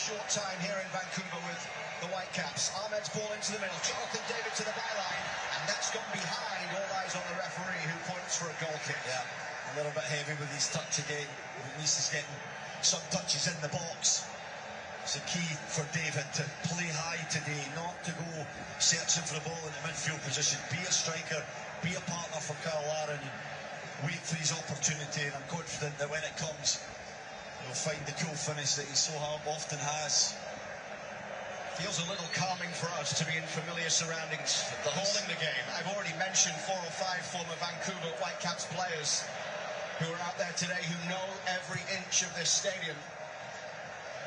short time here in Vancouver with the Whitecaps. Ahmed's ball into the middle, Jonathan David to the byline, and that's gone behind. All eyes on the referee, who points for a goal kick. Yeah, a little bit heavy with his touch again. At least he's getting some touches in the box. It's a key for David to play high today, not to go searching for the ball in the midfield position. Be a striker, be a partner for Kyle Larin, and wait for his opportunity. And I'm confident that when it comes, he'll find the cool finish that he so often has. Feels a little calming for us to be in familiar surroundings, calling the game. I've already mentioned 4 or 5 former Vancouver Whitecaps players who are out there today who know every inch of this stadium.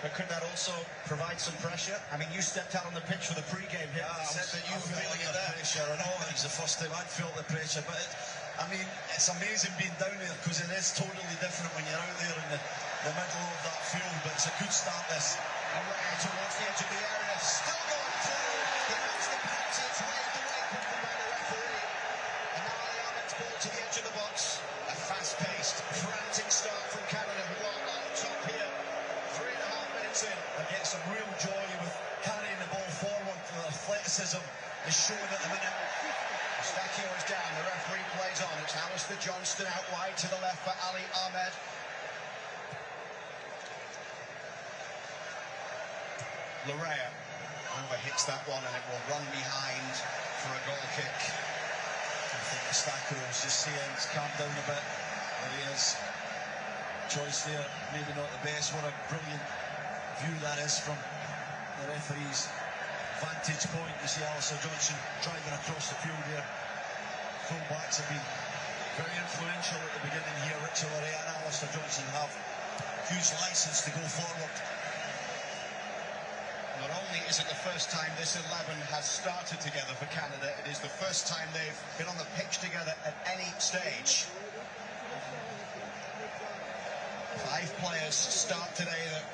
But could that also provide some pressure? I mean, you stepped out on the pitch for the pre-game here. Yeah, said that you were feeling it there. Pressure. I know it was the first time I'd felt the pressure, but I mean, it's amazing being down there because it is totally different when you're out there in the middle of that field. But it's a good start, this. Away towards the edge of the area, still going through. He makes the penalty. It's waved away quickly by the referee. And now Ali Ahmed's ball to the edge of the box. A fast-paced, frantic start from Canada, who are on top here. 3.5 minutes in. I get some real joy with carrying the ball forward. The athleticism is showing at the minute. Stacchio is down, the referee plays on. It's Alistair Johnston out wide to the left for Ali Ahmed. Larea overhits that one and it will run behind for a goal kick. I think the Stacchio is just saying it's calmed down a bit. There he is. Choice there, maybe not the best. What a brilliant view that is from the referee's vantage point. You see Alistair Johnston driving across the field here. Full-backs have been very influential at the beginning here. Richard Larea and Alistair Johnston have huge licence to go forward. Not only is it the first time this 11 has started together for Canada, it is the first time they've been on the pitch together at any stage. 5 players start today that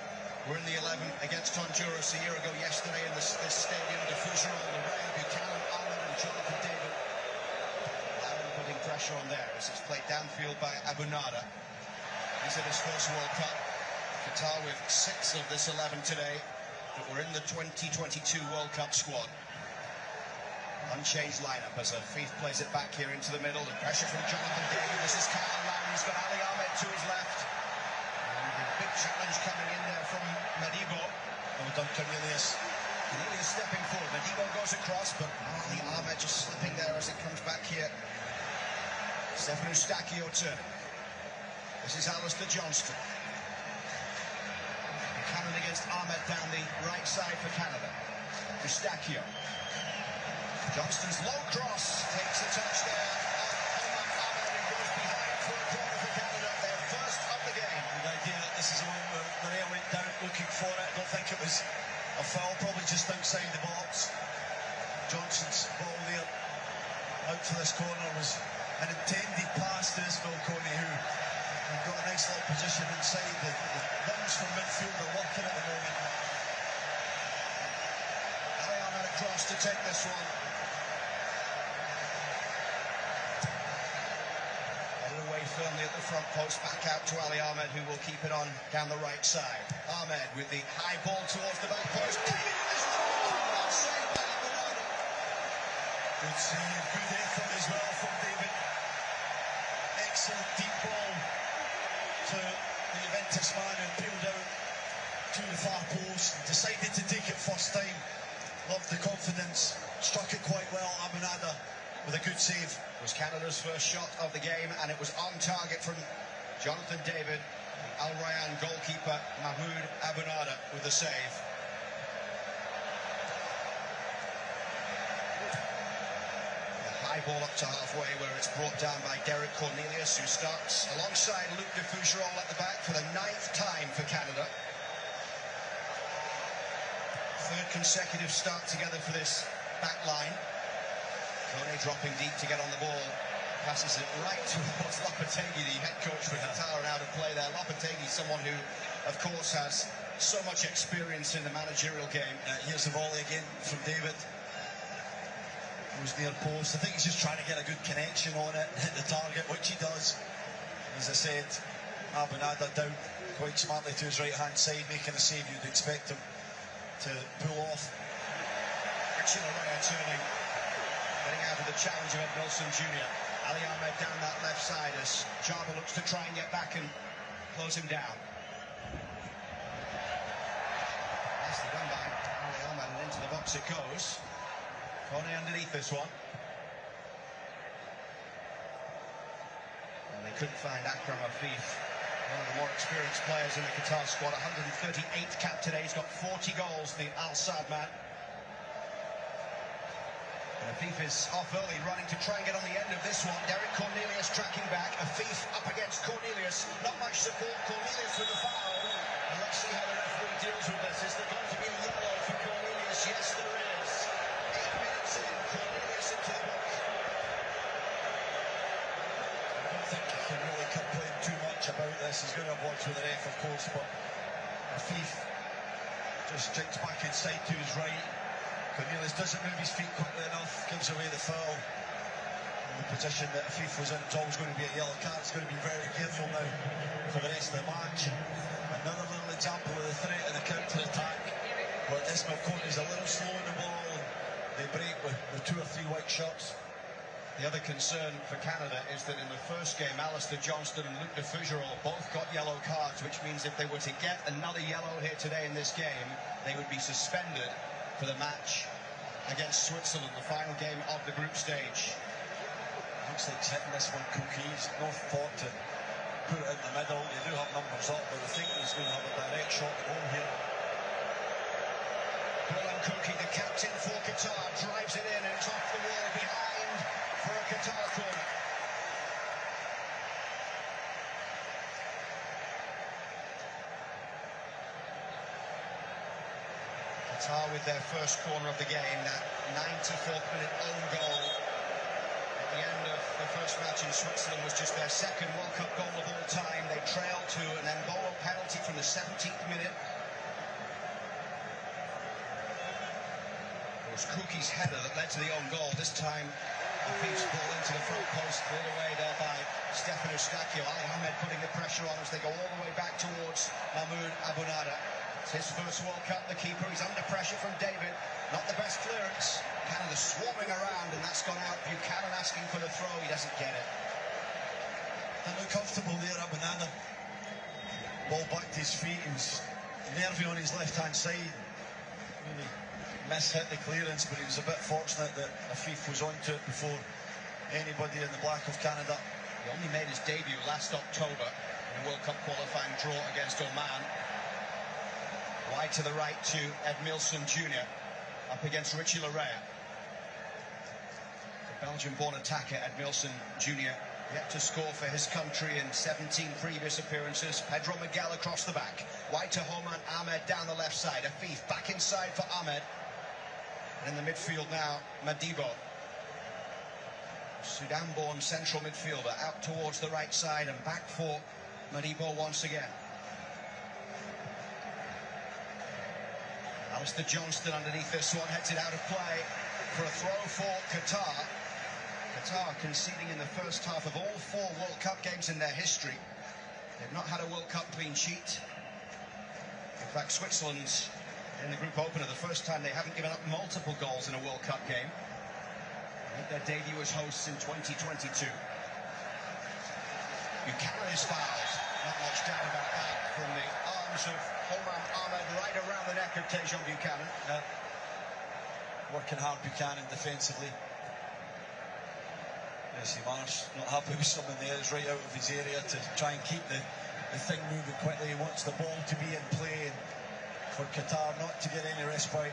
were in the 11 against Honduras a year ago yesterday in this stadium. Diffusional, Larea, Buchanan, Ahmed and Jonathan David. Larin putting pressure on there as it's played downfield by Abunada. He's in his first World Cup. Qatar with 6 of this 11 today that were in the 2022 World Cup squad. Unchanged lineup as Afif plays it back here into the middle. The pressure from Jonathan David. This is Kyle Larin. He's got Ali Ahmed to his left. Big challenge coming in there from Madibo. Well done, Cornelius. Cornelius stepping forward. Madibo goes across, but Ali Ahmed just slipping there as it comes back here. Stefano Stacchio turning. This is Alistair Johnston. Buchanan against Ahmed down the right side for Canada. Stacchio. Johnston's low cross takes a touch there. Ahmed and goes behind for a corner for Canada. Their first of the game. The idea that this is the one where Larea went down looking for it. I don't think it was a foul, probably just outside the box. Johnston's ball there out for this corner was an intended pass to this Falcone, who got a nice little position inside. The runs from midfield are working at the moment. Ali Ahmed across to take this one. Away firmly at the front post, back out to Ali Ahmed, who will keep it on down the right side. Ahmed with the high ball towards the back post. Good save, good effort as well from David. Excellent deep ball to the Juventus man who peeled out to the far post. Decided to take it first time. Loved the confidence. Struck it quite well. Abunada with a good save. It was Canada's first shot of the game, and it was on target from Jonathan David. Al Rayyan goalkeeper Mahmoud Abunada with the save. The high ball up to halfway, where it's brought down by Derek Cornelius, who starts alongside Luc Diffusional at the back for the 9th time for Canada. 3rd consecutive start together for this back line. Kone dropping deep to get on the ball. Passes it right towards Lopetegui, the head coach for Qatar, and out of play there. Lopetegui, someone who, of course, has so much experience in the managerial game. Here's the volley again from David. It was near post. I think he's just trying to get a good connection on it, hit the target, which he does. As I said, Abunada down quite smartly to his right-hand side, making a save you'd expect him to pull off. Richie Larea turning, getting out of the challenge of Ed Milson Jr. Ali Ahmed down that left side as Java looks to try and get back and close him down. Nicely done by Ali Ahmed, and into the box it goes. Kone underneath this one. And they couldn't find Akram Afif, one of the more experienced players in the Qatar squad. 138 cap today, he's got 40 goals, the Al Saad man. And Afif is off early, running to try and get on the end of this one. Derek Cornelius tracking back. Afif up against Cornelius. Not much support. Cornelius with the foul. And let's see how the referee deals with this. Is there going to be a yellow for Cornelius? Yes, there is. 8 minutes in, Cornelius into the box. I don't think he can really complain too much about this. He's going to have words with the ref, of course, but Afif just jinks back inside to his right. Cornelius doesn't move his feet quickly enough, gives away the foul. In the position that Afif was in, it's always going to be a yellow card. It's going to be very careful now for the rest of the match. Another little example of the threat and the counter-attack, where Ismail Kone is a little slow in the ball, and they break with 2 or 3 white shirts. The other concern for Canada is that in the first game, Alistair Johnston and Luc de Fougerolles both got yellow cards, which means if they were to get another yellow here today in this game, they would be suspended for the match against Switzerland, the final game of the group stage. Looks like setting this one Cookie's no thought to put it in the middle. They do have numbers up, but I think he's going to have a direct shot at home here. Roland Cookie, the captain for Qatar, drives it in and it's off the wall behind for a Qatar corner. Qatar with their first corner of the game, that 94th minute own goal at the end of the first match in Switzerland was just their second World Cup goal of all time. They trailed to an Embolo penalty from the 17th minute. It was Cookie's header that led to the own goal. This time, Afif's ball into the front post, cleared away there by Stefan Eustáquio. Ali Ahmed putting the pressure on as they go all the way back towards Mahmoud Abunada. It's his first World Cup, the keeper. He's under pressure from David. Not the best clearance. Canada swarming around, and that's gone out. Buchanan asking for the throw. He doesn't get it. Didn't look comfortable there, Abunada. Ball back to his feet. He was nervy on his left-hand side. Really mishit the clearance, but he was a bit fortunate that Afif was onto it before anybody in the black of Canada. He only made his debut last October in a World Cup qualifying draw against Oman. Wide to the right to Ed Milson Jr. up against Richie Larea. The Belgian-born attacker Ed Milson Jr. yet to score for his country in 17 previous appearances. Pedro Miguel across the back. Wide to Homan Ahmed down the left side. Afif back inside for Ahmed. And in the midfield now, Madibo. Sudan-born central midfielder out towards the right side and back for Madibo once again. Alistair Johnston underneath this one, heads it out of play for a throw for Qatar. Qatar conceding in the first half of all 4 World Cup games in their history. They've not had a World Cup clean sheet. In fact, Switzerland's in the group opener, the first time they haven't given up multiple goals in a World Cup game. Made their debut as hosts in 2022. Buchanan is fouled. Not much doubt about that from the arms of Homan Ahmed right around the neck of Tejan Buchanan. Working hard, Buchanan, defensively. Jesse Marsh not happy with someone there. He's right out of his area to try and keep the thing moving quickly. He wants the ball to be in play and for Qatar not to get any respite.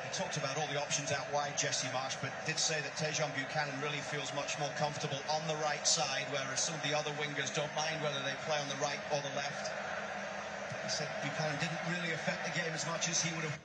He talked about all the options out wide, Jesse Marsh, but did say that Tejan Buchanan really feels much more comfortable on the right side, whereas some of the other wingers don't mind whether they play on the right or the left. He said Buchanan didn't really affect the game as much as he would have.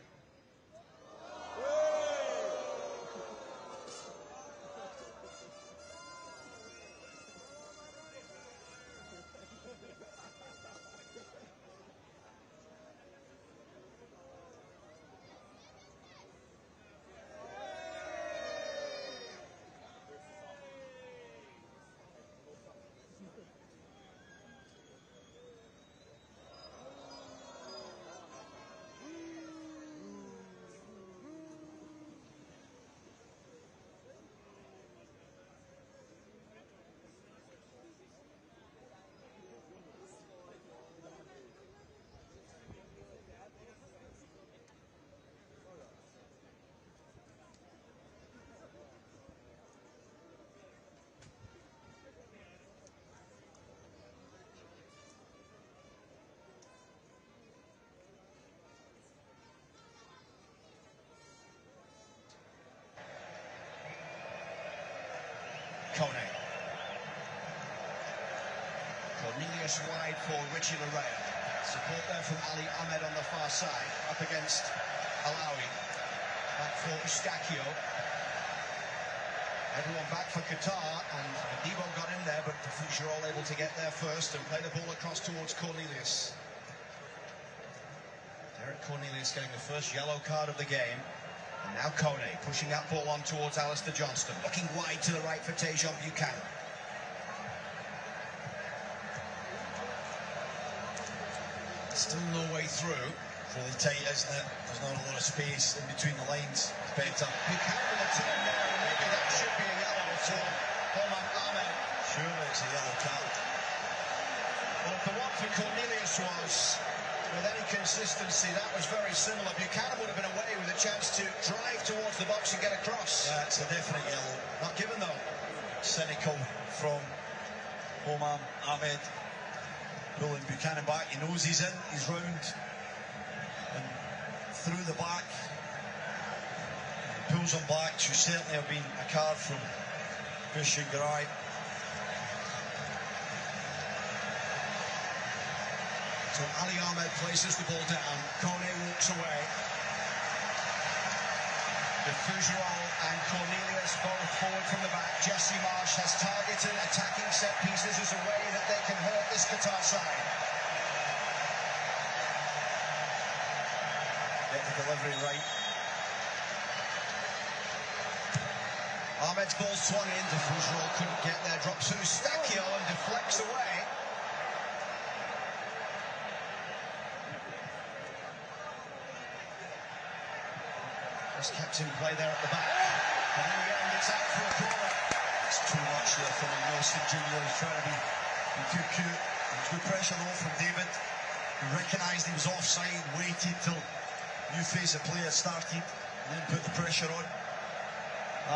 just wide for Richie Larea. Support there from Ali Ahmed on the far side, up against Alawi. Back for Eustachio. Everyone back for Qatar, and Debo got in there, but the Fouche are all able to get there first and play the ball across towards Cornelius. Derek Cornelius getting the first yellow card of the game. And now Kone pushing that ball on towards Alistair Johnston, looking wide to the right for Tajon Buchanan. Still no way through. Really tight, isn't it? There's not a lot of space in between the lines. It's better. Buchanan with a turn there, and maybe that should be a yellow for Omar Ahmed. Surely it's a yellow card. Well, if the one for Cornelius was with any consistency, that was very similar. Buchanan would have been away with a chance to drive towards the box and get across. Yeah, it's a definite yellow. Not given though. Cynical from Omar Ahmed. Pulling Buchanan back. He knows he's in. He's round and through the back. He pulls him back. Should certainly have been a card from Bush and Garay. So Ali Ahmed places the ball down. Kone walks away. The Fougerol and Cornelius both forward from the back. Jesse Marsh has targeted attacking set pieces as a way that they can hurt this Qatar side. Get the delivery right. Ahmed's ball swung in. The Fougerol couldn't get there. Drops to Eustachio and deflects away. Just kept in play there at the back. And in the end, it's out for a corner. It's too much there from Wilson Jr. He's trying to be too cute. There's good pressure though from David. He recognised he was offside, waited till new phase of play had started, and then put the pressure on.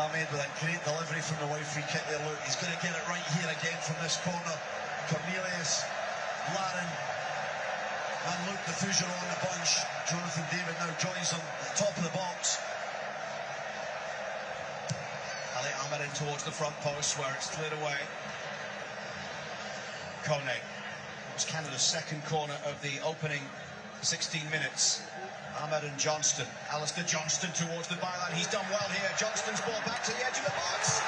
Ahmed with a great delivery from the wide free kick there. Look, he's going to get it right here again from this corner. Cornelius, Larin, and look, the Fouche on the bunch. Jonathan David now joins them at the top of the box. Ali Ahmed in towards the front post where it's cleared away. Kone. It was Canada's second corner of the opening 16 minutes. Ahmed and Johnston. Alistair Johnston towards the byline. He's done well here. Johnston's ball back to the edge of the box.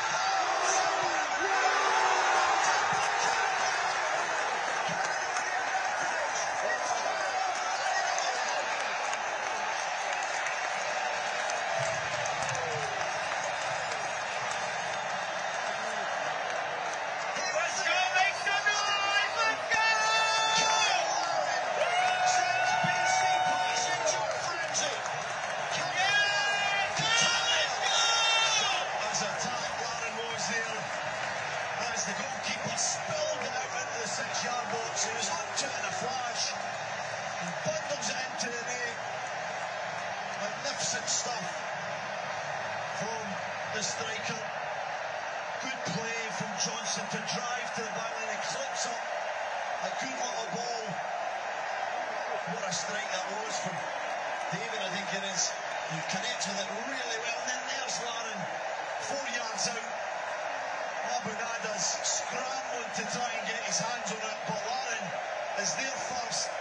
Magnificent stuff from the striker. Good play from Johnson to drive to the byline and clips up a good little ball. What a strike that was from David, I think it is. He connects with it really well, and then there's Larin, 4 yards out. Abunada's scrambling to try and get his hands on it, but Larin is there first,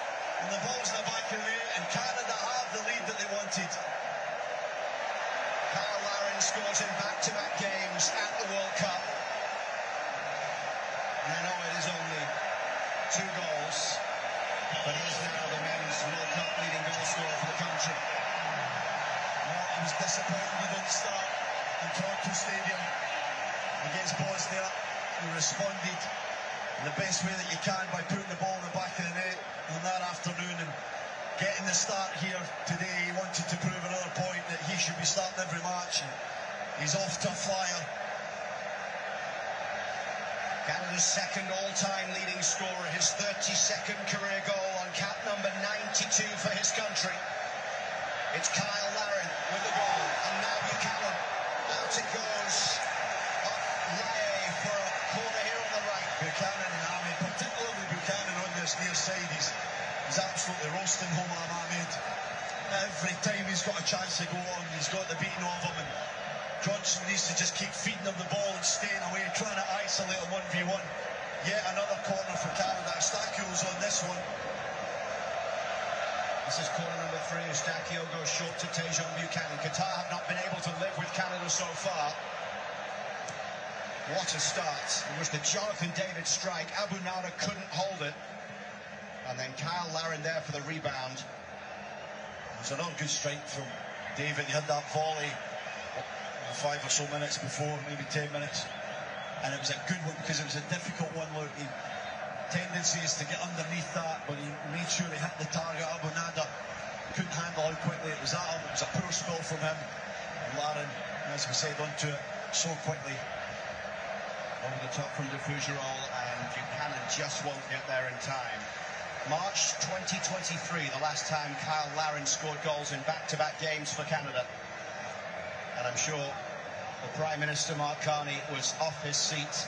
and the ball's in the back of the net, and Canada have the lead that they wanted. Kyle Larin scores in back-to-back games at the World Cup. And I know it is only 2 goals, but he is now the men's World Cup leading goal scorer for the country. Well, he was disappointed he didn't start in Toronto Stadium against Bosnia. He responded in the best way that you can by putting the ball in the back of the net on that afternoon, and getting the start here today. He wanted to prove another point that he should be starting every match, and he's off to a flyer. Canada's second all-time leading scorer, his 32nd career goal on cap number 92 for his country. It's Kyle Larin with the goal, and now Buchanan. Out it goes. Off Laie for a corner here on the right. Buchanan and Ahmed, particularly Buchanan on this near side, he's absolutely roasting Omar Ahmed. Every time he's got a chance to go on, he's got the beating of him, and Johnson needs to just keep feeding him the ball and staying away, trying to isolate him 1v1. Yet another corner for Canada. Eustachio's on this one. This is corner number 3. Eustachio goes short to Tejon Buchanan. Qatar have not been able to live with Canada so far. What a start. It was the Jonathan David strike. Abu Nada couldn't hold it. And then Kyle Larin there for the rebound. It was another good strike from David. He had that volley 5 or so minutes before, maybe 10 minutes. And it was a good one because it was a difficult one. Look, tendency is to get underneath that, but he made sure he hit the target. Abu Nada couldn't handle how quickly it was at him. It was a poor spill from him. And Larin, as we said, onto it so quickly. Over the top from Defougerol, and Buchanan just won't get there in time. March 2023, the last time Kyle Larin scored goals in back-to-back games for Canada. And I'm sure the Prime Minister, Mark Carney, was off his seat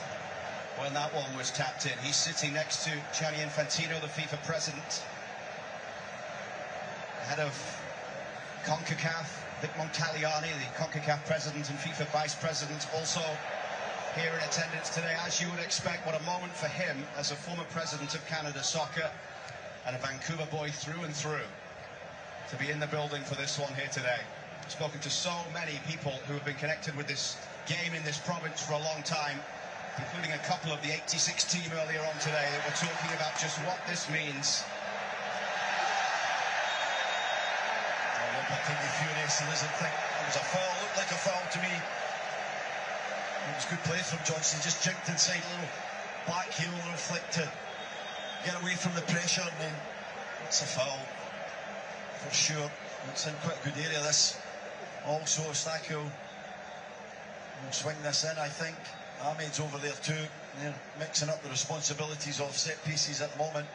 when that one was tapped in. He's sitting next to Gianni Infantino, the FIFA president. Head of CONCACAF, Vic Montaliani, the CONCACAF president and FIFA vice president, also here in attendance today. As you would expect, what a moment for him as a former president of Canada Soccer and a Vancouver boy through and through to be in the building for this one here today. I've spoken to so many people who have been connected with this game in this province for a long time, including a couple of the 86 team earlier on today that were talking about just what this means. I think he's furious. He doesn't think it was a foul. Looked like a foul to me. It was good play from Johnson. Just jinked inside, a little back heel, a little flick to get away from the pressure, and then it's a foul for sure. It's in quite a good area, this. Also, Eustachio will swing this in, I think. Ahmed's over there too. They're mixing up the responsibilities of set pieces at the moment.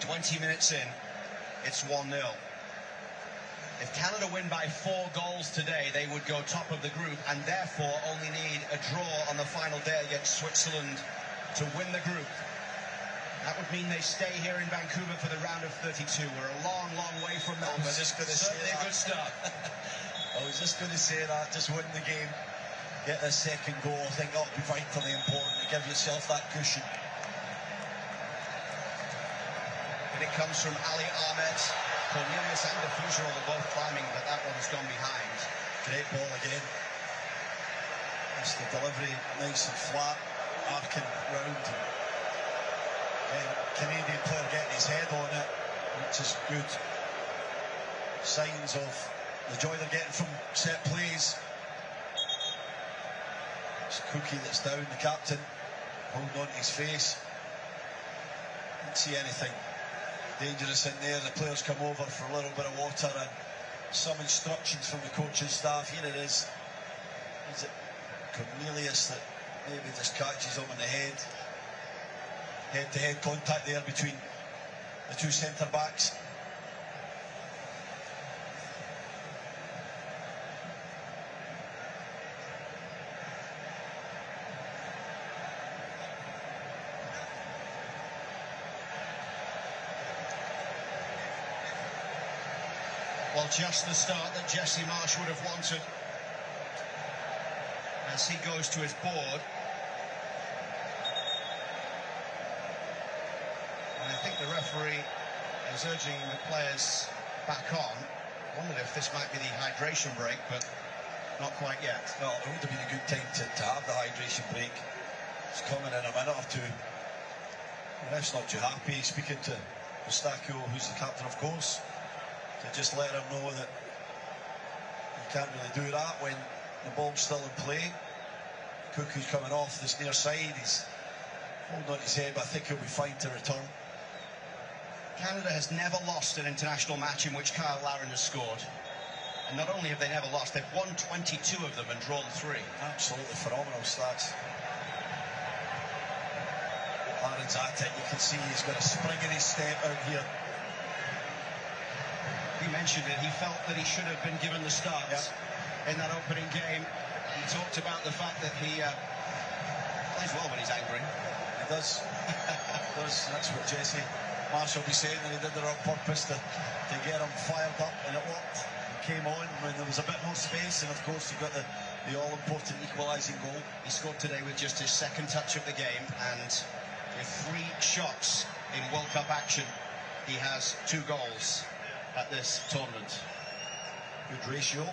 "20 minutes in, it's 1-0. If Canada win by 4 goals today, they would go top of the group and therefore only need a draw on the final day against Switzerland to win the group. That would mean they stay here in Vancouver for the round of 32. We're a long, long way from that, but certainly a good start. I was just going to say that, just win the game, get this second goal. I think that'll be vitally important to give yourself that cushion. And it comes from Ali Ahmed. Cornelius and Defougerol are both climbing, but that one's gone behind. Great ball again. That's the delivery, nice and flat, arcing round. Canadian player getting his head on it, which is good. Signs of the joy they're getting from set plays. It's Cookie that's down, the captain, holding on to his face. Didn't see anything dangerous in there. The players come over for a little bit of water and some instructions from the coaching staff. Here it is. Is it Cornelius that maybe just catches him in the head? Head-to-head contact there between the two centre-backs. Well, just the start that Jesse Marsh would have wanted as he goes to his board. And I think the referee is urging the players back on. I wondered if this might be the hydration break, but not quite yet. Well, it would have been a good time to have the hydration break. It's coming in a minute or two. The ref's not too happy. He's speaking to Eustachio, who's the captain, of course, to just let him know that you can't really do that when the ball's still in play. Cuckoo's coming off this near side. He's holding on his head, but I think he'll be fine to return. Canada has never lost an international match in which Kyle Larin has scored. And not only have they never lost, they've won 22 of them and drawn 3. Absolutely phenomenal stats. Larin's at it. You can see he's got a spring in his step out here. He mentioned it. He felt that he should have been given the start in that opening game. He talked about the fact that he plays well when he's angry. He does. He does. That's what Jesse Marsh will be saying, that he did it on purpose to get him fired up, and it worked. He came on when there was a bit more space, and of course he got the the all-important equalising goal. He scored today with just his second touch of the game, and with 3 shots in World Cup action, he has 2 goals at this tournament. Good ratio.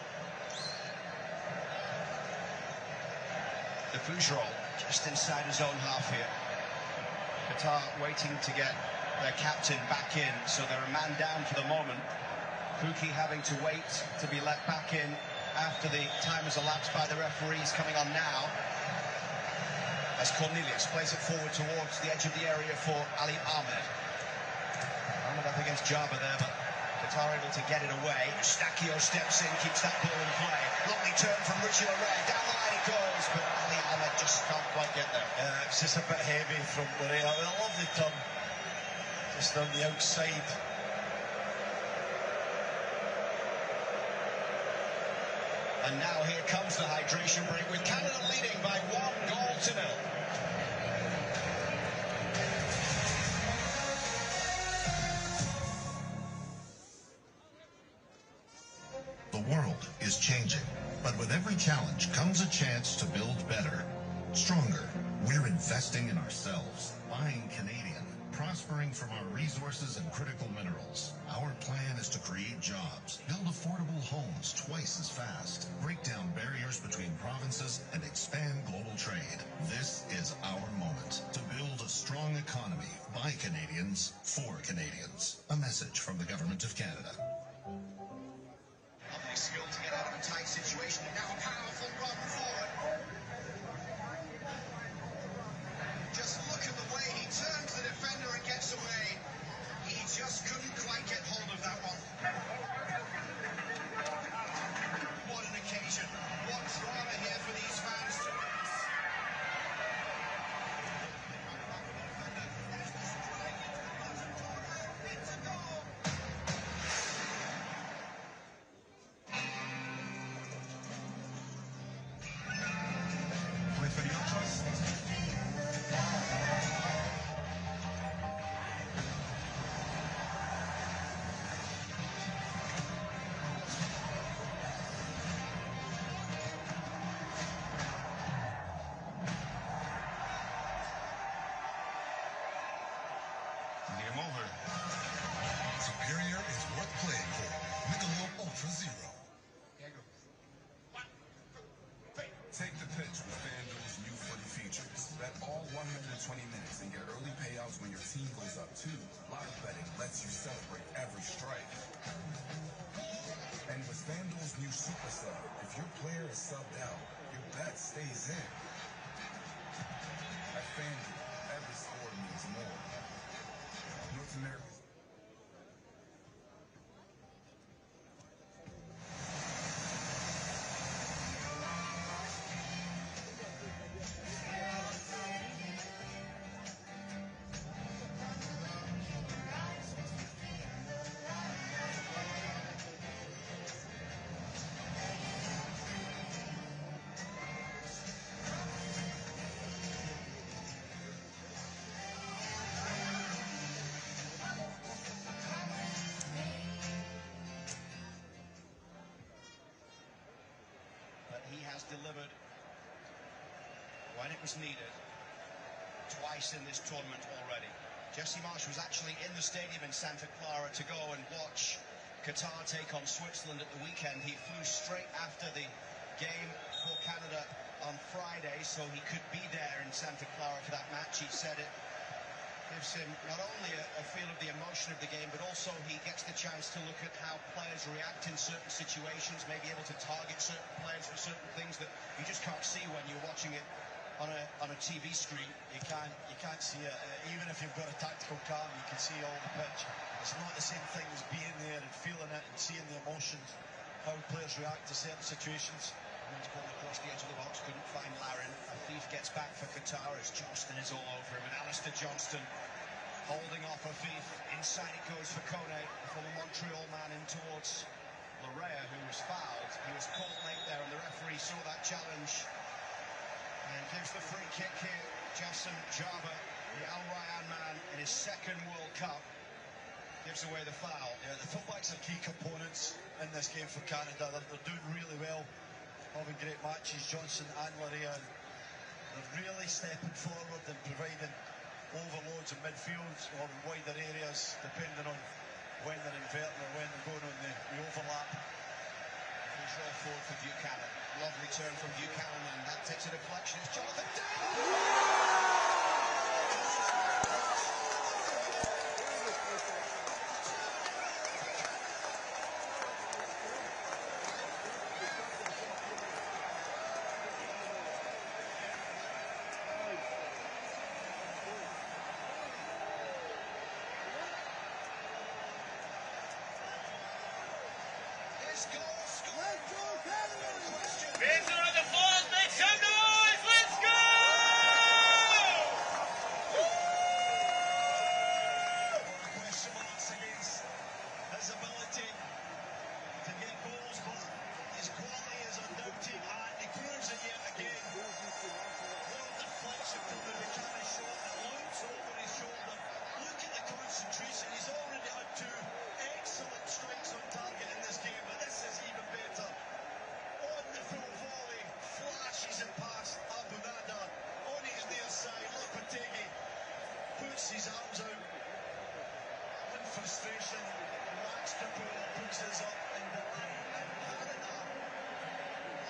The Fougerolles just inside his own half here. Qatar waiting to get their captain back in, so they're a man down for the moment. Pukki having to wait to be let back in after the time has elapsed by the referees. Coming on now as Cornelius plays it forward towards the edge of the area for Ali Ahmed. Ahmed up against Jabba there, but Qatar able to get it away. Eustachio steps in, keeps that ball in play. Lovely turn from Richie Larea. Down the line it goes, but Ali Ahmed just can't quite get there. It's just a bit heavy from Larea. A lovely turn, just on the outside. And now here comes the hydration break with Canada leading by 1-0. The world is changing, but with every challenge comes a chance to build better, stronger. We're investing in ourselves, buying Canadian, prospering from our resources and critical minerals. Our plan is to create jobs, build affordable homes twice as fast, break down barriers between provinces, and expand global trade. This is our moment to build a strong economy by Canadians, for Canadians. A message from the Government of Canada. Lovely skill to get out of a tight situation, and now a powerful run forward. Just look at the way he turns the defender and gets away. He just couldn't quite get hold of that one. What an occasion. What drama here for these fans to witness. Game over. Superior is worth playing for. Michelob Ultra Zero. Take the pitch with FanDuel's new footy features. Bet all 120 minutes and get early payouts when your team goes up too. Live betting lets you celebrate every strike. And with FanDuel's new Super Sub, if your player is subbed out, your bet stays in. At FanDuel, every score means more. North America. Delivered when it was needed twice in this tournament already. Jesse Marsh was actually in the stadium in Santa Clara to go and watch Qatar take on Switzerland at the weekend. He flew straight after the game for Canada on Friday, so he could be there in Santa Clara for that match. He said it gives him not only a feel of the emotion of the game, but also he gets the chance to look at how players react in certain situations, maybe able to target certain players for certain things that you just can't see when you're watching it on a TV screen. You can't see it. Even if you've got a tactical cam, you can see all the pitch. It's not the same thing as being there and feeling it and seeing the emotions, how players react to certain situations. He's ball across the edge of the box, couldn't find Larin. Afif gets back for Qatar as Johnston is all over him, and Alistair Johnston holding off Afif. Inside it goes for Kone, the former Montreal man, in towards Larea, who was fouled. He was caught late there, and the referee saw that challenge and gives the free kick here. Jassim Jabba, the Al Rayyan man in his second World Cup, gives away the foul. Yeah, the fullbacks are key components in this game for Canada. They're doing really well. having great matches, Johnson and Larea. They're really stepping forward and providing overloads in midfield or in wider areas, depending on when they're inverting or when they're going on the overlap. Here's roll forward for Buchanan. Lovely turn from Buchanan, and that takes a deflection. It's Jonathan David! Vincent on the Falls, make some noise! Let's go! Question marks against his ability to get goals, but his quality is undoubted, and he proves it yet again. What a deflection from the Buchanan shot that looks over his shoulder. Look at the concentration. He's already had two excellent strikes on target in this game, but this is even better. On the full volley, flashes it past Abunada on his near side. Lopetegui puts his arms out in frustration. Max Capello puts his up, and Canada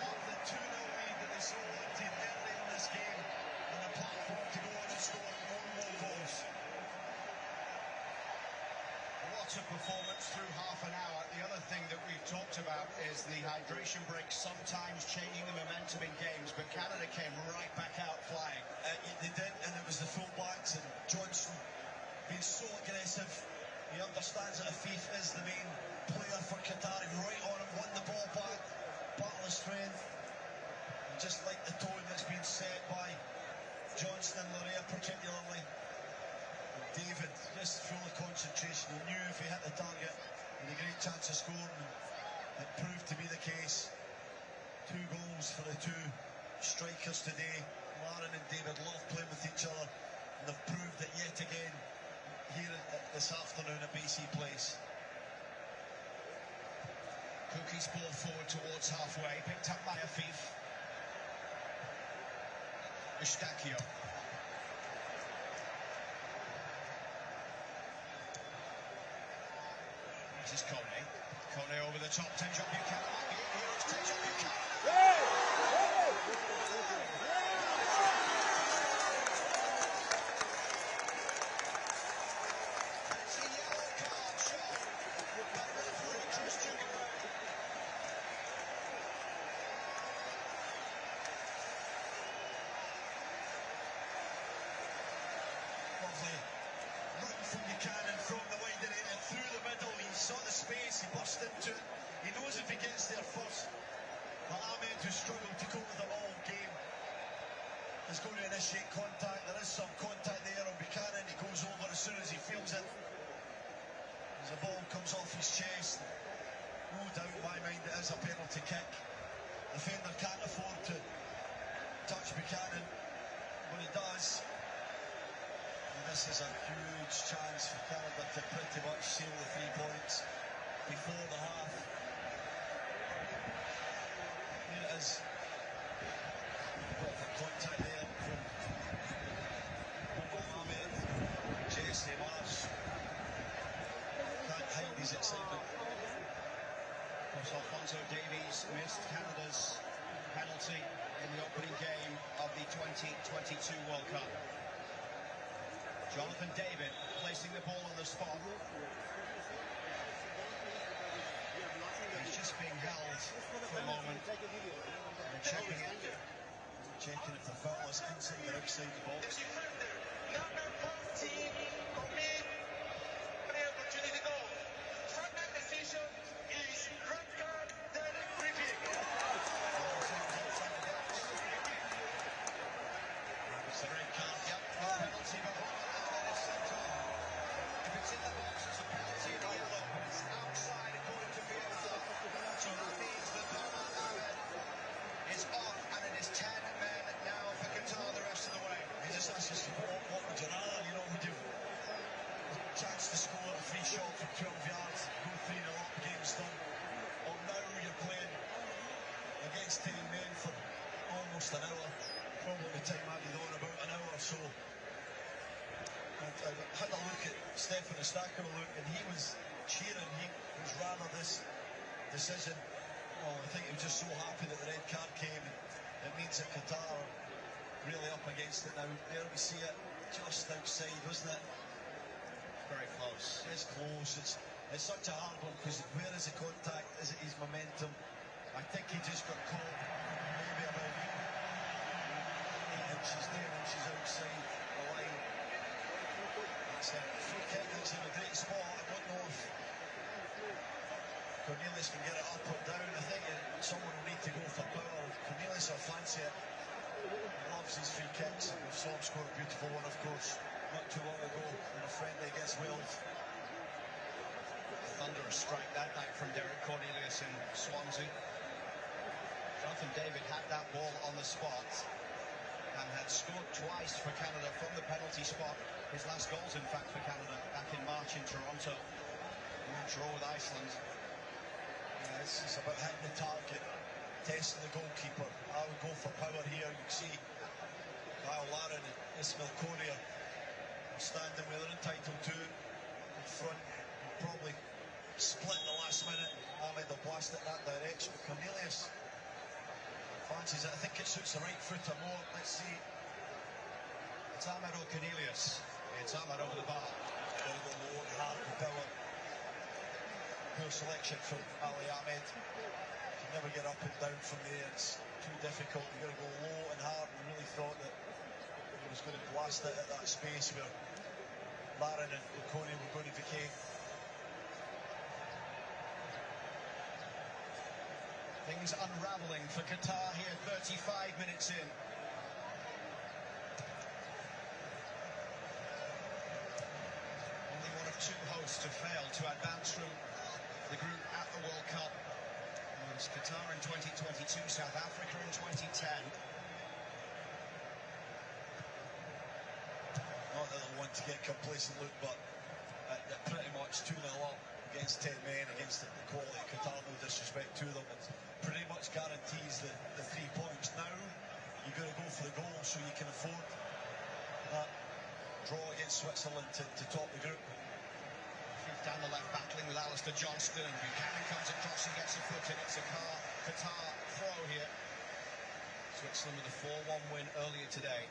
have the 2-0 lead that they so wanted early in this game, and a platform to go on and score more goals. What a performance through half an hour. The other thing that we've talked about is the hydration break sometimes changing the momentum in games, but Canada came right back out flying. They did, and it was the full-backs, and Johnson being so aggressive. He understands that Afif is the main player for Qatar. Right on him, won the ball back, battle of strength. And just like the tone that's been set by Johnson and Larea particularly, and David just full of concentration. He knew if he hit the target, he had a great chance of scoring, and it proved to be the case. 2 goals for the two strikers today. Lauren and David love playing with each other, and they've proved it yet again here this afternoon at BC Place. Cookie's ball forward towards halfway, picked up by Afif. Eustachio. This is Kone. Kone over the top, Tejon Buchanan. Here's Tejon Buchanan. It's a yellow card shown by referee Christian Guerrero. Lovely run from Buchanan from the wider area through the middle. He saw the space, he burst into it. He knows if he gets there first, Ahmed, who struggled to cope with the all game, is going to initiate contact. There is some contact there on Buchanan. He goes over as soon as he feels it. As the ball comes off his chest, no doubt in my mind it is a penalty kick. The defender can't afford to touch Buchanan when he does. And this is a huge chance for Canada to pretty much seal the 3 points before the half. Here it is. Bit of a contact there from Ahmed. Jesse Mars can't hide his excitement. Of course, Alphonso Davies missed Canada's penalty in the opening game of the 2022 World Cup. Jonathan David placing the ball on the spot. He's just being held for a moment. And checking it. Checking if the foul is inside or outside the box. Number 14, commit the opportunity goal. From that decision is red card, then review. It's the red card, yep. Penalty, but Ahmed is sent off. If it's in the box, it's a penalty in the yellow, but it's outside according to VAR. So that means that Ahmed is off, and it is 10 men now for Qatar the rest of the way. He just asks us, what would you rather? You know, would you a chance to score a free shot from 12 yards, go 3-0 up, game's done? Or now you're playing against 10 men for almost an hour. Probably the time added on about an hour or so. I had a look at Stefan Estacio, and he was cheering. He was rather this decision. Well, I think he was just so happy that the red card came. It means that Qatar are really up against it now. There we see it just outside, wasn't it? Very close. It's close. It's such a hard one because where is the contact? Is it his momentum? I think he just got caught maybe about 8 inches there, inches outside the line. It's a free kick that's in a great spot. I don't know if Cornelius can get it up or down. I think someone will need to go for power. Cornelius will fancy it. He loves his free kicks. We saw him score a beautiful one, of course, not too long ago in a friendly against Wales. Thunderous strike that night from Derek Cornelius in Swansea. Jonathan David had that ball on the spot and had scored twice for Canada from the penalty spot. His last goals, in fact, for Canada back in March in Toronto. In a draw with Iceland. Yeah, this is about hitting the target, testing the goalkeeper. I would go for power here. You can see Kyle Larin and Ismail Korea are standing where they're entitled to in front. Probably split in the last minute. Ahmed will blast it that direction. Cornelius fancies it. I think it suits the right footer more. Let's see. It's Ahmed or Cornelius. It's Ahmed over the bar. Gotta go low and hard with power. Poor selection from Ali Ahmed. You can never get up and down from there. It's too difficult. You've got to go low and hard. We really thought that he was going to blast it at that space where Larin and Korea were going to vacate. Things unravelling for Qatar here, 35 minutes in. Only one of two hosts to fail to advance from the group at the World Cup. It was Qatar in 2022, South Africa in 2010. Not that they want to get complacent, look, but they're pretty much 2-0 up against 10 men, against the quality of Qatar, no disrespect to them. It pretty much guarantees the 3 points. Now, you've got to go for the goal so you can afford that draw against Switzerland to top the group. Down the left, battling with Alistair Johnston. Buchanan comes across and gets a foot in. It's a Qatar throw here. Switzerland with a 4-1 win earlier today.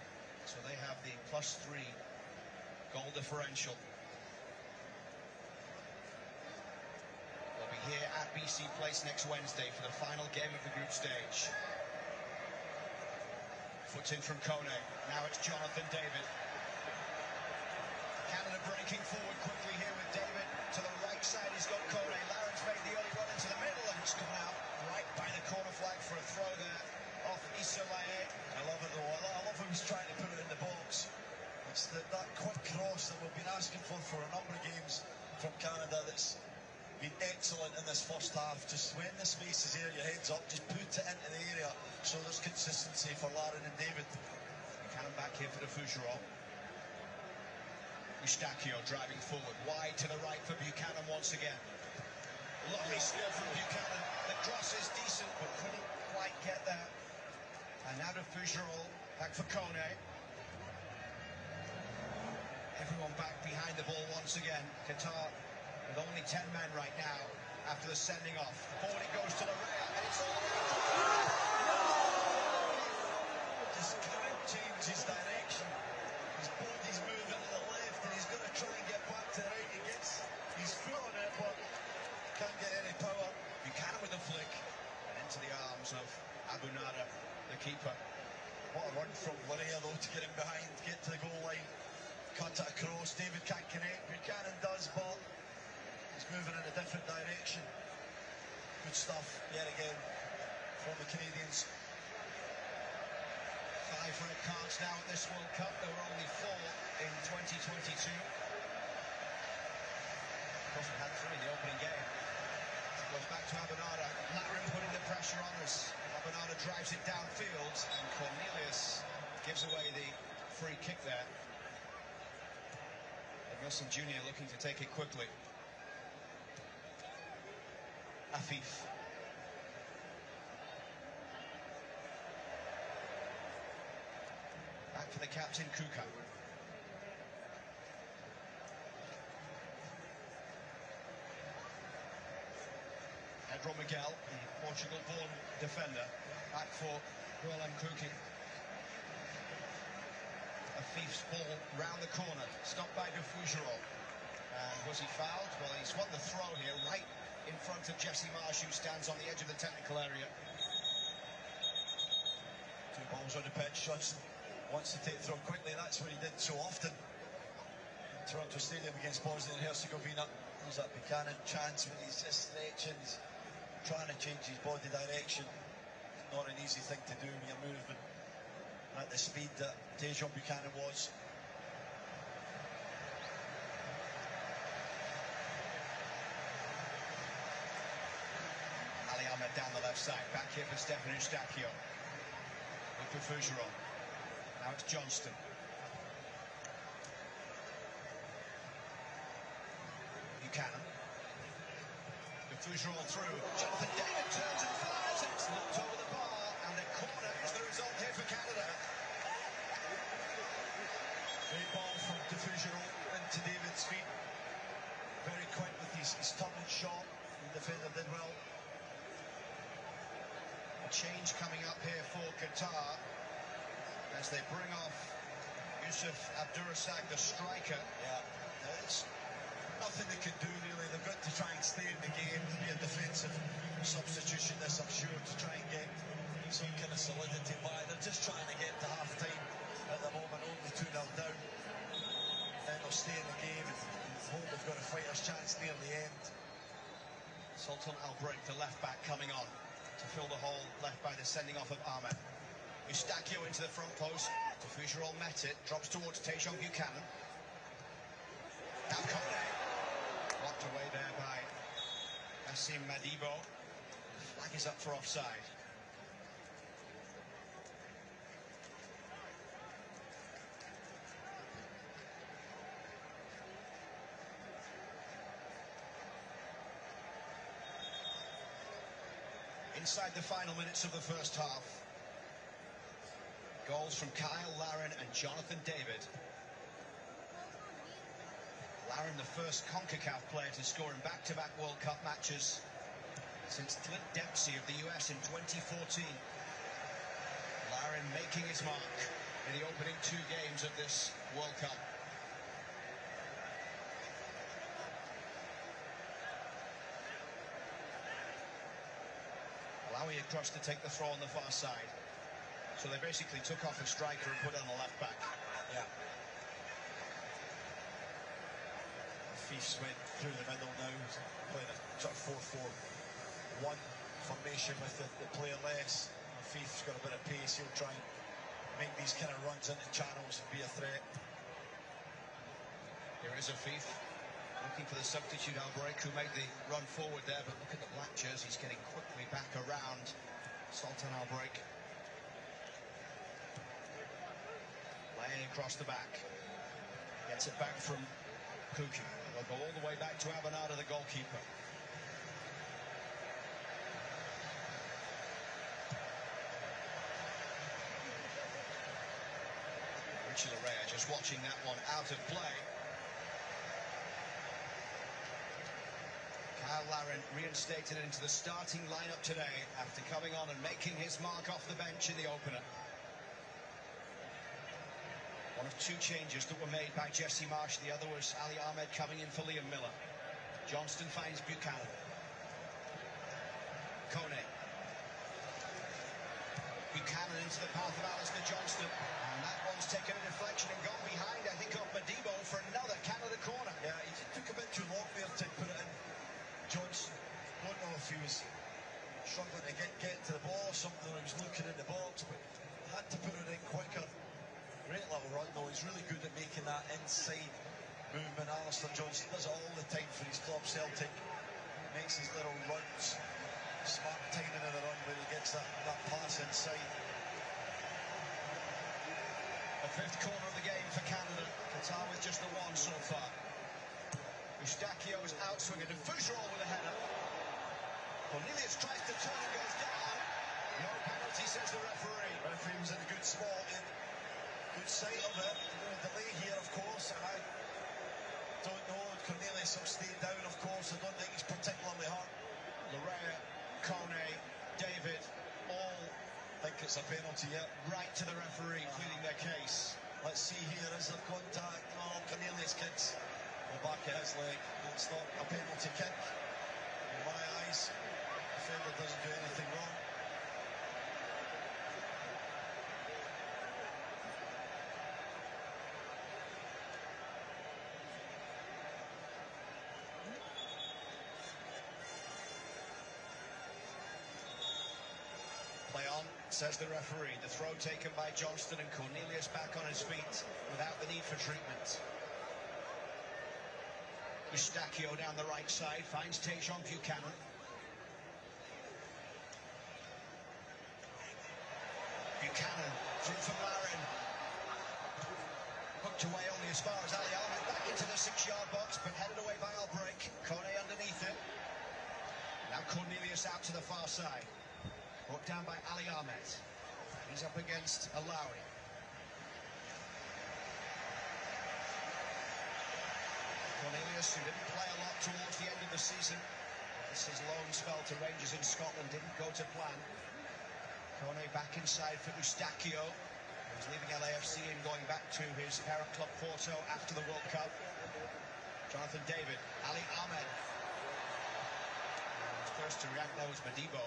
So they have the +3 goal differential. They'll be here at BC Place next Wednesday for the final game of the group stage. Foot in from Kone. Now it's Jonathan David. Canada breaking forward quickly here with David. To the right side, he's got Kone. Laren's made the early run into the middle, and it's come out right by the corner flag for a throw there off Issa Lae. I love it though. I love how he's trying to put it in the box. It's that quick cross that we've been asking for a number of games from Canada that's been excellent in this first half. Just when the space is there, your head's up, just put it into the area so there's consistency for Laren and David. Buchanan back here for the Fougeron. Eustachio driving forward, wide to the right for Buchanan once again. Lovely skill from Buchanan. The cross is decent, but couldn't quite get there. And now to Fougeron, back for Kone. Everyone back behind the ball once again. Qatar with only 10 men right now after the sending off. Forward it goes to the rail, and it's all Just can't change his direction. His body's moving to the left, and he's going to try and get back to the right. He gets his foot on it, but can't get any power. Buchanan with the flick, and into the arms of Abu Nada, the keeper. What a run from Linnea, though, to get him behind, get to the goal line, cut it across. David can't connect. Buchanan does, but he's moving in a different direction. Good stuff, yet again, from the Canadians. 5 red cards now at this World Cup. There were only 4 in 2022. Of course, we had 3 in the opening game. It goes back to Abinada. Larin putting the pressure on us. Abinada drives it downfield, and Cornelius gives away the free kick there. Wilson Jr. looking to take it quickly. Afif. for the captain, Kuka. Pedro Miguel, the Portugal-born defender, back for Roland Kuki. A Fief's ball round the corner, stopped by Defougerol. And was he fouled? Well, he's won the throw here, right in front of Jesse Marsh, who stands on the edge of the technical area. Two balls on the pitch. Johnson wants to take the throw quickly. That's what he did so often in Toronto Stadium against Bosnia and Herzegovina. There's that Buchanan chance when he's just stretching, he's trying to change his body direction. Not an easy thing to do when you're moving at the speed that Tejon Buchanan was. Ali Ahmed down the left side, back here for Stefan Eustachio. With Defougerol. Now it's Johnston. Buchanan. Defougerol through. Jonathan David turns and fires. It's knocked over the bar, and a corner is the result here for Canada. Great ball from Defougerol into David's feet. Very quick with his turning shot. The defender did well. A change coming up here for Qatar as they bring off Yusuf Abdurrazak, the striker. Yeah, there's nothing they can do really. They've got to try and stay in the game, be a defensive substitution, this I'm sure, to try and get some kind of solidity by. They're just trying to get to half-time at the moment, only 2-0 down. Then they'll stay in the game and hope they've got a fighter's chance near the end. Sultan Al-Break, the left-back, coming on to fill the hole left by the sending off of Ahmed. Eustachio into the front post. Defougerol met it, drops towards Tejon Buchanan. Now Kone. Blocked away there by Nassim Madibo. Flag is up for offside. Inside the final minutes of the first half. Goals from Kyle Larin and Jonathan David. Larin, the first CONCACAF player to score in back-to-back World Cup matches since Clint Dempsey of the US in 2014. Larin making his mark in the opening 2 games of this World Cup. Alawi across to take the throw on the far side. So they basically took off a striker and put it on the left back. Yeah. Fief's went through the middle now, playing a sort of 4-4-1 formation with the player less. Fief's got a bit of pace, he'll try and make these kind of runs into channels and be a threat. Here is a Fief looking for the substitute Al-Break, who made the run forward there, but look at the black jerseys getting quickly back around Sultan Al-Break. Laying across the back. Gets it back from Kuki. They'll go all the way back to Abinada, the goalkeeper. Richie Larea just watching that one out of play. Kyle Larin reinstated into the starting lineup today after coming on and making his mark off the bench in the opener. One of 2 changes that were made by Jesse Marsh. The other was Ali Ahmed coming in for Liam Miller. Johnston finds Buchanan. Kone. Buchanan into the path of Alistair Johnston. And that one's taken a deflection and gone behind, I think, of Madibo for another Canada corner. Yeah, he took a bit too long there to put it in. Johnson, don't know if he was struggling to get to the ball or something, or he was looking in the box, but had to put it in quicker. Great little run though, he's really good at making that inside movement. Alistair Johnson does it all the time for his club Celtic. Makes his little runs, smart timing of the run where he gets that pass inside. The 5th corner of the game for Canada. Qatar with just the 1 so far. Eustachio is outswinging. Defougerol with a header. Cornelius tries to turn and goes down. No penalty, says the referee. The referee was in a good spot. Good sight of it. No delay here, of course. I don't know. Cornelius will stay down, of course. I don't think he's particularly hurt. Larea, Kone, David, all I think it's a penalty, yeah. right to the referee, pleading their case. Let's see here, is there contact? Oh, Cornelius kicks the back of his leg. That's not a penalty kick. In my eyes, the defender doesn't do anything wrong. Play on, says the referee. The throw taken by Johnston and Cornelius back on his feet without the need for treatment. Eustachio down the right side, finds Tajon Buchanan. Buchanan through from Larin. Hooked away only as far as Ali Ahmed, back into the 6-yard box, but headed away by Albrecht. Kone underneath it. Now Cornelius out to the far side. Brought down by Ali Ahmed. He's up against Alawi. Cornelius, who didn't play a lot towards the end of the season. This is loan spell to Rangers in Scotland, didn't go to plan. Kone back inside for Eustachio, who's leaving LAFC and going back to his parent club Porto after the World Cup. Jonathan David, Ali Ahmed. First to react there was Madibo.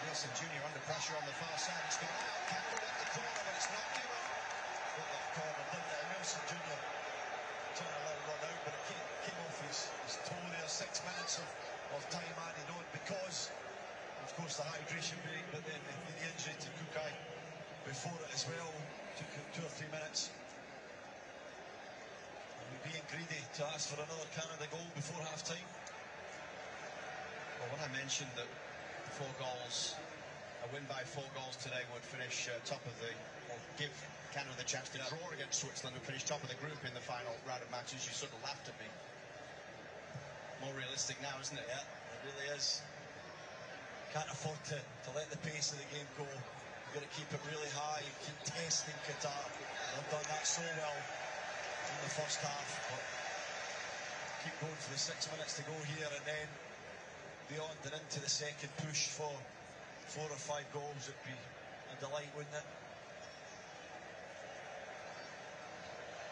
Wilson Jr. under pressure on the far side. It's gone out. Campbell at the corner, but it's not given. Got that corner, didn't it? Wilson Jr. trying to let it run out, but it came off his toe there. 6 minutes of time added on because, of course, the hydration break, but then the injury to Kukai before it as well. Took 2 or 3 minutes. And we're being greedy to ask for another Canada goal before half-time. Well, when I mentioned that 4 goals, a win by 4 goals today would finish top of the, or give Canada the chance to draw against Switzerland and finish top of the group in the final round of matches, you sort of laughed at me. More realistic now, isn't it? Yeah, it really is. Can't afford to let the pace of the game go. We've got to keep it really high, keep testing Qatar. They've done that so well in the first half, but keep going for the 6 minutes to go here, and then beyond and into the second push for 4 or 5 goals. It'd be a delight, wouldn't it?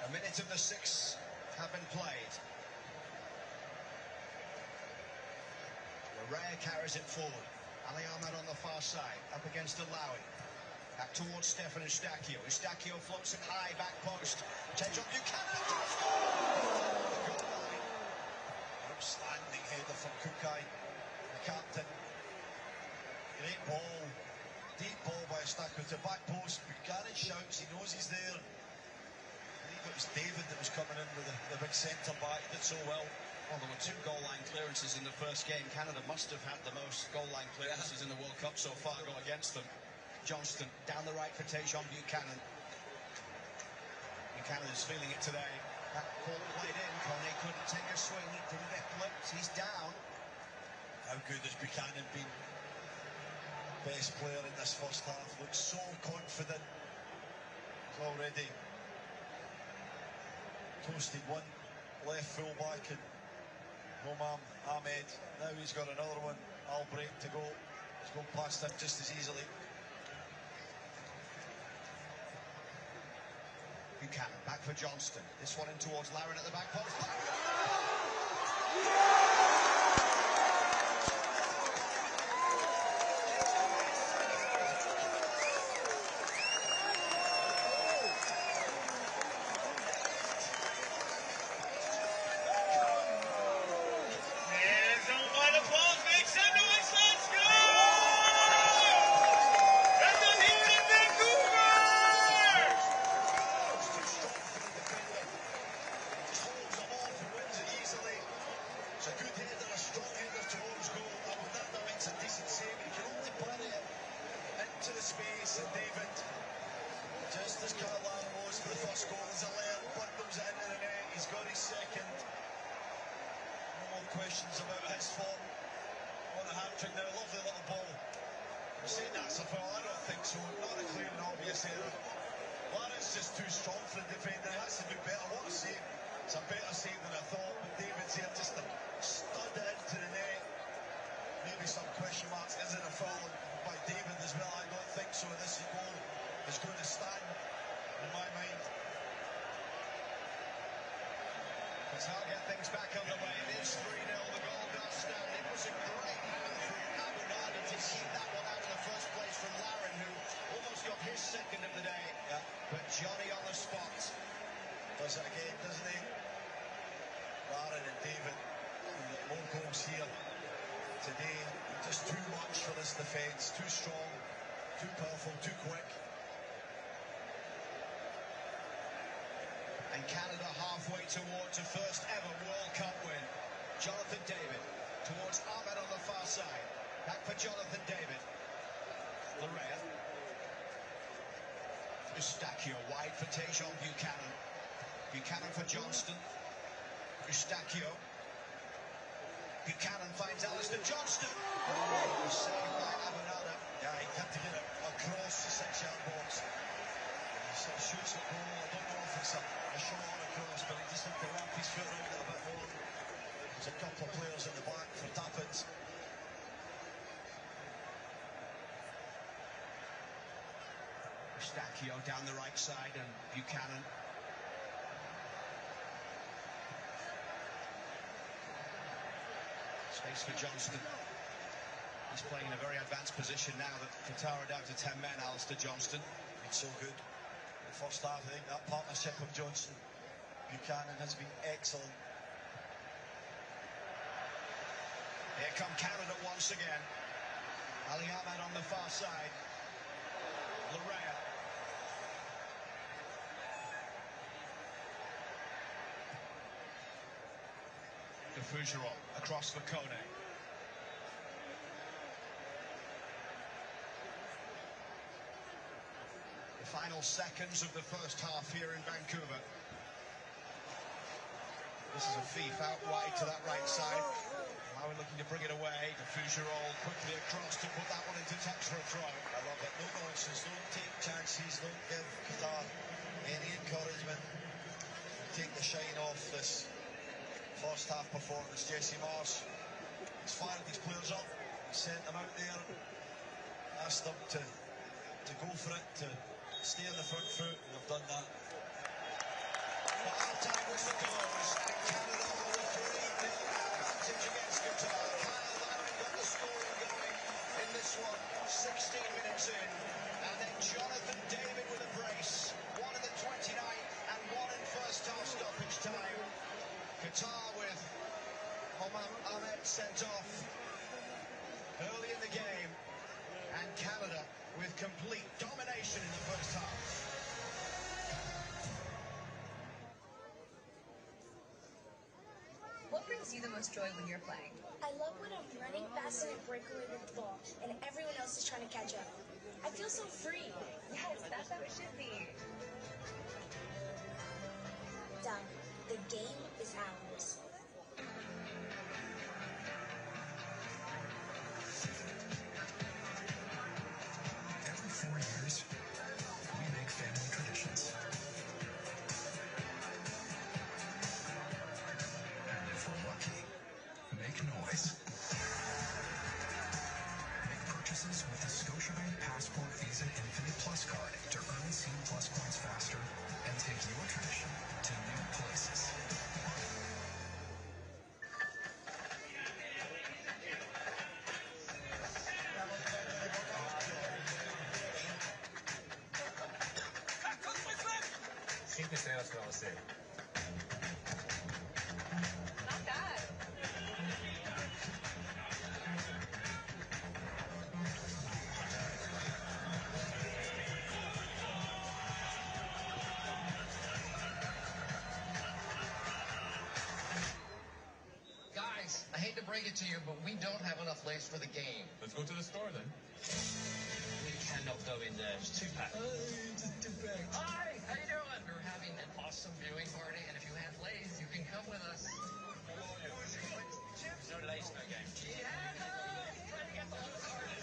A minute of the 6 have been played. Larea carries it forward. Ali Ahmed on the far side, up against Alawi. Back towards Stefan Eustachio. Eustachio floats it high, back post. Tajon Buchanan. Goal line. Outstanding header from Kukai, the captain. Great ball, deep ball by Eustachio to back post. Buchanan shouts, he knows he's there. I believe it was David that was coming in with the big centre back. He did so well. Well, there were 2 goal line clearances in the first game. Canada must have had the most goal line clearances in the World Cup so far go against them. Johnston down the right for Tajon Buchanan. Buchanan is feeling it today. That ball played in. Kone couldn't take a swing. He didn't get flipped. He's down. How good has Buchanan been? Best player in this first half. Looks so confident. He's already toasted one left full back and Romam Ahmed. Now he's got another one. Albrecht to go. He's gone past him just as easily. Buchanan back for Johnston. This one in towards Larin at the back post. Saying that's a foul, I don't think so. Not a clear and obvious error. Larry's just too strong for the defender. He has to do better. What a save. It's a better save than I thought, but David's here just to stud it into the net. Maybe some question marks. Is it a foul by David as well? I don't think so. This goal is going to stand in my mind. Qatar get things back underway. It is 3-0. The goal does stand. It was a great move from Abu Dhabi to keep that one out in the first place from Lauren, who almost got his second of the day. Yeah. But Johnny on the spot. Does it again, doesn't he? Lauren and David, more goals here today. Just too much for this defence. Too strong, too powerful, too quick. And Canada halfway towards a first ever World Cup win. Jonathan David towards Ahmed on the far side. Back for Jonathan David. Larea. Eustachio wide for Tejon Buchanan. Buchanan for Johnston. Eustachio. Buchanan finds Alistair Johnston. Oh, saved by Abenada. Yeah, he had to get it across the 6-yard box. He sort of shoots the goal. I don't know if it's a shot or a cross, but he just had to wrap his foot around it a bit more. There's a couple of players in the back for tap-ins. Eustachio down the right side and Buchanan. Space for Johnston. He's playing in a very advanced position now that Qatar are down to 10 men, Alistair Johnston. It's so good. The first half, I think that partnership of Johnson, Buchanan has been excellent. Here come Canada once again. Ali Ahmed on the far side. Larea. De Fougeron across for Kone. The final seconds of the first half here in Vancouver. This is a thief out wide to that right side. Now we're looking to bring it away. De Fougeron quickly across to put that one into touch for a throw. I love it. No nonsense. Don't take chances. Don't give Qatar any encouragement. Take the shine off this first half performance. Jesse Marsh has fired these players up, sent them out there, asked them to go for it, to stay on the front foot, and they've done that. Well, half-time whistle goes, and Canada hold a 3-0 advantage against Qatar. Kyle Lauren got the scoring going in this one, 16 minutes in, and then Jonathan David with a brace, one in the 29th and one in first half stoppage time. Qatar with Ahmed sent off early in the game, and Canada with complete domination in the first half. What brings you the most joy when you're playing? I love when I'm running fast and I break away with the ball, and everyone else is trying to catch up. I feel so free. Yes, that's how it should be. Done. The game is ours. Every 4 years, we make family traditions. And if we're lucky, make noise. Make purchases with the Scotiabank Passport Visa Infinite Plus card to earn C+ points faster and take your tradition to new places. Not bad. Guys, I hate to break it to you, but we don't have enough lace for the game. Let's go to the store then. We cannot go in there. It's too packed. Hi, how you doing? We're having an awesome viewing party, and if you have lace, you can come with us. No lace, no game. Yeah, no! Trying to get the whole party.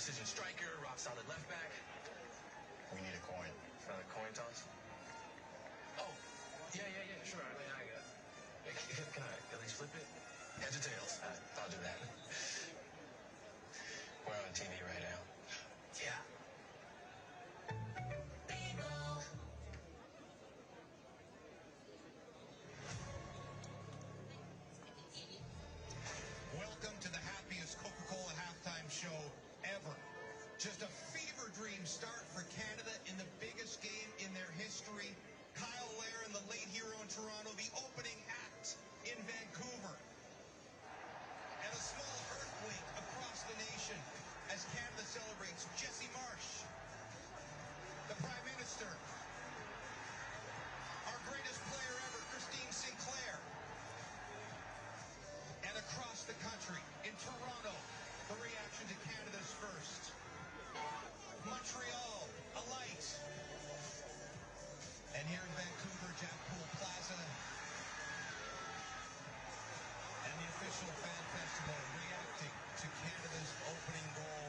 precision striker, rock solid left back. We need a coin. For a coin toss? Oh, yeah, sure. I mean, can I at least flip it? Heads or tails? I'll do that. We're on TV right now. Yeah. Welcome to the happiest Coca-Cola halftime show ever. Just a fever dream start for Canada in the biggest game in their history. Kyle Lair and the late hero in Toronto, the opening act in Vancouver. And a small earthquake across the nation as Canada celebrates Jesse Marsh, the Prime Minister, our greatest player ever, Christine Sinclair. And across the country, in Toronto, the reaction to Canada's first. Montreal, a light. And here in Vancouver, Jack Pool Plaza. And the official fan festival reacting to Canada's opening goal.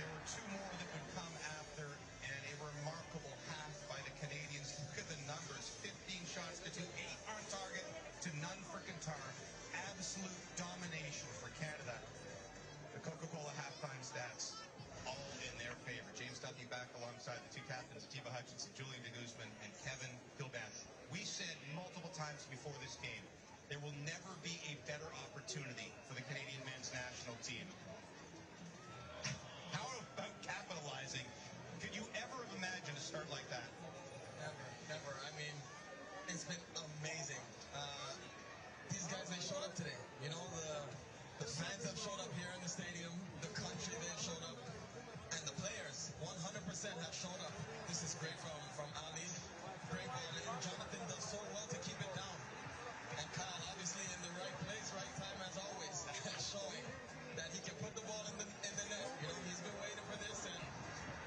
There were two more that would come after, and a remarkable half by the Canadians. Look at the numbers, 15 shots to 2, 8 on target to none for Qatar. Absolute domination for Canada. The Coca-Cola halftime stats all in their favor. James Duffy back alongside the two captains, Tiva Hutchinson, Julian de Guzman, and Kevin Kilbane. We said multiple times before this game, there will never be a better opportunity for the Canadian men's national team. How about capitalizing? Could you ever have imagined a start like that? Never. I mean, it's been amazing. These guys, they showed up today. You know, the fans have showed up here in the stadium. The country, they've showed up. And the players, 100% have showed up. This is great from Ali. Great ball. And Jonathan does so well to keep it down. And Kyle, obviously, in the right place, right time, as always, showing that he can put the ball in the net. You know, he's been waiting for this, and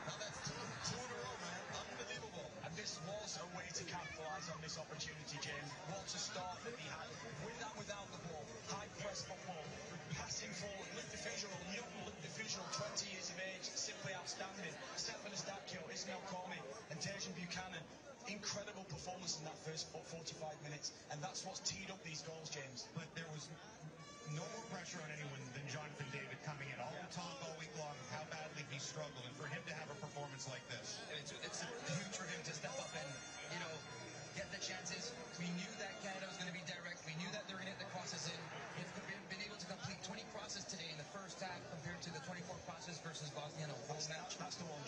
now that's two in a row, man. Unbelievable. And this was a way to capitalize on this opportunity, James. What a start that he had with and without the ball. High press football, passing forward. Luke DeFusional, young Luke DeFusional, 20 years of age, simply outstanding. Stefan Estacchio, Ismail Cormier, and Dejan Buchanan. Incredible performance in that first 45 minutes, and that's what's teed up these goals, James. But there was no more pressure on anyone than Jonathan David coming in. All the talk all week long of how badly he struggled, and for him to have a performance like this. It's huge for him to step up and, you know, get the chances. We knew that Canada was going to be direct. We knew that they were going to hit the crosses in. He's been able to complete 20 crosses today in the first half compared to the 24 crosses versus Bosnia in a whole match. That's the one.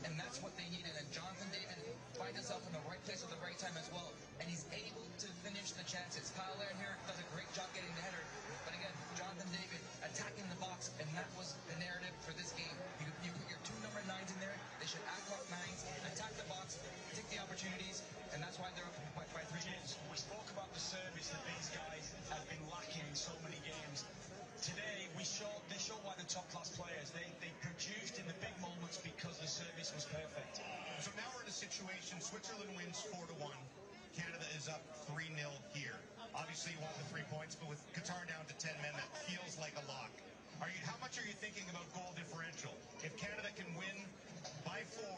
And that's what they needed. And Jonathan David finds himself in the right place at the right time as well. And he's able to finish the chances. Kyle Lair here does a great job getting the header. But again, Jonathan David attacking the box, and that was the narrative for this game. You put your two number 9s in there. They should act like 9s, attack the box, take the opportunities, and that's why they're up by 3 goals. We spoke about the service that these guys have been lacking in so many games. Today, they showed why they're top-class players. They produced in the big moments because the service was perfect. So now we're in a situation, Switzerland wins 4-1. Canada is up 3-0 here. Obviously, you want the 3 points, but with Qatar down to 10 men, that feels like a lock. How much are you thinking about goal differential? If Canada can win by 4,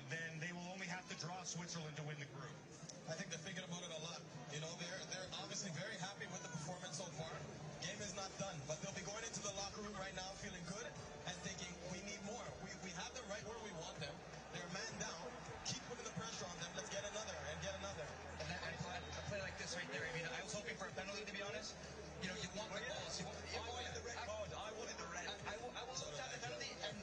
then they will only have to draw Switzerland to win the group. I think they're thinking about it a lot. You know, they're obviously very happy with the performance so far. Game is not done, but they'll be going into the locker room right now feeling good and thinking, we need more. We have them right where we want them. They're man down. Keep putting the pressure on them. Let's get another and get another. And a play like this right there, I mean, I was hoping for a penalty, to be honest. You know, you want the goals. I wanted the red card. I wanted the red. I will have the penalty and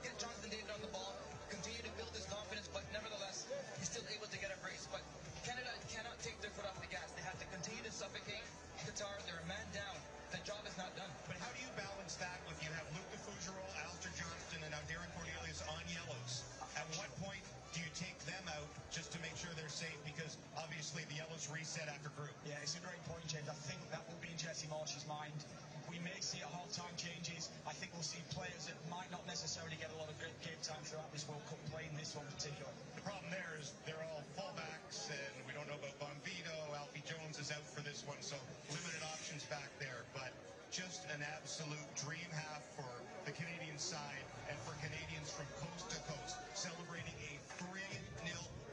get Jonathan David on the ball, continue to build his confidence, but nevertheless, he's still able to get a brace. But Canada cannot take their foot off the gas. They have to continue to suffocate Qatar. They're a man down. The job is not done. But how do you balance that if you have Luke DeFusional, Alistair Johnston, and now Darren Cornelius on yellows? At what point do you take them out just to make sure they're safe? Because obviously the yellows reset after group. Yeah, it's a great point, James. I think that will be in Jesse Marsh's mind. We may see a half-time changes. I think we'll see players that might not necessarily get a lot of good game time throughout this World Cup playing this one particular. The problem there is they're all fullbacks, and we don't know about Bonvito. Alfie Jones is out for this one, so limited options back there. But just an absolute dream half for the Canadian side, and for Canadians from coast to coast, celebrating a 3-0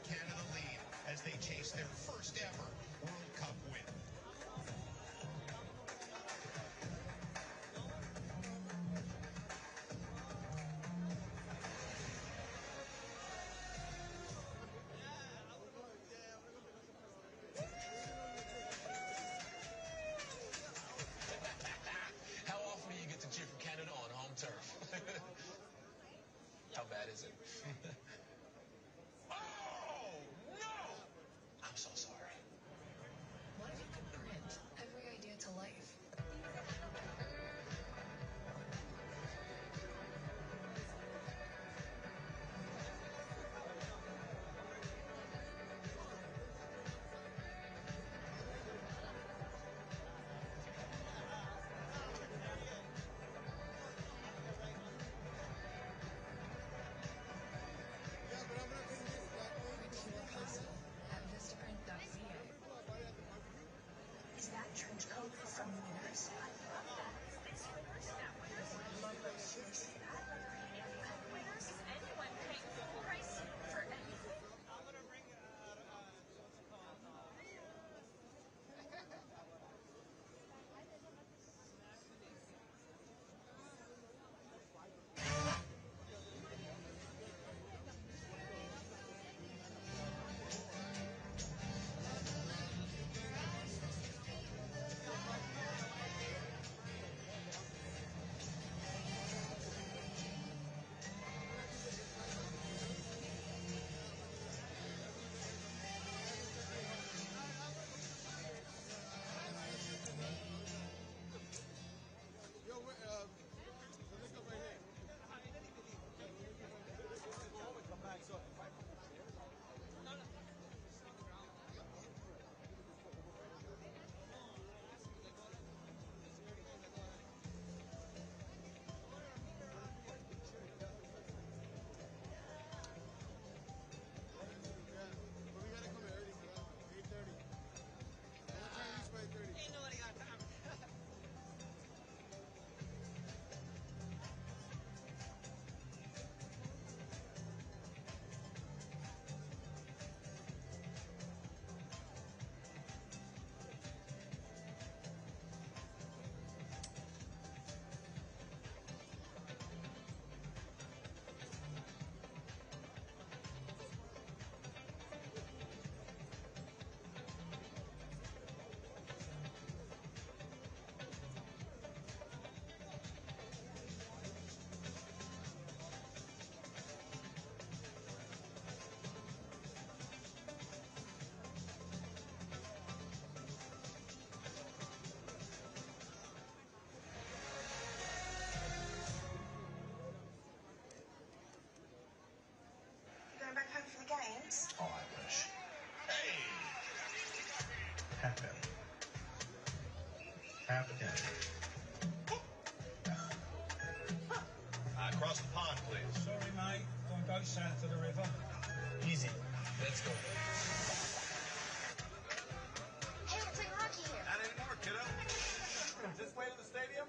Canada lead as they chase their first ever World Cup win. How often do you get to cheer for Canada on home turf? How bad is it? Oh, no! I'm so sorry. What if you could print every idea to life? Print your console at vistaprint.ca. Is that trench coat from Winners? I love that. Is this Winners? That Winners? I love that. Should I say that? Winners? Is anyone paying full price for anything? I'm gonna bring Going back home for the games? Oh, I wish. Hey! Happen. Across the pond, please. Sorry, mate. Don't go south of the river. Easy. Let's go. Hey, it's like Rocky here. Not anymore, kiddo. This way to the stadium?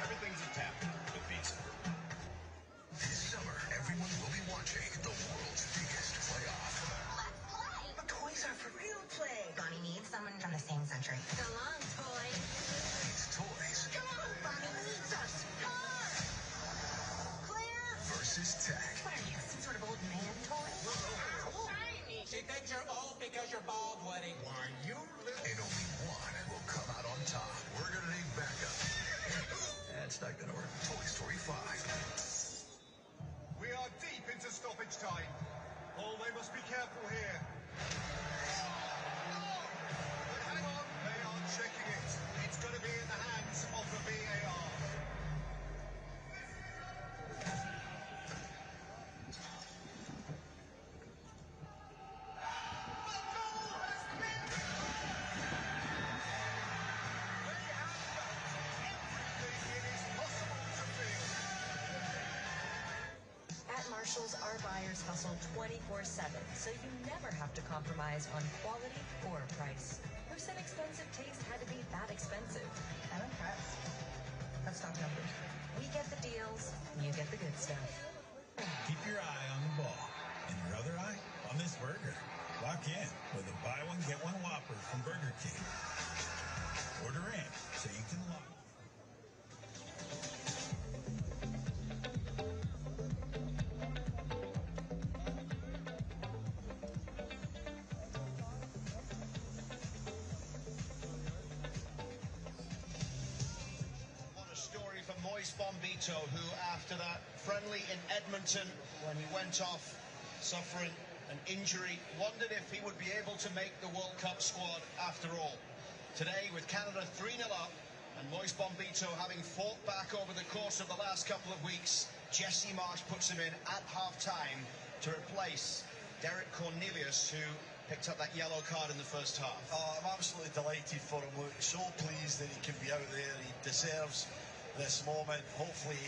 Everything's intact with Visa. This summer, everyone will be watching the world's biggest playoff. Let's play. But toys are for real play. Bonnie needs someone from the same century. Come on, toy. It's toys Come on, Bonnie needs us. Come on. Claire? versus tech. What are you, some sort of old man toy? Shiny. She thinks you're old because you're bald, Woody. Why, you and only one will come out on top. We're gonna need backup. That's not gonna work. Toy Story 5. We are deep into stoppage time. Oh, they must be careful here. But hang on, they are checking it. It's going to be in the hands of the VAR. Marshalls, our buyers hustle 24/7, so you never have to compromise on quality or price. Who said expensive taste had to be that expensive? I'm impressed. Let's talk numbers. We get the deals, you get the good stuff. Keep your eye on the ball and your other eye on this burger. Lock in with a buy one, get one Whopper from Burger King. Order in so you can lock. What a story for Moise Bombito, who after that friendly in Edmonton, when he went off suffering an injury, wondered if he would be able to make the World Cup squad after all. Today, with Canada 3-0 up, and Moise Bombito having fought back over the course of the last couple of weeks, Jesse Marsh puts him in at half-time to replace Derek Cornelius, who picked up that yellow card in the first half. Oh, I'm absolutely delighted for him. Look, so pleased that he can be out there. He deserves this moment. Hopefully,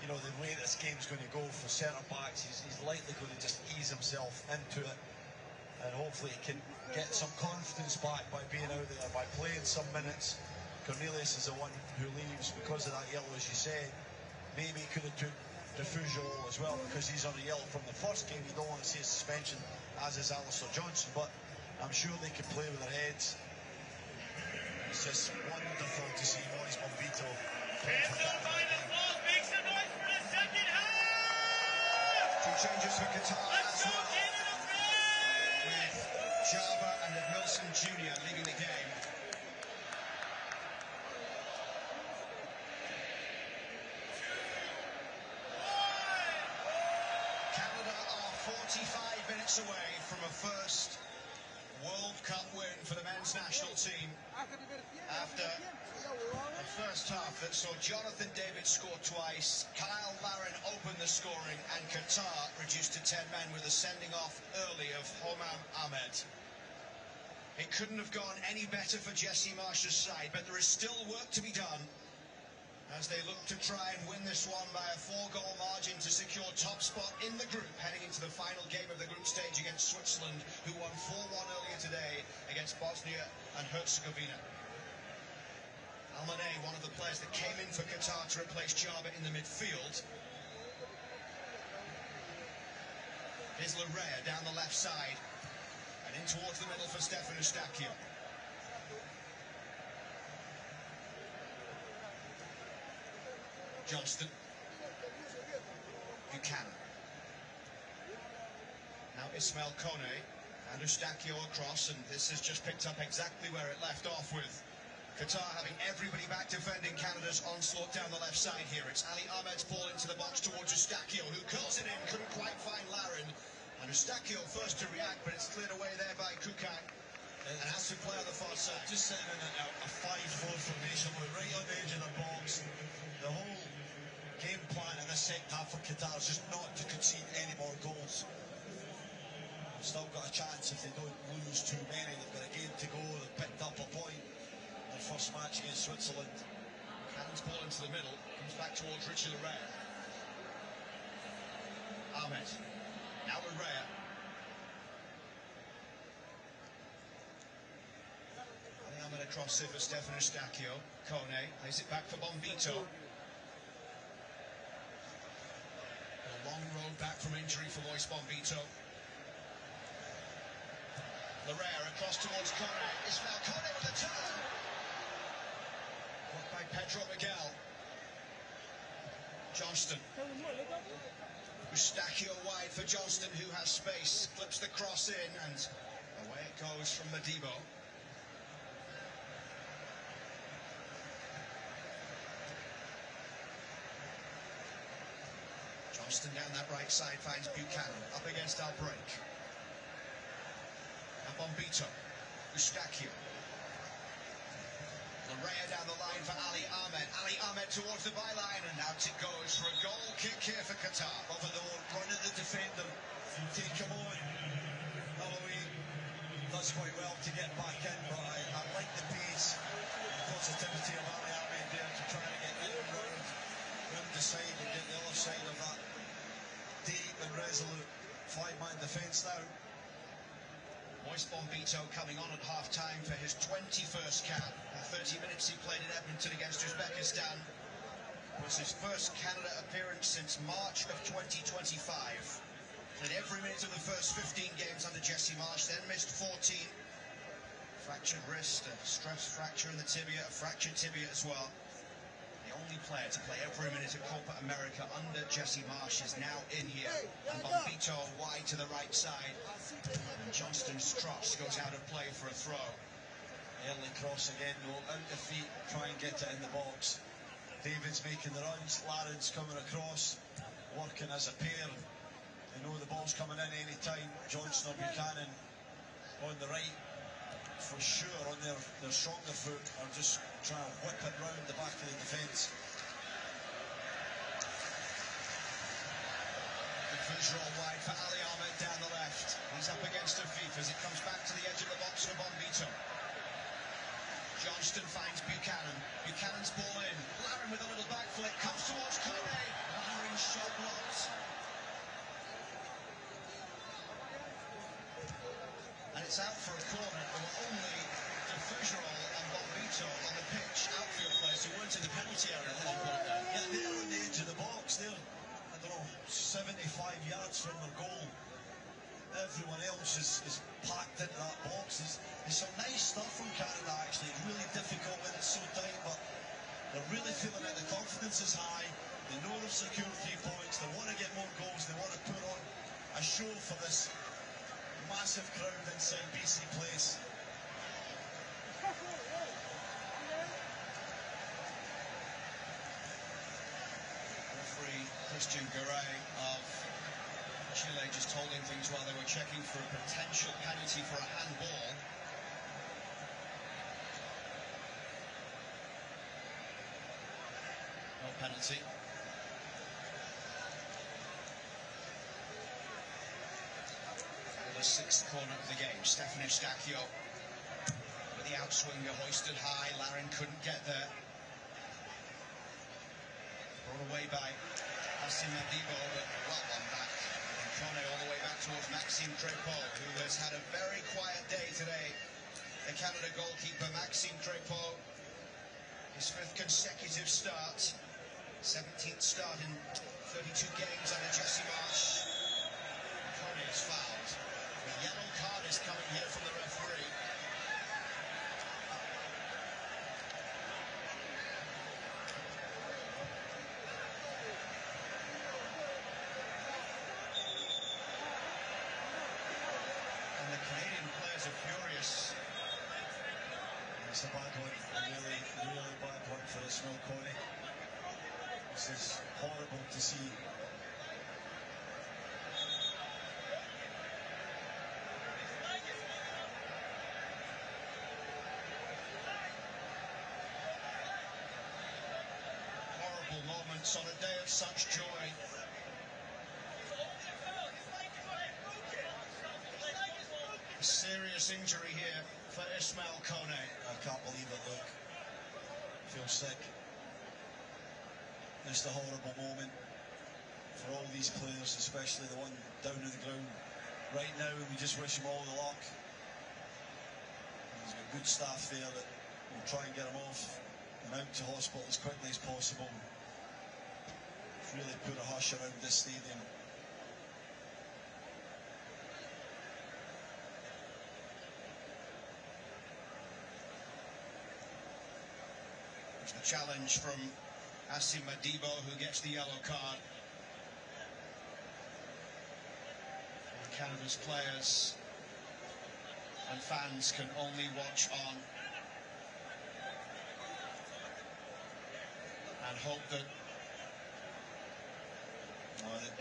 you know, the way this game's going to go for centre-backs, he's likely going to just ease himself into it. And hopefully he can get some confidence back by being out there, by playing some minutes. Cornelius is the one who leaves because of that yellow, as you said. Maybe he could have took Defujo as well because he's on a yellow from the first game. You don't want to see a suspension, as is Alistair Johnson, but I'm sure they can play with their heads. It's just wonderful to see Moise Bombito. Two changes for Qatar as well, with Java and Milson Jr. leaving the game. Canada are 45 minutes away from a first World Cup win for the men's national team after a first half that saw Jonathan David score twice, Kyle Larin open the scoring, and Qatar reduced to 10 men with a sending off early of Homam Ahmed. It couldn't have gone any better for Jesse Marsh's side, but there is still work to be done as they look to try and win this one by a 4-goal margin to secure top spot in the group heading into the final game of the group stage against Switzerland, who won 4-1 earlier today against Bosnia and Herzegovina. Almanay, one of the players that came in for Qatar to replace Java in the midfield. Here's Larea down the left side and in towards the middle for Stefan Eustachio. Johnston. Buchanan. Now Ismail Kone and Eustachio across, and this has just picked up exactly where it left off, with Qatar having everybody back defending Canada's onslaught down the left side here. It's Ali Ahmed's ball into the box towards Eustachio, who curls it in, couldn't quite find Larin. And Eustachio first to react, but it's cleared away there by Kukan. And has to play on the far side. Just sitting in a 5-4 formation, right on the edge of the box. The whole game plan in the second half for Qatar is just not to concede any more goals. Still got a chance if they don't lose too many. They've got a game to go. They've picked up a point in their first match against Switzerland. Cannon's ball into the middle, comes back towards Richie Larea. Ahmed. Now Larea. Ali Ahmed across it for Stefan Eustachio. Kone plays it back for Bombito. A long road back from injury for Moise Bombito. Larea across towards Kone. Ismail Kone with the turn. Blocked by Pedro Miguel. Johnston. Eustachio wide for Johnston, who has space. Flips the cross in, and away it goes from Madibo. Johnston down that right side finds Buchanan. Up against Albrecht. Bombito, Eustachio. Larea down the line for Ali Ahmed. Ali Ahmed towards the byline, and out it goes for a goal kick here for Qatar. Over the run of the defender. Take him on. Holloway does quite well to get back in, but I like the pace and positivity of Ali Ahmed there to try and get in round the side and get the other side of that deep and resolute 5-man defence now. Moise Chris Bombito coming on at half-time for his 21st cap. The 30 minutes he played in Edmonton against Uzbekistan was his first Canada appearance since March of 2025. Played every minute of the first 15 games under Jesse Marsh, then missed 14. Fractured wrist, a stress fracture in the tibia, a fractured tibia as well. The only player to play every minute at Copa America under Jesse Marsh is now in here. And Bombito wide to the right side. And Johnston Stross goes out of play for a throw. Early cross again, though, out the feet, try and get it in the box. David's making the runs, Laren's coming across, working as a pair. They know the ball's coming in any time. Johnston or Buchanan on the right, for sure, on their stronger foot, are just trying to whip it round the back of the defence. Defusor all wide for Ali Ahmed down the left. He's up against Afif as it comes back to the edge of the box for Bombito. Johnston finds Buchanan. Buchanan's ball in. Laren with a little back flick. Comes towards Kone. Laren's shot blocked. And it's out for a corner. There were only Defusor and Bombito on the pitch. Outfield players who weren't in the penalty area at one point there. Yeah, they're on the edge of the box. They're, I don't know, 75 yards from their goal. Everyone else is packed into that box. There's some nice stuff from Canada, actually. It's really difficult when it's so tight, but they're really feeling it. The confidence is high. They know they've secured 3 points. They want to get more goals. They want to put on a show for this massive crowd inside BC Place. Referee Christian Garay of Chile just holding things while they were checking for a potential penalty for a handball. No penalty. The 6th corner of the game. Stefan Eustachio with the outswinger hoisted high. Laren couldn't get there. Brought away by Asim Madibo, but well one back. And Kone all the way back towards Maxime Crépeau, who has had a very quiet day today. The Canada goalkeeper, Maxime Crépeau, his 5th consecutive start. 17th start in 32 games under Jesse Marsh. Kone is fouled. The yellow card is coming here from the referee. And the Canadian players are furious. It's a bad one, a really, really bad one for Ismail Kone. This is horrible to see. Horrible moments on a day of such joy. A serious injury here for Ismail Kone. I can't believe it, look. I feel sick. Just a horrible moment for all these players, especially the one down on the ground right now. We just wish him all the luck. There's got good staff there that will try and get him off and out to hospital as quickly as possible. It's really put a hush around this stadium. There's the challenge from Asim Madibo, who gets the yellow card. And Canada's players and fans can only watch on and hope that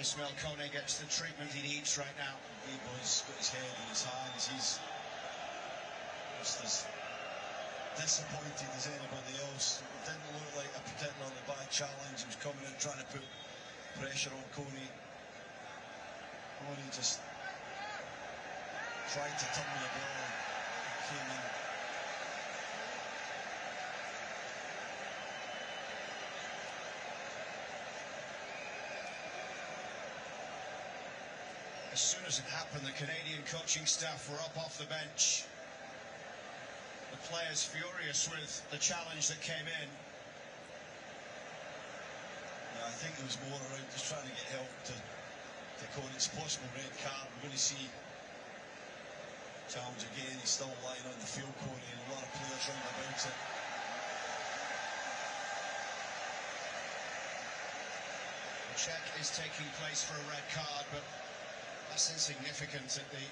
Ismail Kone gets the treatment he needs right now. Madibo's got his head in his hands. He's just as disappointed as anybody else. It didn't look like a particularly bad challenge. He was coming in trying to put pressure on Kone. Kone just tried to tumble the ball and came in. As soon as it happened, the Canadian coaching staff were up off the bench. The players furious with the challenge that came in. Yeah, I think it was more around just trying to get help to Conan. It's a possible red card. We're going to see challenge again. He's still lying on the field, Corey, and a lot of players round about it. The check is taking place for a red card, but that's insignificant at the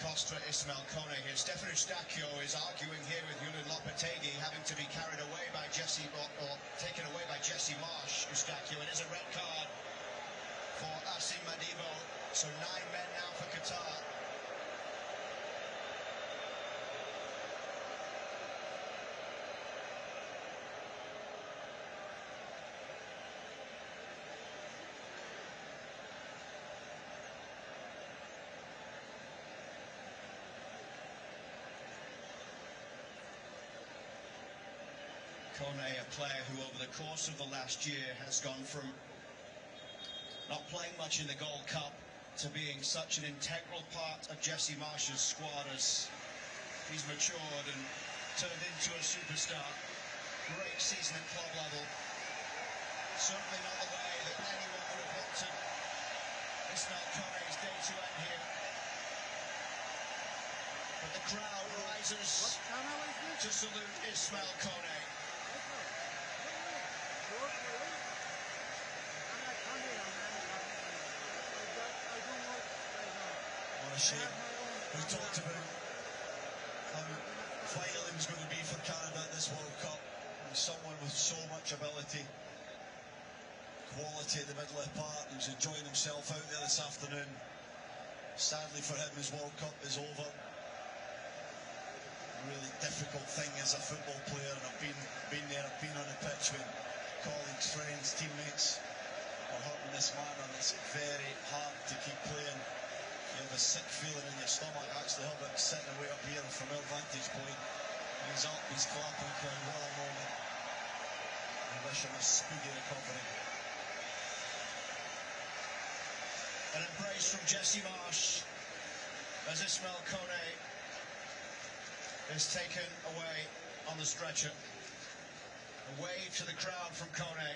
cost for Ismail Kone here. Stefan Eustachio is arguing here with Julian Lopetegui, having to be carried away by or taken away by Jesse Marsh. Eustachio, it is a red card for Asim Madibo. So 9 men now for Qatar. Kone, a player who over the course of the last year has gone from not playing much in the Gold Cup to being such an integral part of Jesse Marsh's squad as he's matured and turned into a superstar. Great season at club level. Certainly not the way that anyone would have wanted Ismail Kone's day to end here. But the crowd rises to salute Ismail Kone. What a shame. We talked about how vital he was going to be for Canada at this World Cup. And someone with so much ability, quality at the middle of the park. He was enjoying himself out there this afternoon. Sadly for him, his World Cup is over. A really difficult thing as a football player, and I've been there, I've been on the pitch when colleagues, friends, teammates are hurting this man, and it's very hard to keep playing. You have a sick feeling in your stomach. Actually, Hilbert's sitting away up here from our vantage point. He's up, he's clapping, crowd. What a moment. We wish him a speedy recovery. An embrace from Jesse Marsh as Ismail Kone is taken away on the stretcher. A wave to the crowd from Kone.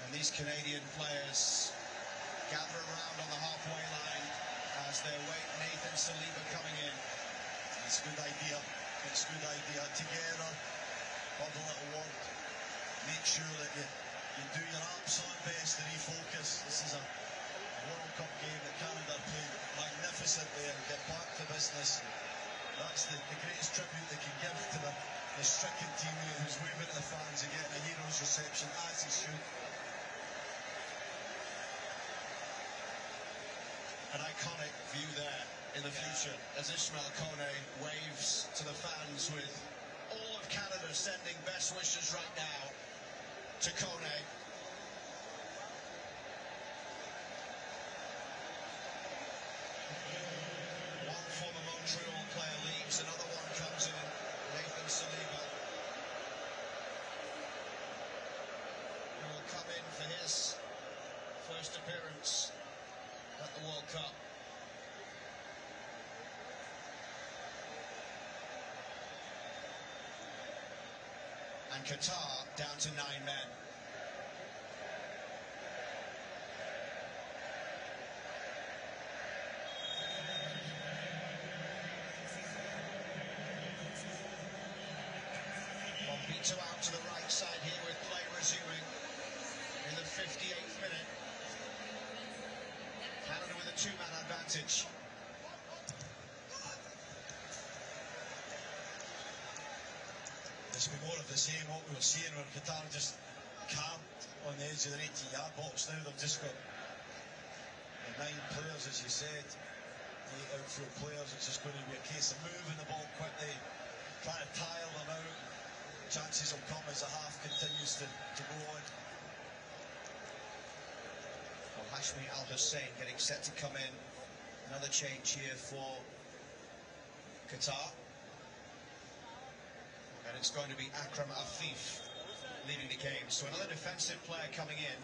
And these Canadian players gather around on the halfway line as they await Nathan Saliba coming in. It's a good idea. It's a good idea. Together, have a little word. Make sure that you do your absolute best to refocus. This is a World Cup game that Canada played magnificently, and get back to business. That's the greatest tribute they can give to the stricken teammate who's waving at the fans and getting a hero's reception, as he should. An iconic view there in the future as Ismail Kone waves to the fans with all of Canada sending best wishes right now to Kone. One former Montreal player leaves, another one comes in, Nathan Saliba, who will come in for his first appearance at the World Cup. And Qatar down to 9 men. Bombito out to the right side here with play resuming in the 58th minute. Canada with a 2-man advantage. It's been more of the same, what we were seeing, where Qatar just camped on the edge of the 18-yard box. Now they've just got the 9 players, as you said, 8 outfield players. It's just going to be a case of moving the ball quickly, trying to tire them out. Chances will come as the half continues to go on. Well, Hashmi Al-Hussein getting set to come in. Another change here for Qatar. And it's going to be Akram Afif leaving the game. So another defensive player coming in.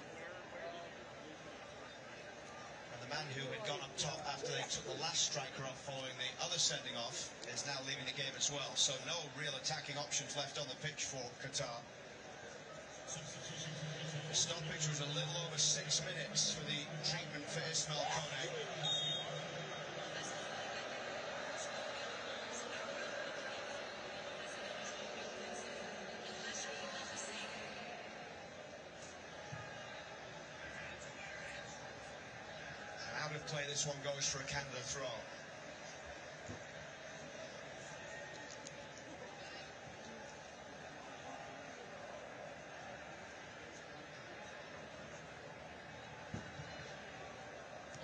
And the man who had gone up top after they took the last striker off following the other sending off is now leaving the game as well. So no real attacking options left on the pitch for Qatar. The stoppage was a little over 6 minutes for the treatment for Ismail Kone. Out of play, this one goes for a Canada throw.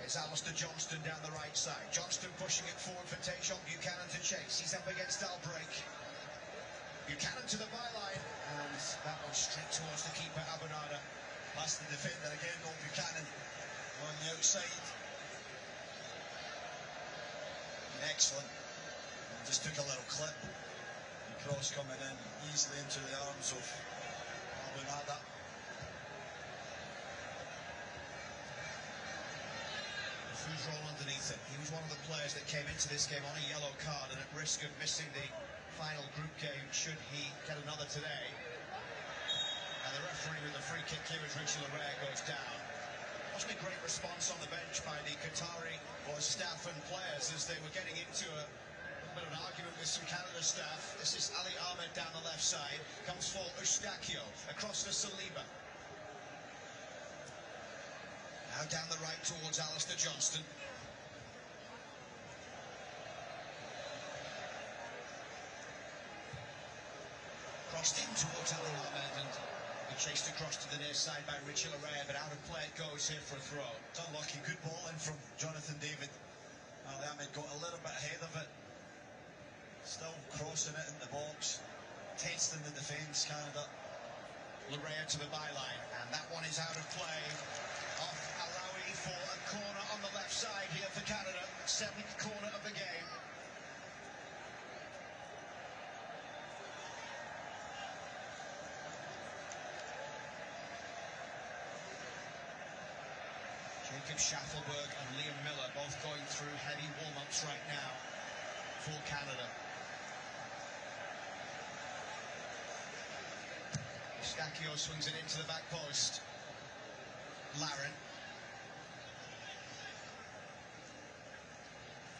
It's Alistair Johnston down the right side. Johnston pushing it forward for Tajon Buchanan to chase. He's up against Albrecht. Buchanan to the byline, and that was straight towards the keeper, Abonada. Past the defender again, no Buchanan on the outside. Excellent. And just took a little clip. The cross coming in easily into the arms of Abonada. Who's roll underneath it? He was one of the players that came into this game on a yellow card and at risk of missing the final group game should he get another today. And the referee with the free kick here as Richie Larea goes down. Wasn't a great response on the bench by the Qatari staff and players as they were getting into a bit of an argument with some Canada staff. This is Ali Ahmed down the left side. Comes for Eustachio across to Saliba. Now down the right towards Alistair Johnston. Crossed in towards Ali Ahmed and chased across to the near side by Richie Larea, but out of play it goes here for a throw. It's unlucky. Good ball in from Jonathan David. Ali Ahmed got a little bit ahead of it. Still crossing it in the box. Testing the defence, Canada. Larea to the byline, and that one is out of play. Off Alawi for a corner on the left side here for Canada. 7th corner of the game. Jacob Schaffelberg and Liam Miller both going through heavy warm-ups right now for Canada. Eustachio swings it into the back post. Laren.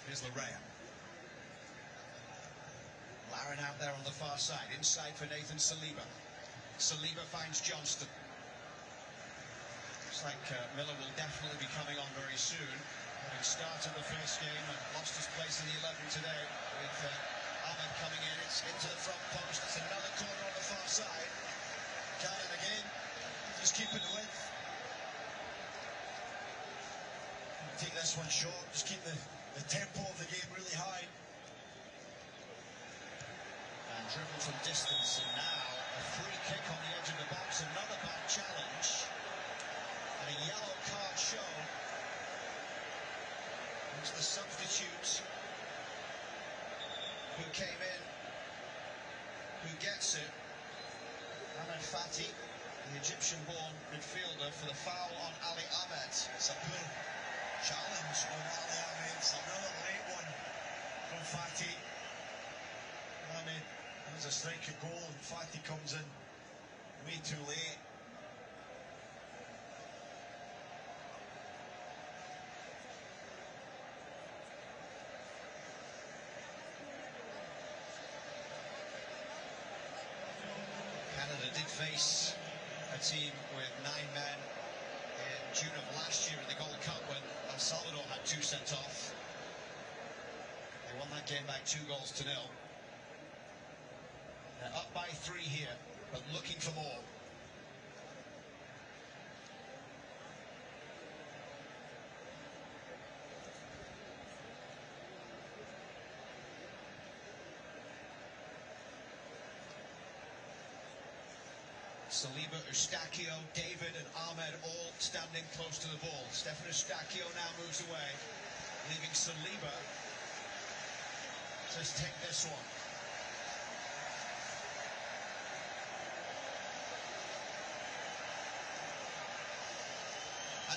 Here's Larea. Laren out there on the far side. Inside for Nathan Saliba. Saliba finds Johnston. Looks like Miller will definitely be coming on very soon. Having started the first game and lost his place in the 11 today with Ahmed coming in. It's into the front post. It's another corner on the far side. Cannon again. Just keeping the width. Take this one short. Just keep the tempo of the game really high. And dribble from distance. And now a free kick on the edge of the box. Another bad challenge. And a yellow card show. It's the substitute who came in, who gets it. Ahmed Fati, the Egyptian-born midfielder, for the foul on Ali Ahmed. It's a poor challenge on Ali Ahmed. It's another late one from Fati. Ahmed has a strike at goal and Fati comes in way too late. Canada did face a team with 9 men in June of last year in the Gold Cup when El Salvador had 2 sent off. They won that game by 2-0. They're up by 3 here, but looking for more. Saliba, Eustachio, David and Ahmed all standing close to the ball. Stefan Eustachio now moves away, leaving Saliba. Says take this one.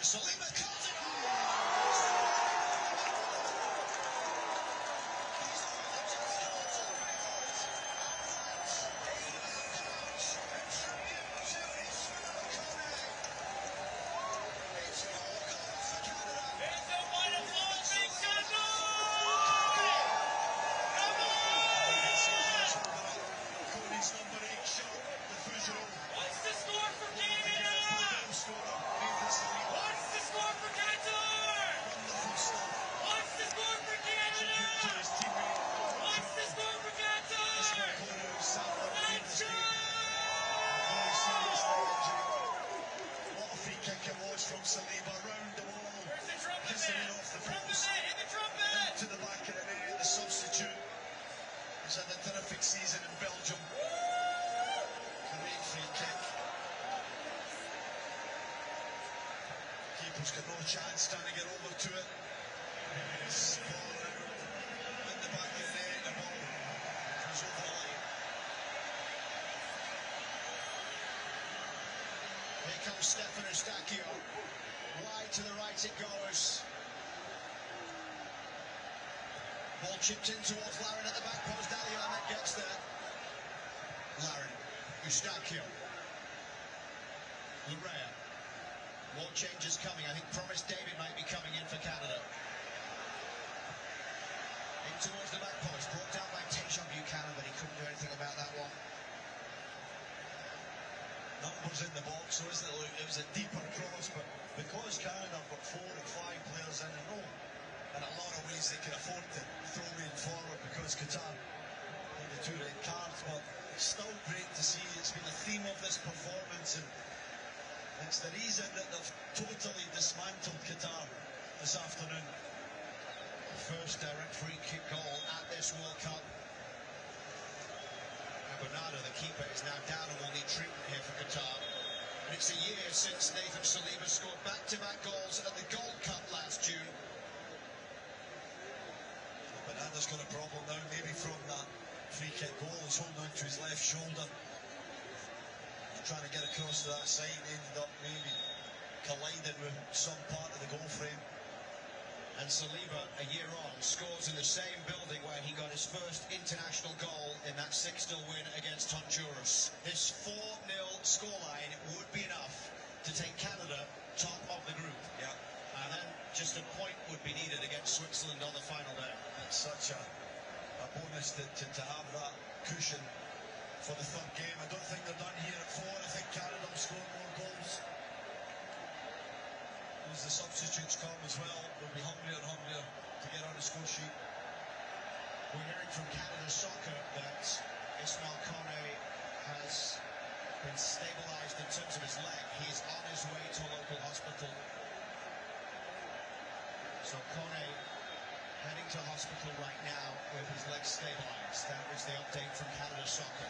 And Saliba calls it off! From Saliba round the wall, kissing it off the post into the back of the net. The substitute has had a terrific season in Belgium. Great free kick. Keeper's got no chance trying to get over to it. It's ball out in the back of the net. The ball goes over the line. Here comes Stefan Eustachio. Wide to the right it goes. Ball chipped in towards Larin at the back post. Ali Ahmed gets there. Larin, Eustachio, Larea. More changes coming. I think Promise David might be coming in for Canada. In towards the back post. Brought down by Tejan Buchanan, but he couldn't do anything about that one. Numbers in the box, so isn't it? It was a deeper cross, but because Canada have got 4 or 5 players in a row, in a lot of ways they can afford to throw rain forward because Qatar had the 2 red cards, but it's still great to see. It's been a theme of this performance, and it's the reason that they've totally dismantled Qatar this afternoon. The first direct free kick goal at this World Cup. Bernardo, the keeper, is now down and will need treatment here for Qatar. And it's a year since Nathan Saliba scored back-to-back goals at the Gold Cup last June. Bernardo's got a problem now, maybe from that free kick goal. He's holding on to his left shoulder. He's trying to get across to that side, ended up maybe colliding with some part of the goal frame. And Saliba, a year on, scores in the same building where he got his first international goal in that 6-0 win against Honduras. This 4-0 scoreline would be enough to take Canada top of the group. Yeah. And then just a point would be needed against Switzerland on the final day. That's such a bonus to have that cushion for the third game. I don't think they're done here at 4. I think Canada will score more goals. As the substitutes come as well, they'll be hungrier and hungrier to get on the score sheet. We're hearing from Canada Soccer that Ismail Kone has been stabilised in terms of his leg. He is on his way to a local hospital. So Kone heading to hospital right now with his leg stabilised. That is the update from Canada Soccer.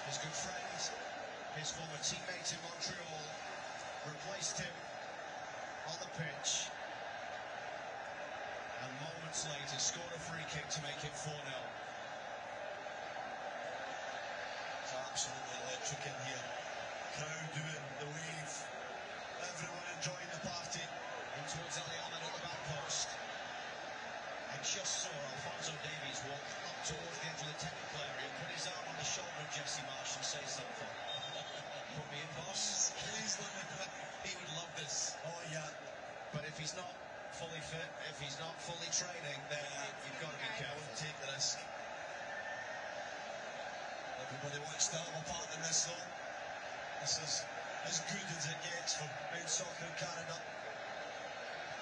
His good friend, his former teammate in Montreal, replaced him on the pitch, and moments later scored a free kick to make it 4-0. It's absolutely electric in here. Crowd doing the wave, everyone enjoying the party. In towards Ali Ahmed at the back post. I just saw Alphonso Davies walk up towards the edge of the technical area, put his arm on the shoulder of Jesse Marsh and say something. Put me in, boss. He would love this. Oh, yeah. But if he's not fully fit, if he's not fully training, then you've got to be careful. Take the risk. Everybody wants to have a part in this, though. This is as good as it gets for men's soccer in Canada.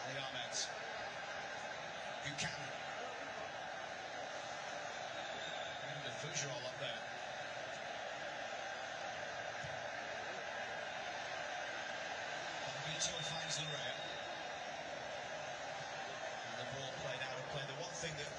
Ali Ahmed. Buchanan. And the Fougerolles up there. Vito finds Larea. And the ball played out of play. The one thing that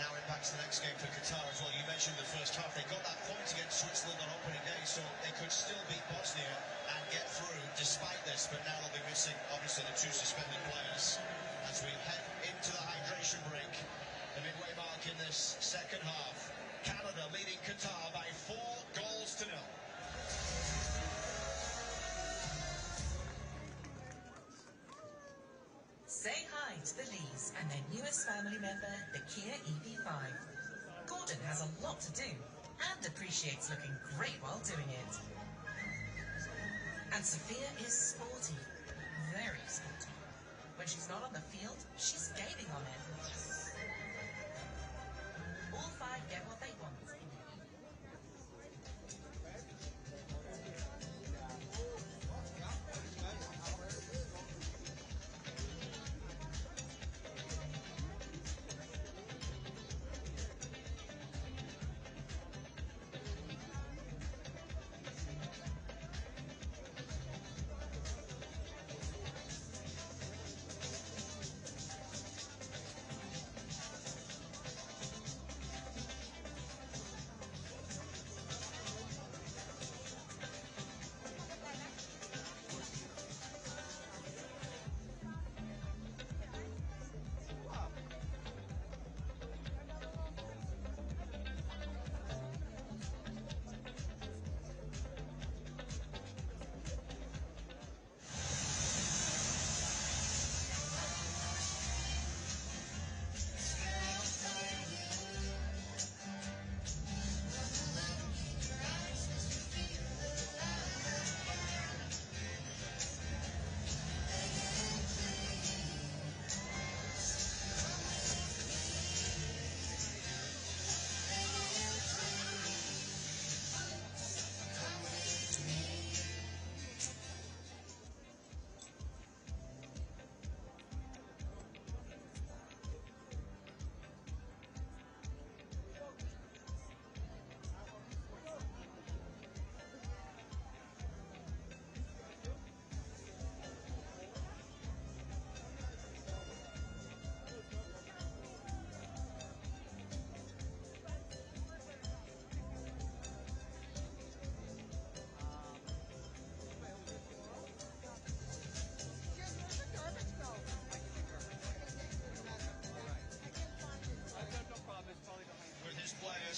now impacts the next game for Qatar as well, you mentioned the first half, they got that point against Switzerland on opening day, so they could still beat Bosnia and get through despite this, but now they'll be missing, obviously, the 2 suspended players as we head into the hydration break. The midway mark in this second half. Canada leading Qatar by 4 goals to 0. family member, the Kia EV5. Gordon has a lot to do and appreciates looking great while doing it. And Sophia is sporty, very sporty. When she's not on the field, she's gaming on it. All five get what they want.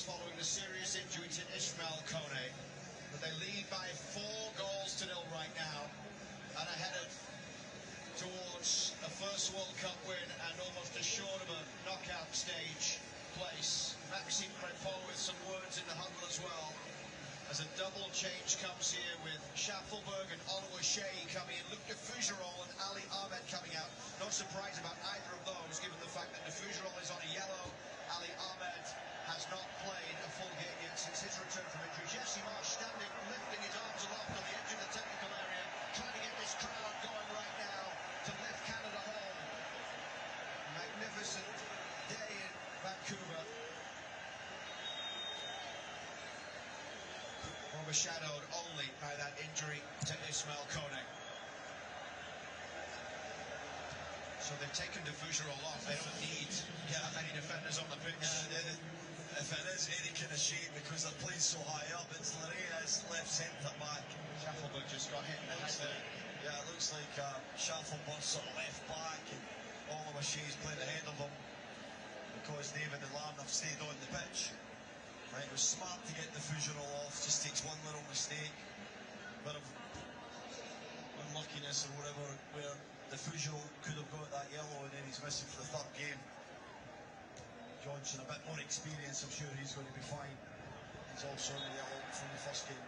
Following the serious injury to Ismail Kone, but they lead by 4 goals to 0 right now and are headed towards a first World Cup win and almost assured of a knockout stage place. Maxime Crepeau with some words in the huddle as well, as a double change comes here with Schaffelberg and Oluwaseyi coming in. Luc de Fougerolles and Ali Ahmed coming out. No surprise about either of those, given the fact that de Fougerolles is on a yellow. Ali Ahmed has not played a full game yet since his return from injury. Jesse Marsh standing, lifting his arms aloft on the edge of the technical area, trying to get this crowd going right now to lift Canada home. Magnificent day in Vancouver. Overshadowed only by that injury to Ismail Kone. So they've taken de Fougerolles off. They don't need that many defenders on the pitch. If it is any kind of shame because they're playing so high up, it's Laria's left centre back. Schaffelberg just got hit in the head there. Yeah, it looks like Schaffelberg's sort of left back and Oluwaseyi's playing ahead of him because David and Lamb have stayed on the pitch. Right, it was smart to get the Fougerolles off, just takes one little mistake, bit of unluckiness or whatever, where the Fougerolles could have got that yellow and then he's missing for the 3rd game. Johnson, a bit more experience, I'm sure he's going to be fine. He's also on the yellow from the 1st game.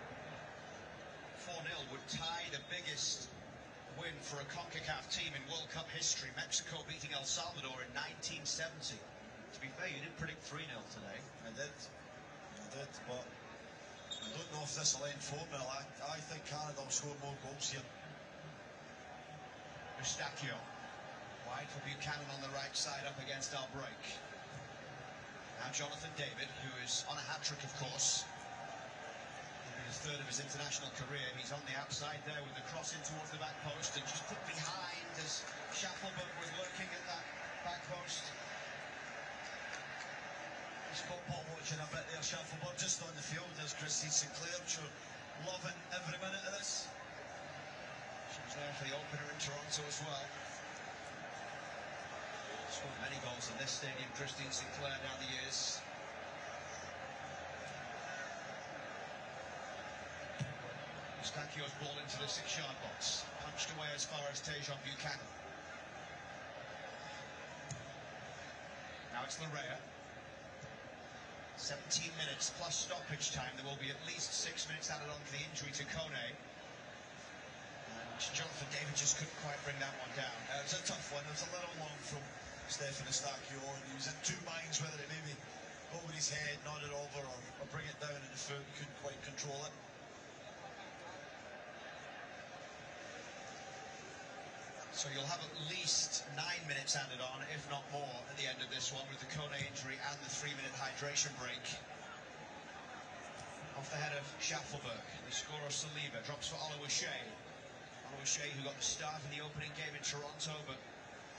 4-0 would tie the biggest win for a CONCACAF team in World Cup history. Mexico beating El Salvador in 1970. To be fair, you didn't predict 3-0 today. I did, but I don't know if this will end 4-0. I think Canada will score more goals here. Eustachio, wide for Buchanan on the right side up against our break. Now Jonathan David, who is on a hat-trick, of course. It'll be his 3rd of his international career. He's on the outside there with the cross in towards the back post and just put behind as Schaffelberg was lurking at that back post. He's football watching a bit there, Schaffelberg, just on the field. There's Christine Sinclair, I'm sure, loving every minute of this. She was there for the opener in Toronto as well. Scored many goals in this stadium, Christine Sinclair, down the years. Eustachio's ball into the 6-yard box, punched away as far as Tejon Buchanan. That's Larea. 17 minutes plus stoppage time. There will be at least 6 minutes added on for the injury to Kone. And Jonathan David just couldn't quite bring that one down. It was a tough one. It was a little long from Stefan Eustachio. He was in two minds whether it maybe over his head, nod it over, or bring it down in the foot. He couldn't quite control it. So you'll have at least 9 minutes added on, if not more, at the end of this one with the Kone injury and the 3-minute hydration break. Off the head of Schaffelberg, the scorer Saliba drops for Oliver Shea. Oliver Shea, who got the start in the opening game in Toronto, but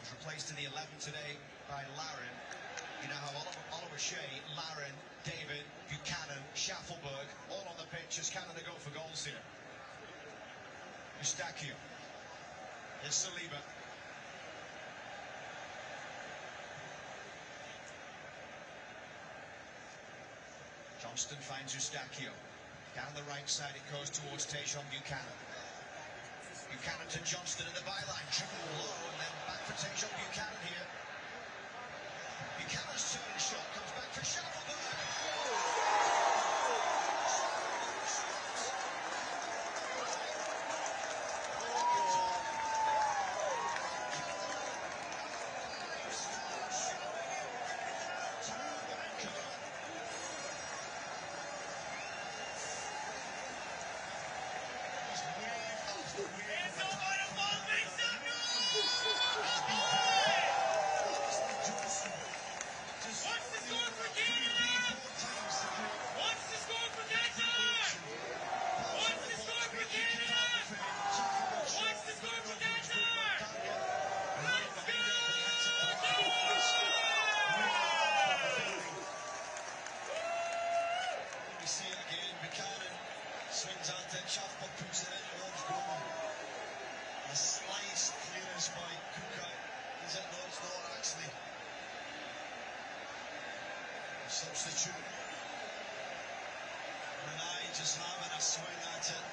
was replaced in the 11 today by Larin. You now have Oliver Shea, Larin, David, Buchanan, Schaffelberg, all on the pitch as Canada go for goals here. Eustachio. Here's Saliba. Johnston finds Eustachio. Down the right side it goes towards Tajon Buchanan. Buchanan to Johnston in the byline. Dribble low and then back for Tajon Buchanan here. Buchanan's turning shot comes back for Schaffelberg. Substitute. Menai just having a swing at it.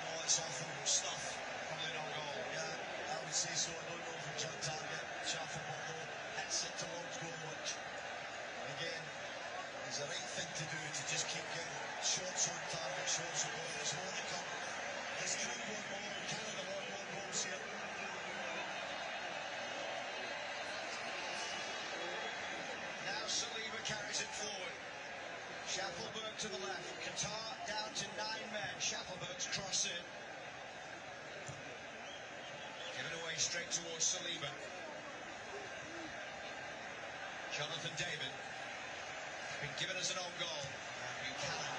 Oh, it's awful stuff. Probably no goal. Yeah, I would say so. I don't know if it's on target. Schaffelberg though hits it towards goal, which again is the right thing to do, to just keep getting shots on target, shots on goal. There's more to come. Let's try one more. Canada won 1 goal here. Saliba carries it forward. Schaffelberg to the left. Qatar down to 9 men. Schaffelberg's cross in. Given away straight towards Saliba. Jonathan David. Been given as an own goal. And Buchanan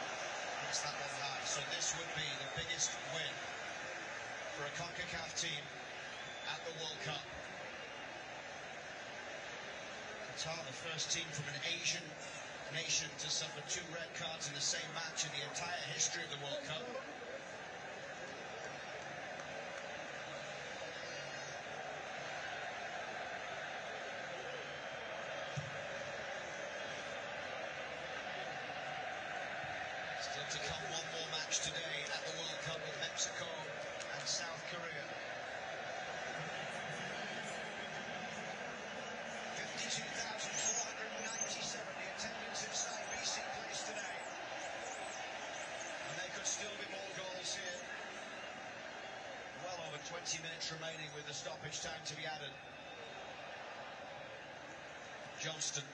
hits that one high. So this would be the biggest win for a CONCACAF team at the World Cup. Qatar, the first team from an Asian nation to suffer 2 red cards in the same match in the entire history of the World Cup. Still to come one more match today at the World Cup with Mexico and South Korea. 52,497 the attendance inside BC Place today. And there could still be more goals here. Well over 20 minutes remaining with the stoppage time to be added. Johnston.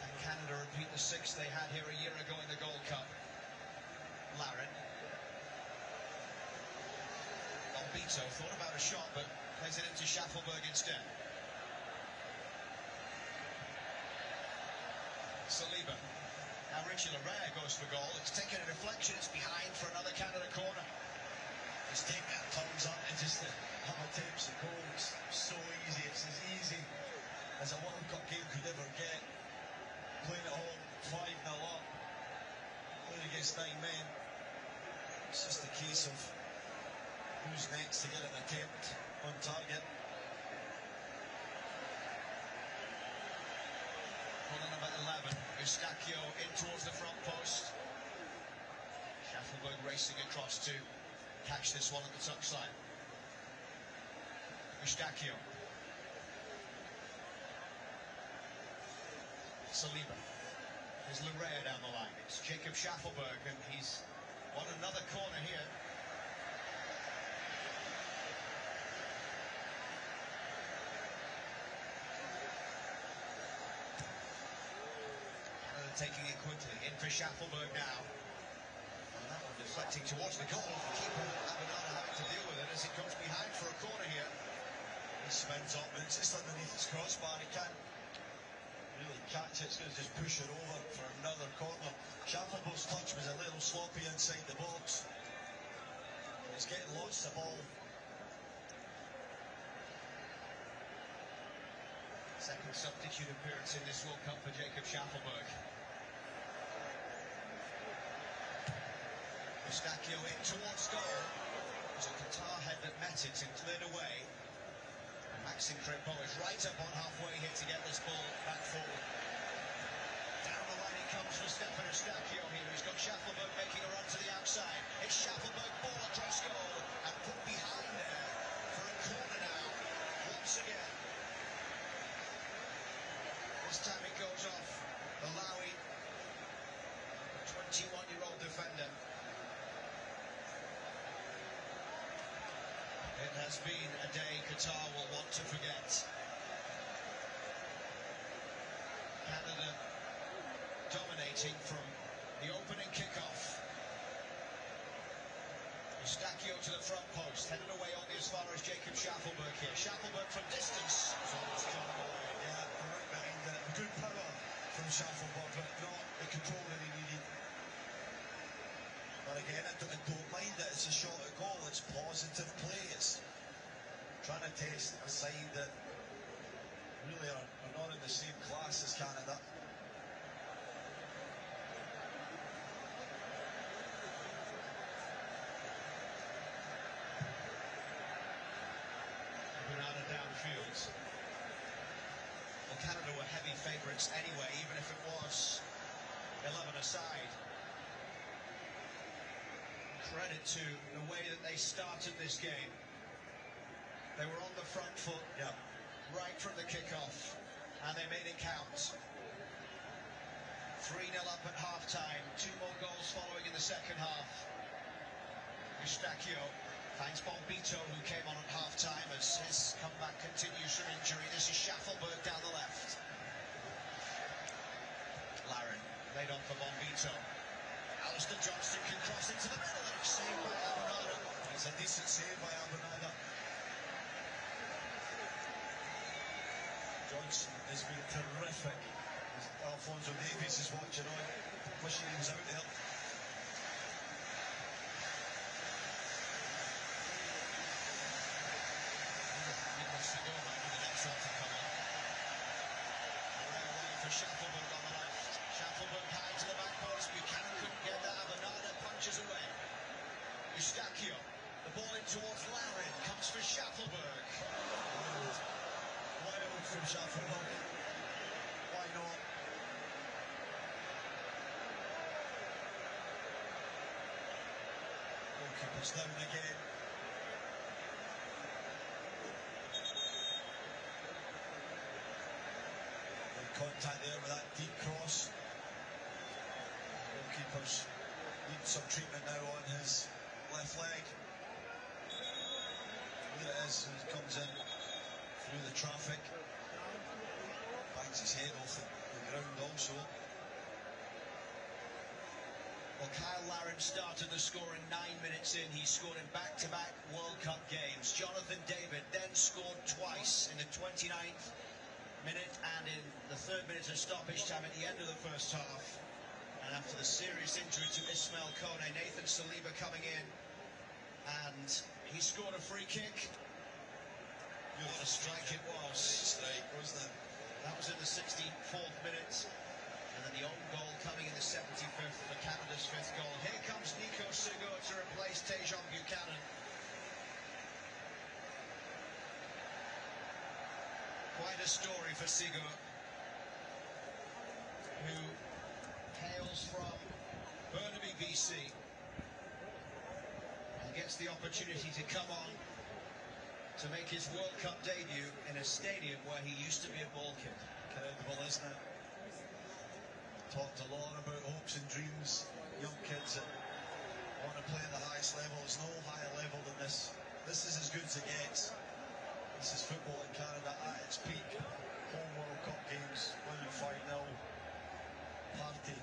And Canada repeat the 6 they had here a year ago in the Gold Cup. Larin. Bombito thought about a shot, but plays it into Schaffelberg instead. Saliba. Now Richie Larea goes for goal. It's taken a deflection. It's behind for another Canada corner. Just take that thumbs up and just have attempts at goal. It's so easy. It's as easy as a World Cup game could ever get. Playing at home, 5-0 up. Playing against 9 men. It's just a case of who's next to get an attempt on target. Corner number 11, Eustachio in towards the front post. Schaffelberg racing across to catch this one at the touchline. Eustachio. Saliba. There's Larea down the line. It's Jacob Schaffelberg, and he's won another corner here. Taking it quickly, in for Schaffelberg now. And that one deflecting towards the goal. The keeper, Abinada, having to deal with it as he comes behind for a corner here. He spins up, and it's just underneath his crossbar. He can't really catch it. It's going to just push it over for another corner. Schaffelberg's touch was a little sloppy inside the box. He's getting lots of ball. Second substitute appearance in this World Cup for Jacob Schaffelberg. Eustachio in towards goal. It was a Qatar head that met it and cleared away. And Maxime Crépeau is right up on halfway here to get this ball back forward. Down the line it comes for Stefan Eustachio here. He's got Schaffelberg making a run to the outside. It's Schaffelberg, ball across goal and put behind there for a corner now. Once again. This time it goes off. Malawi, 21-year-old defender. It has been a day Qatar will want to forget. Canada dominating from the opening kickoff. Eustachio to the front post, headed away only as far as Jacob Schaffelberg here. Schaffelberg from distance. Yeah, right behind it. Good power from Schaffelberg, but not the control that he needed. But again, I don't mind it. It's a shot at goal. It's positive play. It's trying to test a side that really are not in the same class as Canada. Bernardo downfield. Well, Canada were heavy favourites anyway, even if it was 11 aside. Credit to the way that they started this game. They were on the front foot, right from the kickoff, and they made it count. 3-0 up at half-time, 2 more goals following in the second half. Eustachio finds Bombito, who came on at half-time as his comeback continues from injury. This is Schaffelberg down the left. Laren laid on for Bombito. Alistair Johnston can cross into the middle, and it's saved by Abinada. It's a decent save by Abinada. Johnson has been terrific. Alfonso Davies is watching on, wishing he was out there. For Schaffelberg on the left. Schaffelberg high to the back post. Buchanan couldn't get that. Abinada punches away. Eustachio. The ball in towards Laren. Comes for Schaffelberg. Wide open from Schaffelberg. Why not? Goalkeeper's down again. Contact there with that deep cross. Goalkeepers need some treatment now on his left leg. There it is, he comes in through the traffic. Bangs his head off the ground also. Well, Kyle Laren started the scoring 9 minutes in. He scored in back-to-back World Cup games. Jonathan David then scored twice in the 29th minute and in the 3rd minute of stoppage time at the end of the first half. And after the serious injury to Ismail Kone, Nathan Saliba coming in, and he scored a free kick. What a strike it was. Strike, wasn't it? That was in the 64th minute. And then the own goal coming in the 75th for Canada's 5th goal. Here comes Nico Sigo to replace Tejon Buchanan. Quite a story for Sigo, who hails from Burnaby, BC, and gets the opportunity to come on to make his World Cup debut in a stadium where he used to be a ball kid. Incredible, isn't it? talked a lot about hopes and dreams, young kids that want to play at the highest level. There's no higher level than this. This is as good as it gets. This is football in Canada at its peak. Home World Cup games, winning 5-0. Party,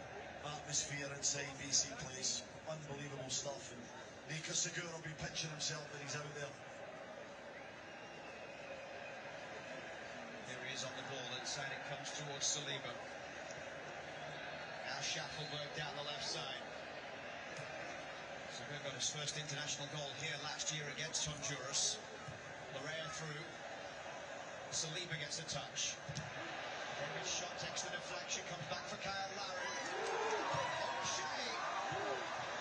atmosphere inside BC Place. Unbelievable stuff. And Mika Segura will be pitching himself that he's out there. Here he is on the ball. Inside it comes towards Saliba. Now Schaffelberg down the left side. Segura got his first international goal here last year against Honduras. Larea through. Saliba gets a touch. David's shot takes the deflection, comes back for Kyle Lowry. O'Shea!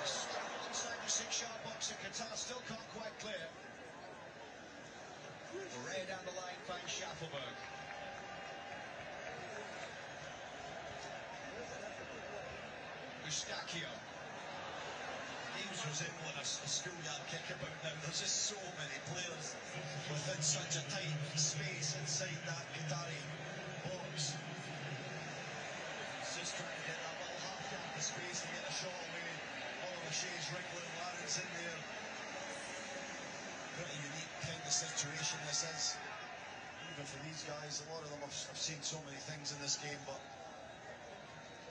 Stumbled inside the 6-yard box and Qatar still can't quite clear. Larea down the line finds Schaffelberg. Eustachio. Games resembling a schoolyard kickabout now. There's just so many players within such a tight space inside that Qatari box. He's just trying to get that little half gap of space to get a shot away. All of O'Shea's wriggling, Larry's in there. Pretty unique kind of situation this is. Even for these guys, a lot of them have seen so many things in this game, but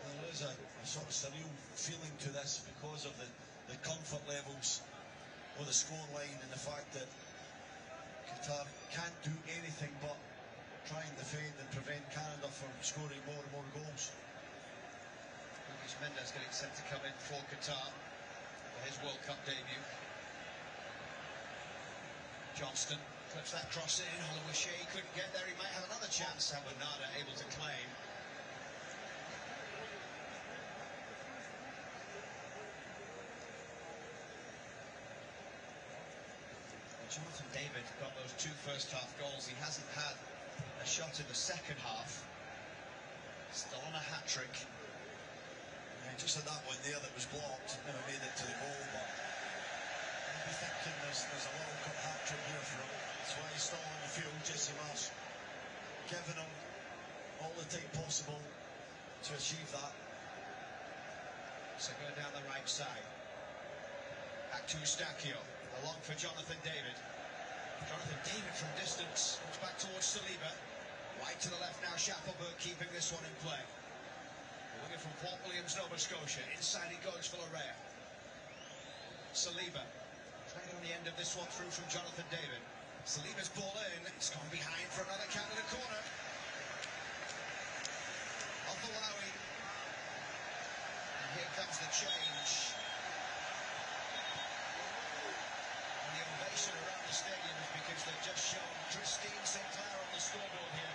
there is a sort of surreal feeling to this because of the comfort levels or the scoreline and the fact that Qatar can't do anything but try and defend and prevent Canada from scoring more and more goals. Lucas Mendes getting set to come in for Qatar for his World Cup debut. Johnston clips that cross in. Holloway-Shea couldn't get there. He might have another chance. Bernarda able to claim. Jonathan David got those 2 first-half goals. He hasn't had a shot in the second half. Still on a hat-trick. Yeah, just had that one there that was blocked. Never made it to the goal, but I'd be thinking there's a World Cup hat-trick here for him. That's why he's still on the field. Jesse Marsh giving him all the time possible to achieve that. So go down the right side. Back to Eustachio. Along for Jonathan David. Jonathan David from distance. Looks back towards Saliba. Wide to the left now. Schaffelberg keeping this one in play. The winger from Port Williams, Nova Scotia. Inside it goes for Larea. Saliba. Trying on the end of this one through from Jonathan David. Saliba's ball in. It's gone behind for another Canada corner. Off Alawi. And here comes the change. Around the stadium is because they've just shown Christine Sinclair on the scoreboard here.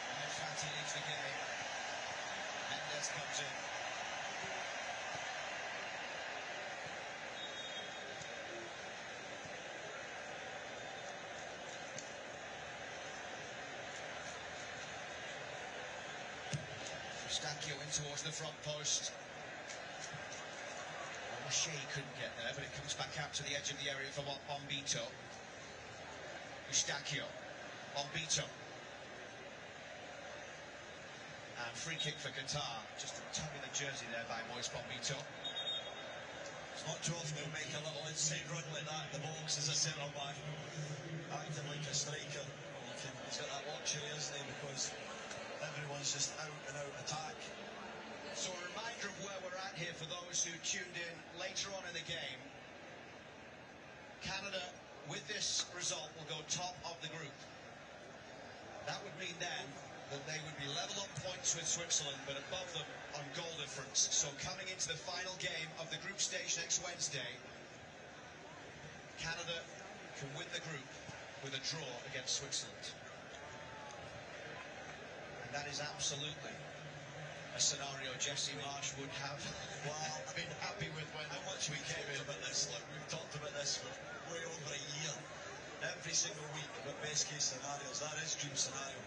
And Fatty leaves the game. Mendes comes in. Eustachio in towards the front post. O'Shea couldn't get there, but it comes back out to the edge of the area for Bombito. Eustachio. Bombito. And free kick for Qatar. Just a tug of the jersey there by Moise Bombito. It's not too often he'll make a little inside run like that in the box as a centre-back. Acting like a striker. He's got that luxury, isn't he? Because everyone's just out and out attack. So a reminder of where we're at here for those who tuned in later on in the game. Canada, with this result, will go top of the group. That would mean then that they would be level on points with Switzerland, but above them on goal difference. So coming into the final game of the group stage next Wednesday, Canada can win the group with a draw against Switzerland. And that is absolutely a scenario Jesse Marsh would have been happy with when how much we came in about this. Look, we've talked about this for way over a year. Every single week about best case scenarios. That is dream scenario.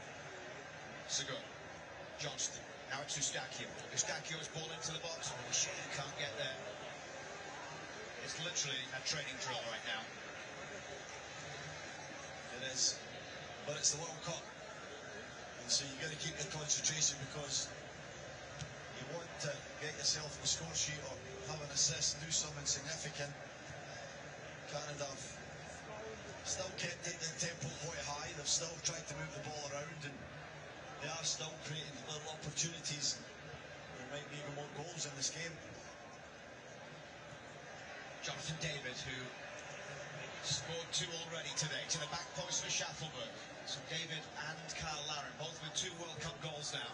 Segura. Johnston. Now it's Eustachio. Eustachio's ball into the box. Oh, Shea can't get there. It's literally a training drill right now. It is, but it's the World Cup. And so you've got to keep your concentration, because you want to get yourself on the score sheet or have an assist, do something significant. Canada have still kept the tempo quite high. They've still tried to move the ball around, and they are still creating little opportunities. There might be even more goals in this game. Jonathan David, who scored 2 already today, to the back post for Schaffelberg. So David and Kyle Larin, both with 2 World Cup goals now.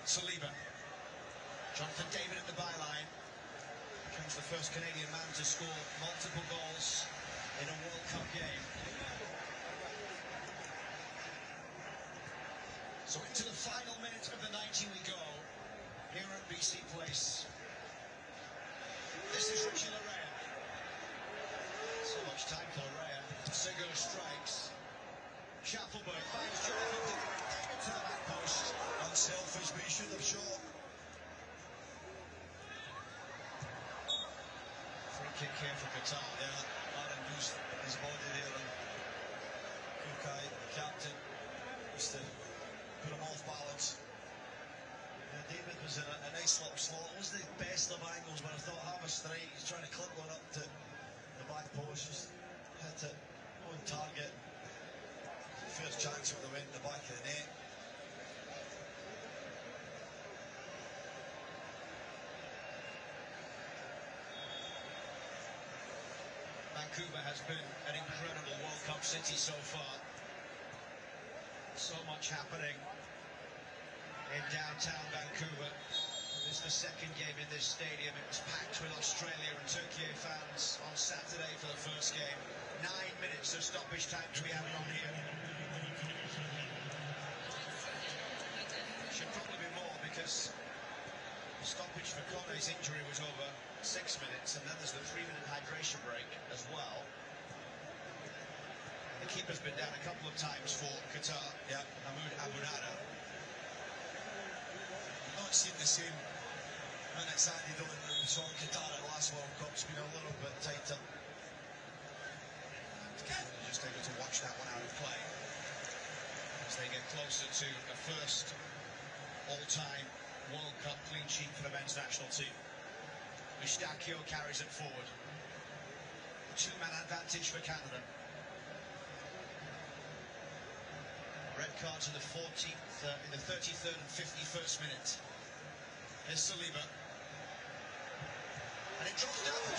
Saliba. Jonathan David at the byline. Becomes the first Canadian man to score multiple goals in a World Cup game. So into the final minute of the 90 we go, here at BC Place. This is Richie Larea. So much time for Larea. Segur strikes. Schaffelberg finds Jonathan David to the back post. Unselfish, but he should have shot. Free kick here for Qatar. Yeah, Larin used his body there, and Kukai, the captain, used to put him off balance. Yeah, David was in a nice little slot. It wasn't the best of angles, but I thought, have a strike. He's trying to clip one up to the back post, just hit it on target. First chance would have went in the back of the net. Vancouver has been an incredible World Cup city so far. So much happening in downtown Vancouver. This is the second game in this stadium. It was packed with Australia and Turkey fans on Saturday for the first game. 9 minutes of stoppage time to be added on here. Should probably be more, because the stoppage for Kone's injury was over 6 minutes, and then there's the 3-minute hydration break as well. The keeper's been down a couple of times for Qatar. Yeah, Mahmoud Abunada. Not seen the same minutes Andy Dillon that we saw in Qatar at the last World Cup. It's been a little bit tighter. Canada just able to watch that one out of play as they get closer to a first all-time World Cup clean sheet for the men's national team. Eustachio carries it forward. 2-man advantage for Canada. Red cards in the 14th, in the 33rd and 51st minute. Here's Saliba. And it drops down for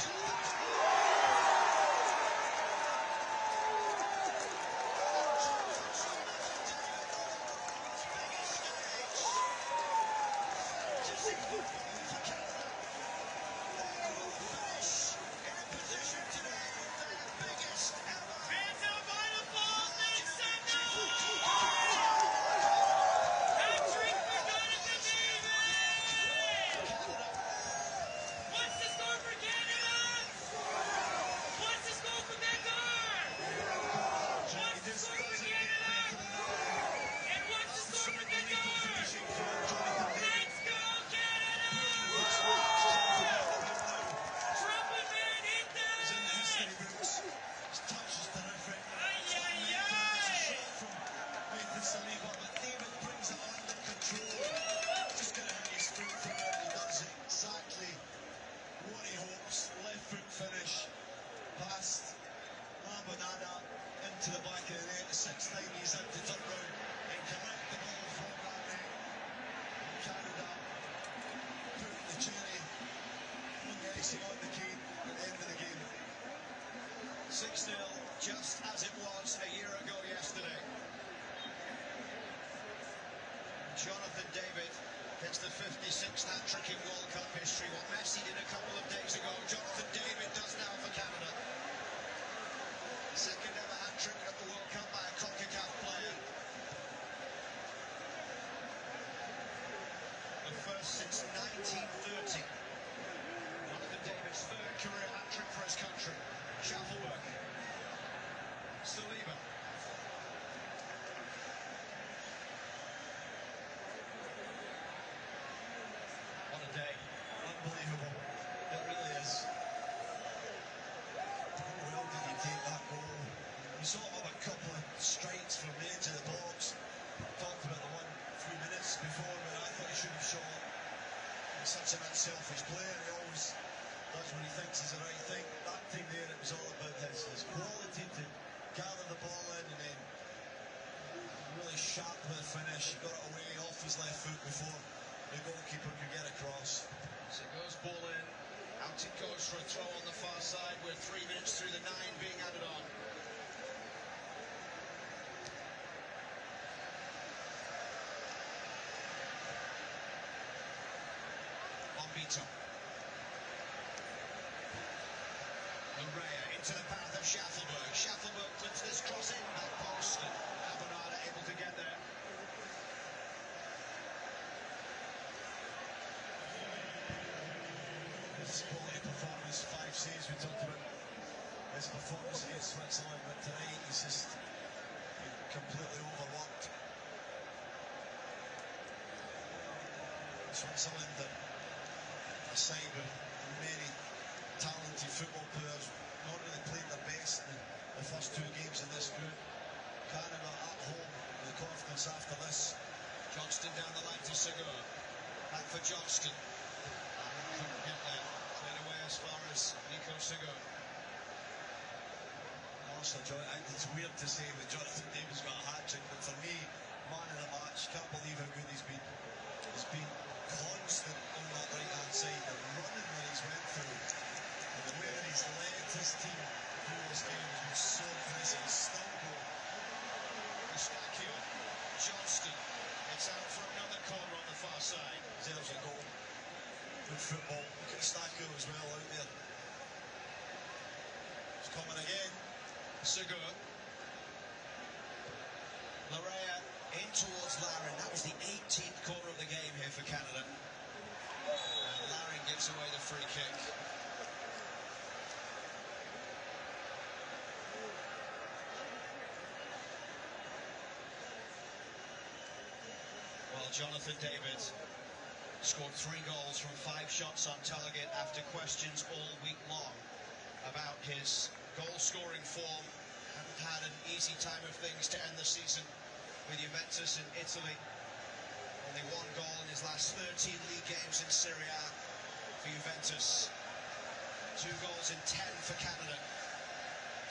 to the back of the net. The 6th time he's had to turn round and collect the ball from that net. Canada put the cherry on the icing on the cake at the end of the game. 6-0, just as it was a year ago yesterday. Jonathan David gets the 56th hat-trick in World Cup history. What Messi did a couple of days ago, Jonathan David does now for Canada. Second ever hat-trick at the World Cup by a CONCACAF player. The first since 1930. Jonathan David's third career hat-trick for his country. Schaffelberg. Saliba. What a day. Unbelievable. It really is. How well did he take that goal? We saw him have a strikes from the edge of the box. Talked about the one 3 minutes before where I thought he should have shot. He's such an unselfish player. He always does what he thinks is the right thing. That time there, it was all about his quality to gather the ball in and then really sharp with the finish. He got it away off his left foot before the goalkeeper could get across. So goes ball in. Out it goes for a throw on the far side. We're 3 minutes through the 9 being added on. Bombito. Larea into the path of Schaffelberg. Schaffelberg puts this cross in back post. Abonada able to get there. His quality performance, 5 saves we talked about. His performance against Switzerland, but tonight he's just been completely overlooked. Switzerland are a side with many talented football players, not really played their best in the first 2 games in this group. Canada at home with confidence after this. Johnston down the line to Segur. Back for Johnston. Couldn't get there. Played away as far as Nico Segur. Also, it's weird to say that Jonathan David's got a hat-trick, but for me, man of the match, can't believe how good he's been. He's been constant on that right-hand side, the running that he's went through, and the way that he's led his team through this game has been so impressive. He's still going. Eustachio. Johnston. It's out for another corner on the far side. There's a goal. Good football. Look at Eustachio as well out there. It's coming again. Segur. Larea in towards Larin. That was the 18th corner of the game here for Canada. And Larin gives away the free kick. Well, Jonathan David scored 3 goals from 5 shots on target after questions all week long about his goal-scoring form. Haven't had an easy time of things to end the season with Juventus in Italy. Only 1 goal in his last 13 league games in Serie A for Juventus. 2 goals in 10 for Canada.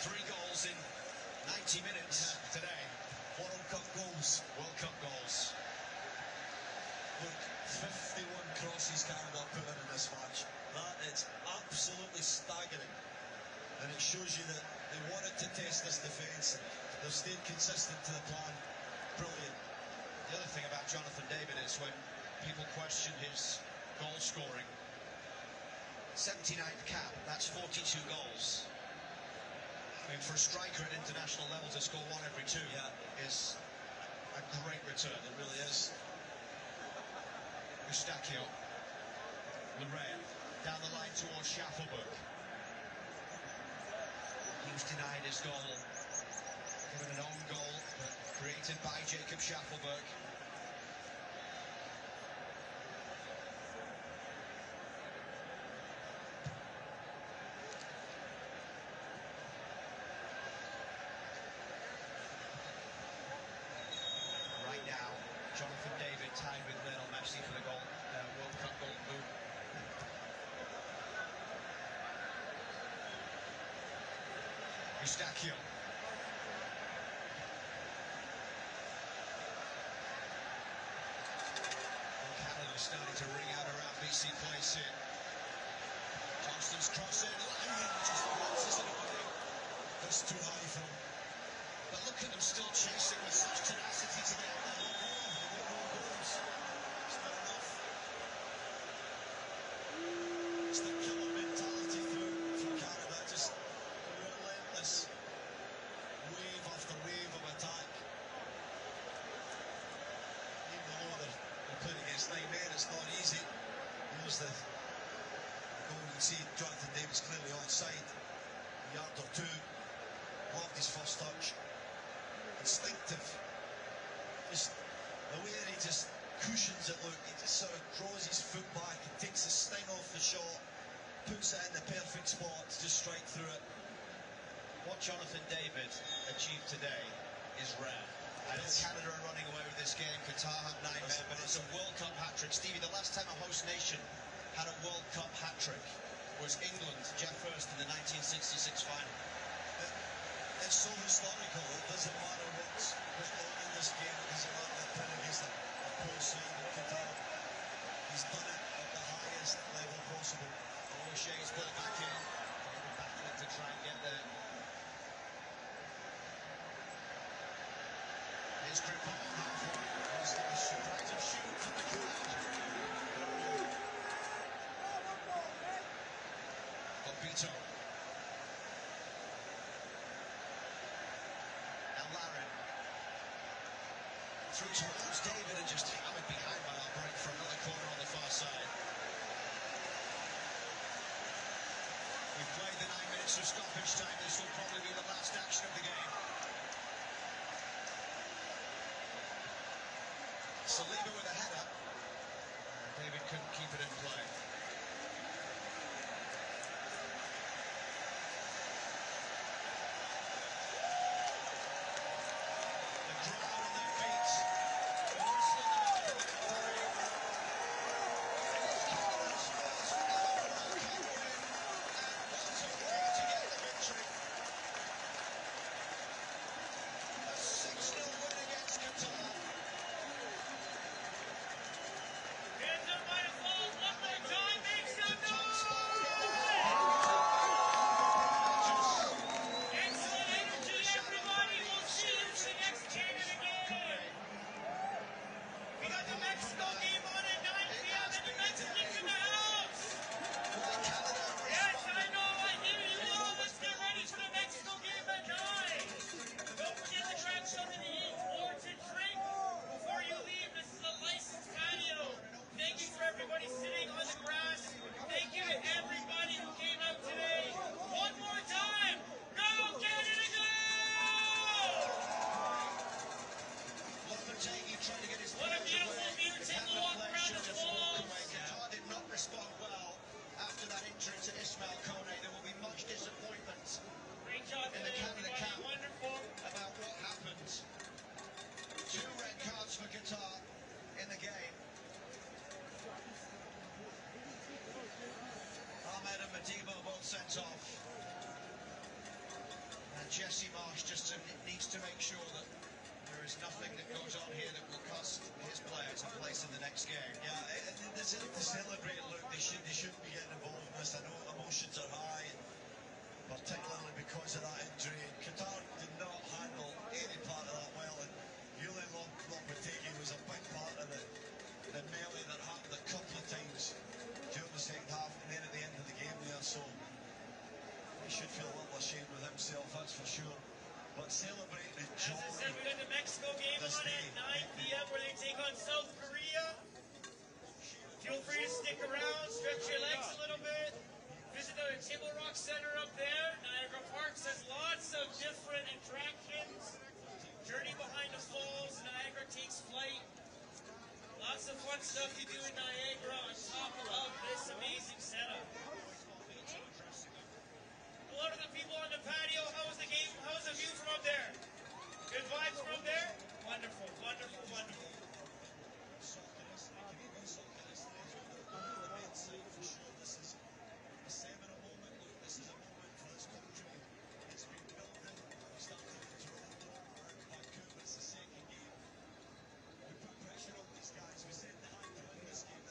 3 goals in 90 minutes today. World Cup goals. World Cup goals. Look, 51 crosses Canada put in this match. That is absolutely staggering. And it shows you that they wanted to test this defence. They've stayed consistent to the plan. Brilliant. The other thing about Jonathan David is when people question his goal scoring, 79th cap, that's 42 goals. I mean, for a striker at international level to score 1 every 2 is a great return. It really is. Eustachio. Larea down the line towards Schaffelberg. He was denied his goal. Given an own goal, but created by Jacob Schaffelberg. Right now, Jonathan David tied with Lionel Messi for the World Cup Golden Boot. Eustachio. Canada starting to ring out around BC Place here. Johnston's cross in. Just bounces it away. That's too high for him. But look at them still chasing with such tenacity to get there. It's not enough. It's the killer mentality from Canada. Just relentless wave after wave of attack. Even though they're playing against 9 men, it's not easy. Here's the goal. You can see Jonathan David's clearly onside. A yard or 2. Loved his first touch. Instinctive. Just the way that he just cushions it, look, he just sort of draws his foot back and takes the sting off the shot, puts it in the perfect spot to just strike through it. What Jonathan David achieved today is rare. I know Canada are running away with this game. Qatar have 9 men, but it's a World Cup hat-trick. Stevie, the last time a host nation had a World Cup hat-trick was England, Jeff Hurst, in the 1966 final. It's so historical. It doesn't matter what's on in this game. It doesn't matter that playing against a poor side in Qatar. He's done it at the highest level possible. O'Shea's ball back in. Battling to try and get there. Here's Cripple halfway. He's got a surprise shoot from the crowd. Bobito. Now Larin. Through towards David and just hammered behind by our break for another corner on the far side. We've played the 9 minutes of stoppage time. This will probably be the last action of the game. Saliba with a header. David couldn't keep it in play. The crowd on their feet. They're whistling them off in the gallery. It's Canada's first ever World Cup win. And what a way to get the victory. A 6-0 win against Qatar. Sent off, and Jesse Marsh just needs to make sure that there is nothing that goes on here that will cost his players a place in the next game. Yeah, this is to celebrate. Look, they shouldn't be getting involved in this. I know emotions are high, particularly because of that injury. Qatar did not handle any part of that well, and Julian Lopetegui was a big part of the melee that happened a couple of times during the second half, and then at the end of the game there. So he should feel a little ashamed with himself, that's for sure. But celebrating and enjoying. As I said, we got the Mexico game on at 9 p.m. where they take on South Korea. Feel free to stick around, stretch your legs a little bit. Visit the Table Rock Center up there. Niagara Falls has lots of different attractions. Journey behind the falls, Niagara takes flight. Lots of fun stuff to do in Niagara on top of this amazing setup. Hello to the people on the patio. How was the game? How was the view from up there? Good vibes from there? Wonderful, wonderful, wonderful. This is a seminal moment. Look, this is a moment for this country. It's been building. We started in Toronto, Vancouver. It's the second game. We put pressure on these guys. We said they had to win this game.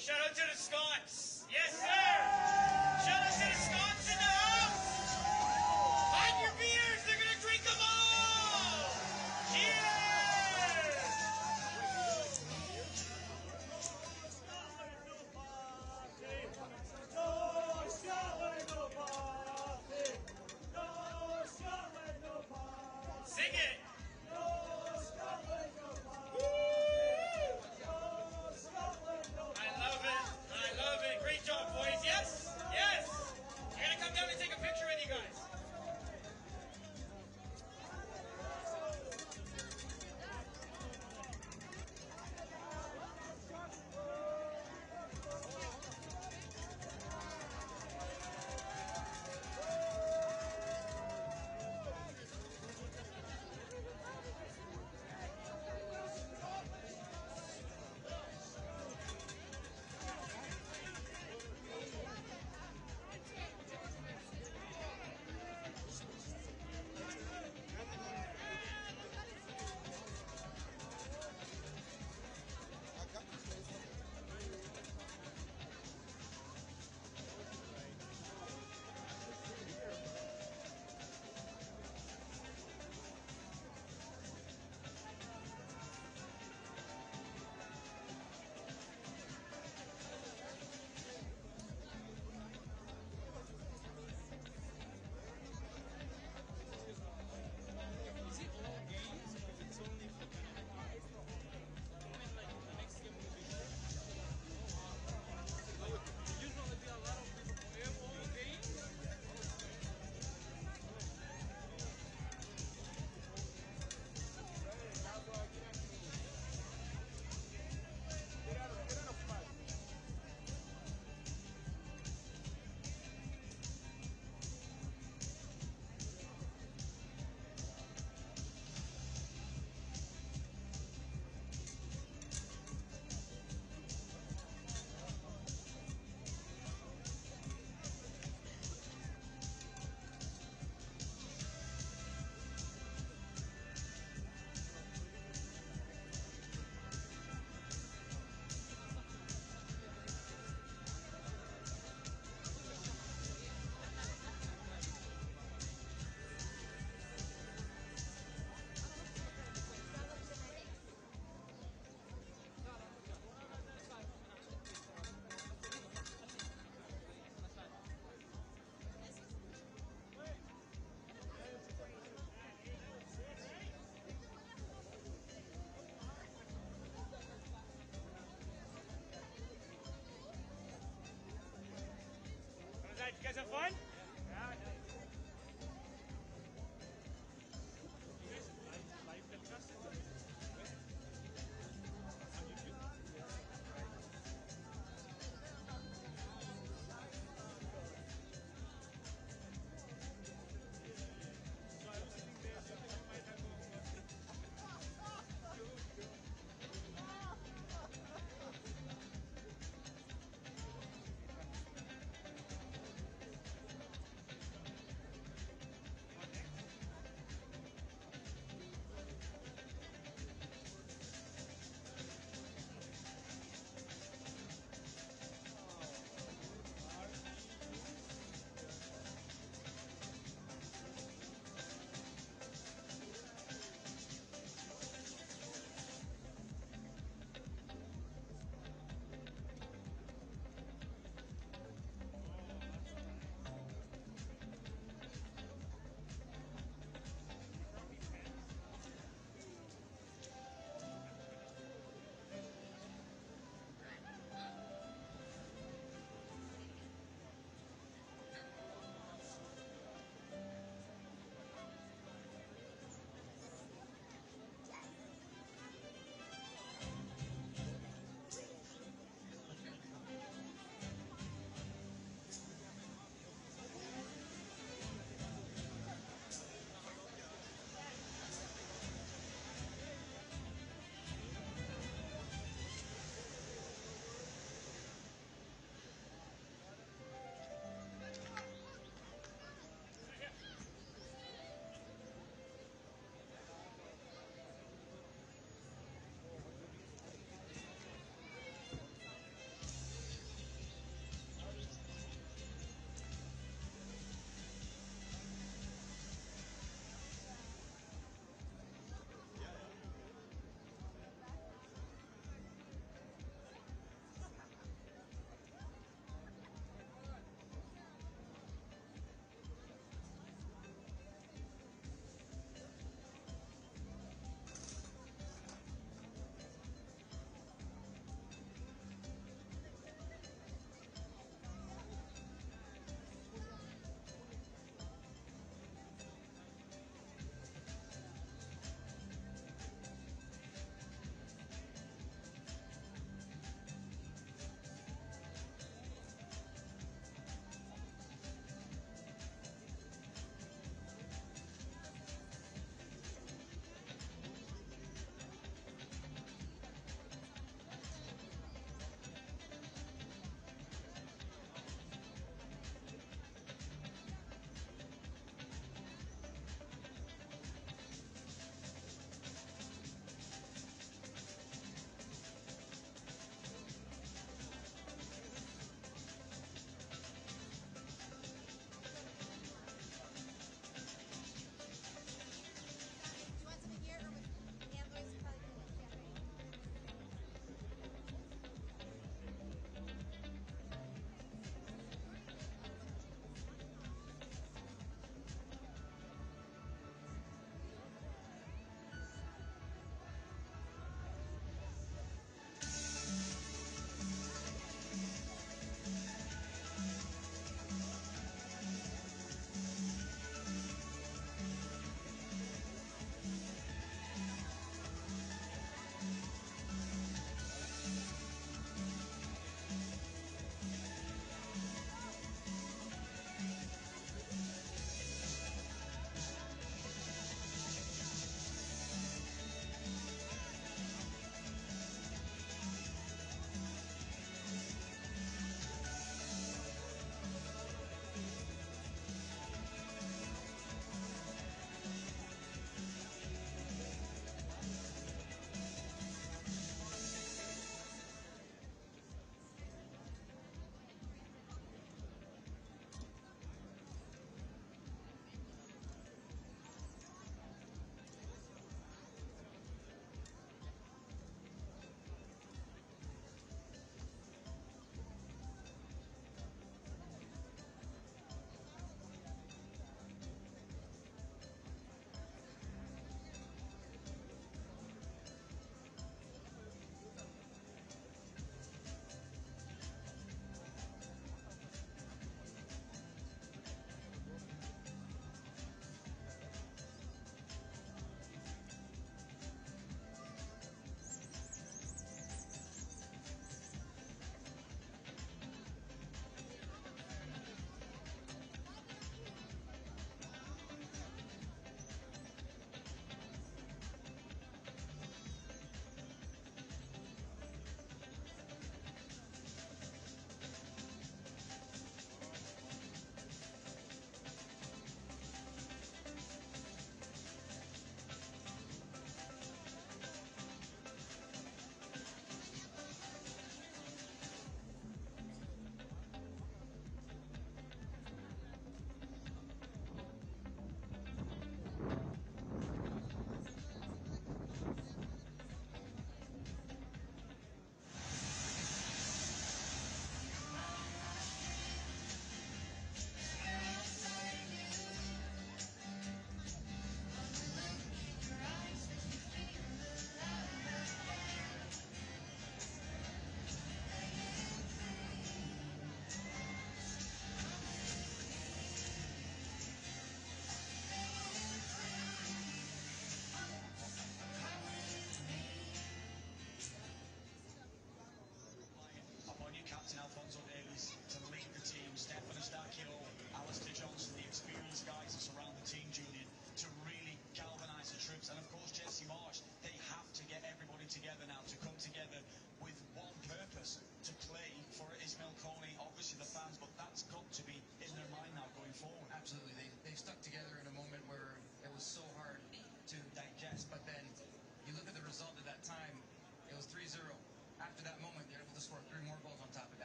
Shout out to the Scots. Yes, sir. Shout out to the Scots in the house. Hide your beers. They're going to drink them all. Cheers. Sing it. I love it. Great job, boys. Yes? Yes. You're going to come down and take a picture with you guys. You guys have fun?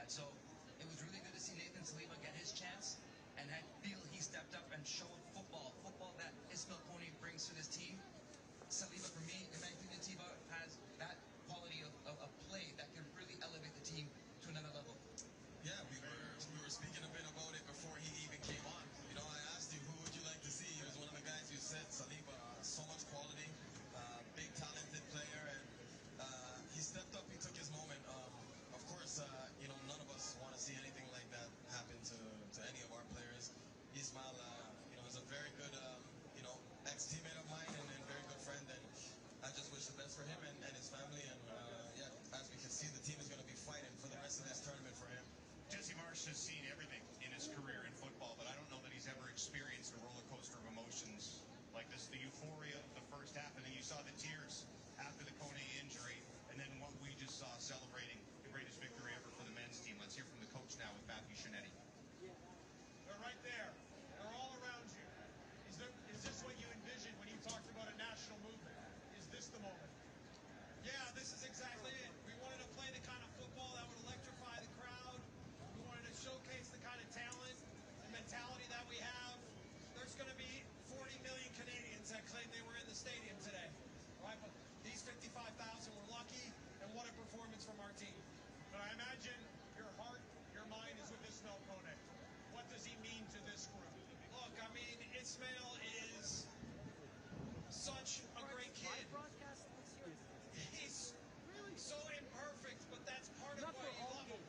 that. So it was really good to see Nathan Saliba get his chance, and I feel he stepped up and showed football that Ismail Kone brings to this team. Saliba, for me, in my opinion, Tiba has that quality of play that can really elevate the team to another level. Yeah, we were speaking a bit about it before he even came on. You know, I asked you, who would you like to see? He was one of the guys you said. Saliba, so much quality, big talented player, and he stepped up, he took his moment. Of course, you know, none of us want to see anything like that happen to any of our players. Ismail, you know, is a very good, you know, ex-teammate of mine and very good friend, and I just wish the best for him and his family, and yeah, as we can see, the team is going to be fighting for the rest of this tournament for him. Jesse Marsh has seen everything in his career in football, but I don't know that he's ever experienced a roller coaster of emotions like this. The euphoria of the first half, and then you saw the tears after the Kone injury, and then what we just saw celebrating the greatest victory ever for the men's team. Let's hear from the coach now with Matthew Shinetti. They're right there. They're all around you. Is this what you envisioned when you talked about a national movement? Is this the moment? Yeah, this is exactly it. We wanted to play the kind of football that would electrify the crowd. We wanted to showcase the kind of talent and mentality that we have. There's going to be 40 million Canadians that claim they were in the stadium today, right? But these 55,000 were lucky, and what a performance from our team. But I imagine your heart, your mind is with Ismail Kone. What does he mean to this group? Look, I mean, Ismail is such a great kid. He's so imperfect, but that's part of why you love him,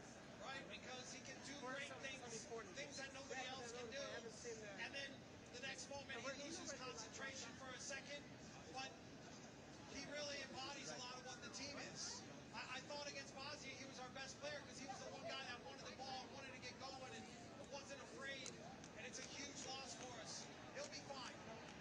right? Because he can do great things, things that nobody else can do. And then the next moment he loses concentration for a second, but he really embodies a lot of what the team is. I thought against Bosnia he was our best player because he was the one guy that wanted the ball, wanted to get going, and wasn't afraid. And it's a huge loss for us. He'll be fine,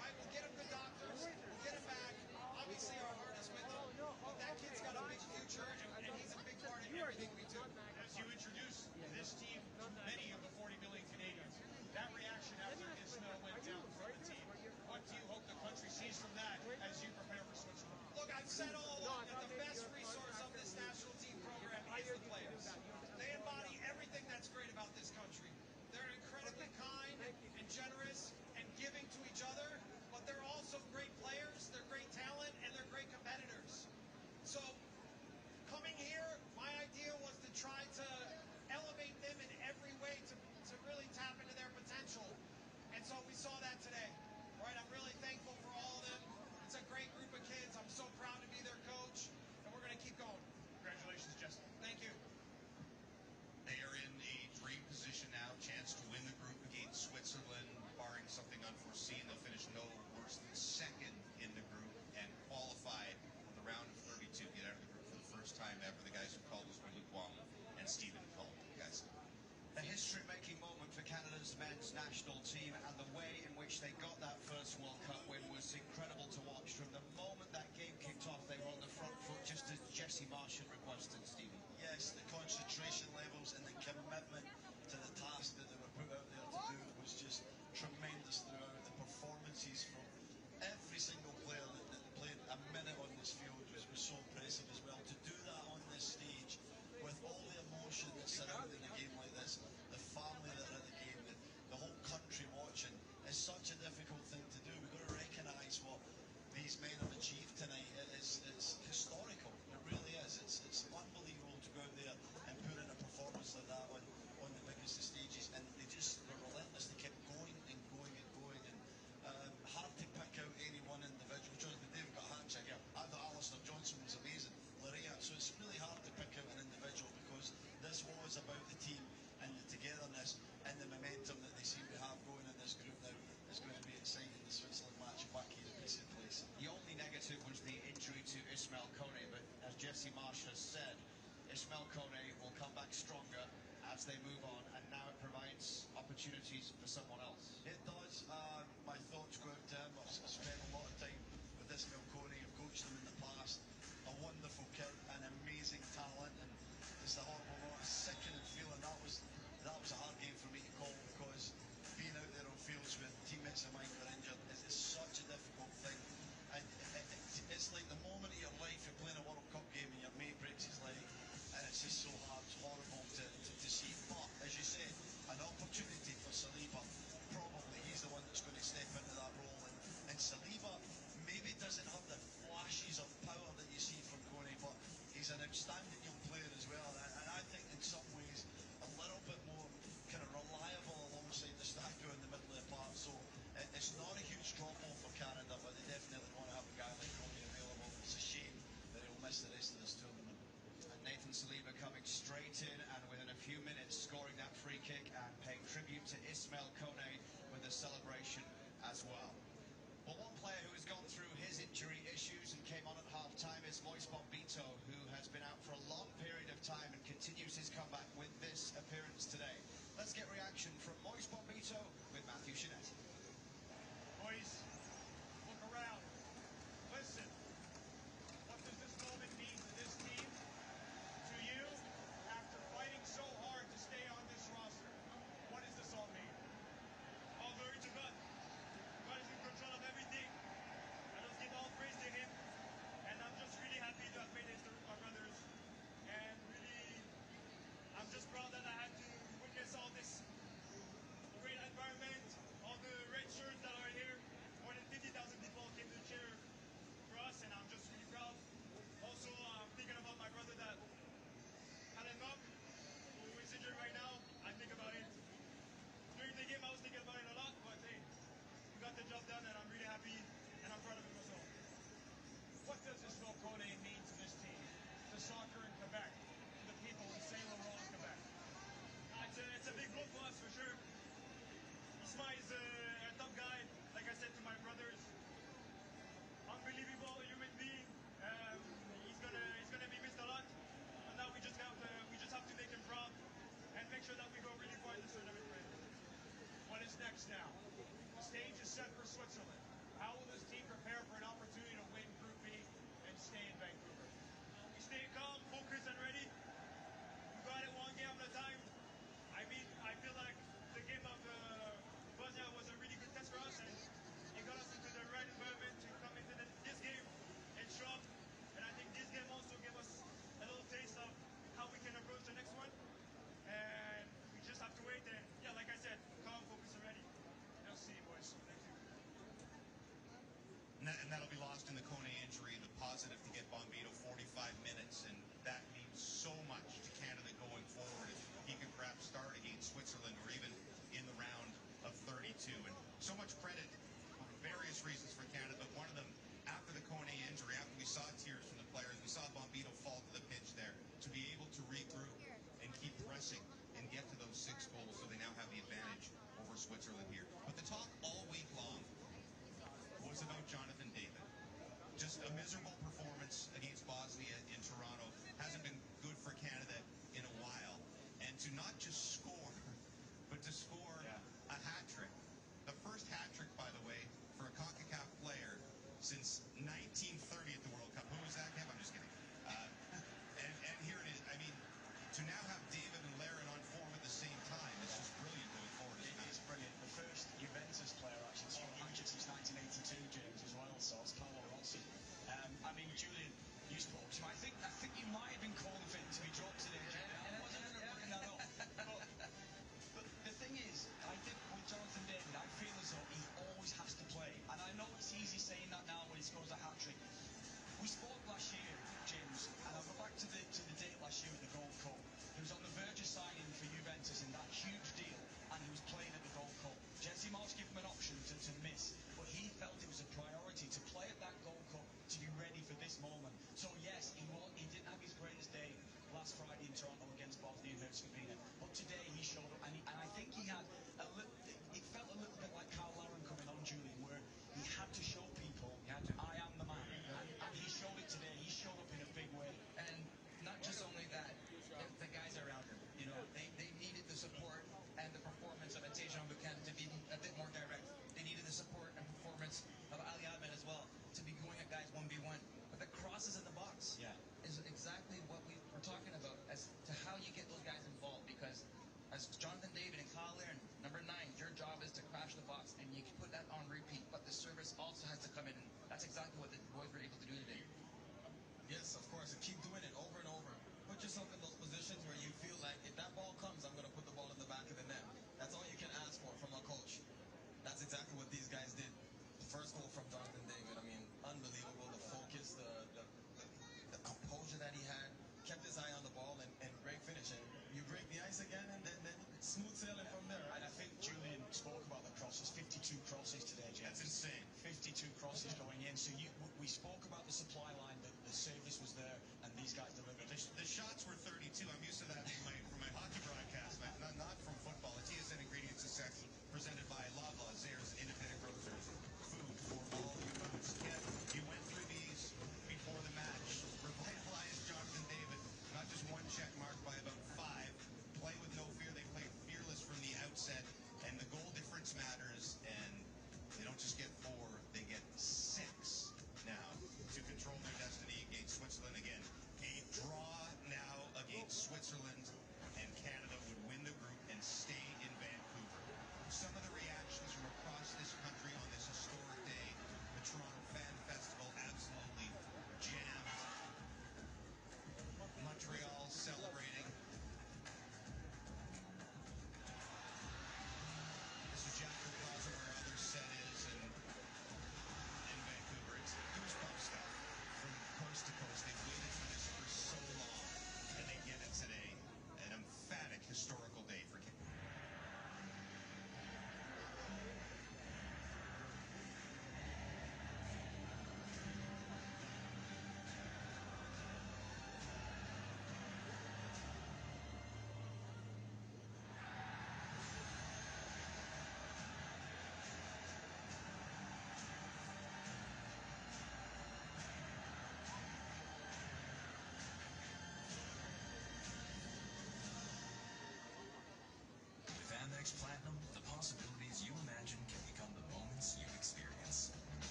right? We'll get him good doctors, we'll get him back. Obviously our heart is with him, but that kid's got a big future, and he's a big part of everything we do. As you introduce this team to many of the 40 million Canadians, that reaction after Ismail went down from the team, what do you hope the country sees from that as you prepare for Switzerland? Look, I've said all along that the best resource of this national team program is the players. They embody everything that's great about this country. They're incredibly kind and generous and giving to each other, but they're also great players, they're great talent, and they're great competitors. So, coming here, my idea was to try to elevate them in every way to really tap into their potential. And so we saw that today, right? I'm really thankful for all of them. It's a great group of kids. I'm so proud to be their coach, and we're going to keep going. Congratulations, Justin. Thank you. They are in a dream position now, chance to win the group against Switzerland, barring something unforeseen. They'll finish no worse than second in the group and qualify for the round of 32, get out of the group for the first time ever. The guys who called us were Luke Wong and Stephen Cole. Guys. A history-making moment for Canada's men's national team, and the way in which they got that first World Cup win was incredible to watch. From the moment that game kicked off, they were on the front foot, just as Jesse Marsh had requested, Stevie. Yes, the concentration levels and the commitment to the task that they were put out there to do was just tremendous throughout. The performances from every single player that played a minute on this field was so impressive as well. To do that on this stage with all the emotion that's surrounding a game like this, the family that are in the game, the whole country watching, is such a difficult thing to do. We've got to recognise what these men have achieved tonight. It's historical. It really is. It's unbelievable to go out there and put in a performance like that on the biggest of stages, and they just were relentless. They kept going and going and going, and hard to pick out any one individual. Jonathan David got a hat-trick. Yeah. I thought Alistair Johnson was amazing. Larea. So it's really hard to pick out an individual because this was about the team and the togetherness and the momentum that they seem to have going in this group now. It's going to be exciting, the Switzerland match back here at Peace Place. The only negative was the injury to Ismail Kone, but as Jesse Marsh has said, Ismail Kone will come back stronger as they move on, and now it provides opportunities for someone else. It does. My thoughts go out to him. I've spent a lot of time with Ismail Kone. I've coached him in the past. A wonderful kid, an amazing talent, and it's a horrible moment, a sickening feeling. That was a hard game for me to call, because being out there on fields with teammates of mine who are injured is such a difficult thing. And it's like the moment of your life. You're playing a World Cup game and your mate breaks his leg, and it's just so hard. It's horrible to is Moise Bombito, who has been out for a long period of time and continues his comeback with this appearance today. Let's get reaction from Moise Bombito with Matthew Shinnett. Moise, look around. Listen, what does this moment mean to this team, to you, after fighting so hard to stay on this roster? What does this all mean? All glory to God. God is in control of everything. I just give all praise to him. And I'm just really happy to have made it through my brothers. And really, I'm just proud that I had to witness all this great environment, all the red shirts that are here. More than 50,000 people came to cheer for us, and I'm just really proud. Also, I'm thinking about my brother that had a knock, who is injured right now. I think about it. During the game, I was thinking about it a lot, but hey, we got the job done, and I'm really happy, and I'm proud of him as well. What does this Volcone mean to this team, to soccer in Quebec, to the people in Saint Laurent, Quebec? It's a big blow for us, for sure. Isma is a top guy, like I said to my brothers. Unbelievable human being. He's gonna be missed a lot. But now we just have to make him proud and make sure that we go really far in this tournament for him. What is next now? The stage is set for Switzerland. How will this team prepare for an opportunity to win Group B and stay in Vancouver? We stay calm, focused, and ready. We got it one game at a time. I mean, I feel like the game of Bosnia was a really good test for us, and it got us into the right environment to come into this game and show up. And I think this game also gave us a little taste of how we can approach the next one. And we just have to wait. And yeah, like I said, calm, focus, and ready. We'll see, boys. Thank you. And that'll be lost in the Kone injury. The positive to get Bombito 45 minutes, and that means so much to Canada going forward. If he could perhaps start against Switzerland or even in the round of 32. And so much credit for various reasons for Canada, but one of them, after the Kone injury, after we saw tears from the players, we saw Bombito fall to the pitch there, to be able to regroup and keep pressing and get to those 6 goals, so they now have the advantage over Switzerland here. But the talk all week long was about Jonathan David. Just a miserable performance against Bosnia in Toronto. Hasn't been good for Canada in a while. And to not just score, but to score a hat-trick. The first hat-trick, by the way, for a CONCACAF player since 1930 at the World Cup. Who was that, Kev? I'm just kidding. And here it is. I mean, to now have David and Larin on form at the same time is just brilliant going forward. It is brilliant. The first Juventus player actually to score hat-trick since 1982, James, as well. So it's Paolo Rossi. I mean, Julian, you spoke to him. I think you might have been calling for him to be dropped today, Julian. I wasn't looking that up. But the thing is, I think with Jonathan David, I feel as though he always has to play. And I know it's easy saying that now when he scores a hat-trick. We spoke last year, James, and I'll go back to the date last year at the Gold Cup. He was on the verge of signing for Juventus in that huge deal, and he was playing at the Gold Cup. Jesse Marsh gave him an option to miss, but he felt it was a priority to play at that Gold Cup to be ready for this moment. So yes, he didn't have his greatest day last Friday in Toronto against Bosnia and Herzegovina, but today he showed up, and I think he had it felt a little bit like Carl Larin coming on, Julian, where he had to show people, I am the man, and he showed it today. He showed up in a big way. And not just only that, the guys around him, you know, they needed the support and the performance of Tejan Buchanan to be a bit more direct. They needed the support and performance of Ali Ahmed as well to be going at guys 1v1. But the crosses in the box is exactly what we were talking about as to how you get those guys involved, because as Jonathan David and Kyle Larin, number 9, your job is to crash the box, and you can put that on repeat, but the service also has to come in, and that's exactly what the boys were able to do today. Yes, of course, and keep doing it over and over. Put yourself in those positions where you feel like if that ball comes, I'm going to put the ball in the back of the net. That's all you can ask for from a coach. That's exactly what these guys did. The first goal from Jonathan David, I mean, unbelievable. The focus, the composure that he had, kept his eye on the ball, and great finish. And you break the ice again, and then it's smooth sailing from there. And I think Julian spoke about the crosses, 52 crosses today, James. That's insane. 52 crosses going in. So we spoke about the supply line, the service was there, and these guys delivered. The shots were 32. I'm used to that from my hockey broadcast, not from football. A TSN Ingredient Success presented by Loblaw, Zayre's independent grocers. Food for all your moods. Kev, you went through these before the match.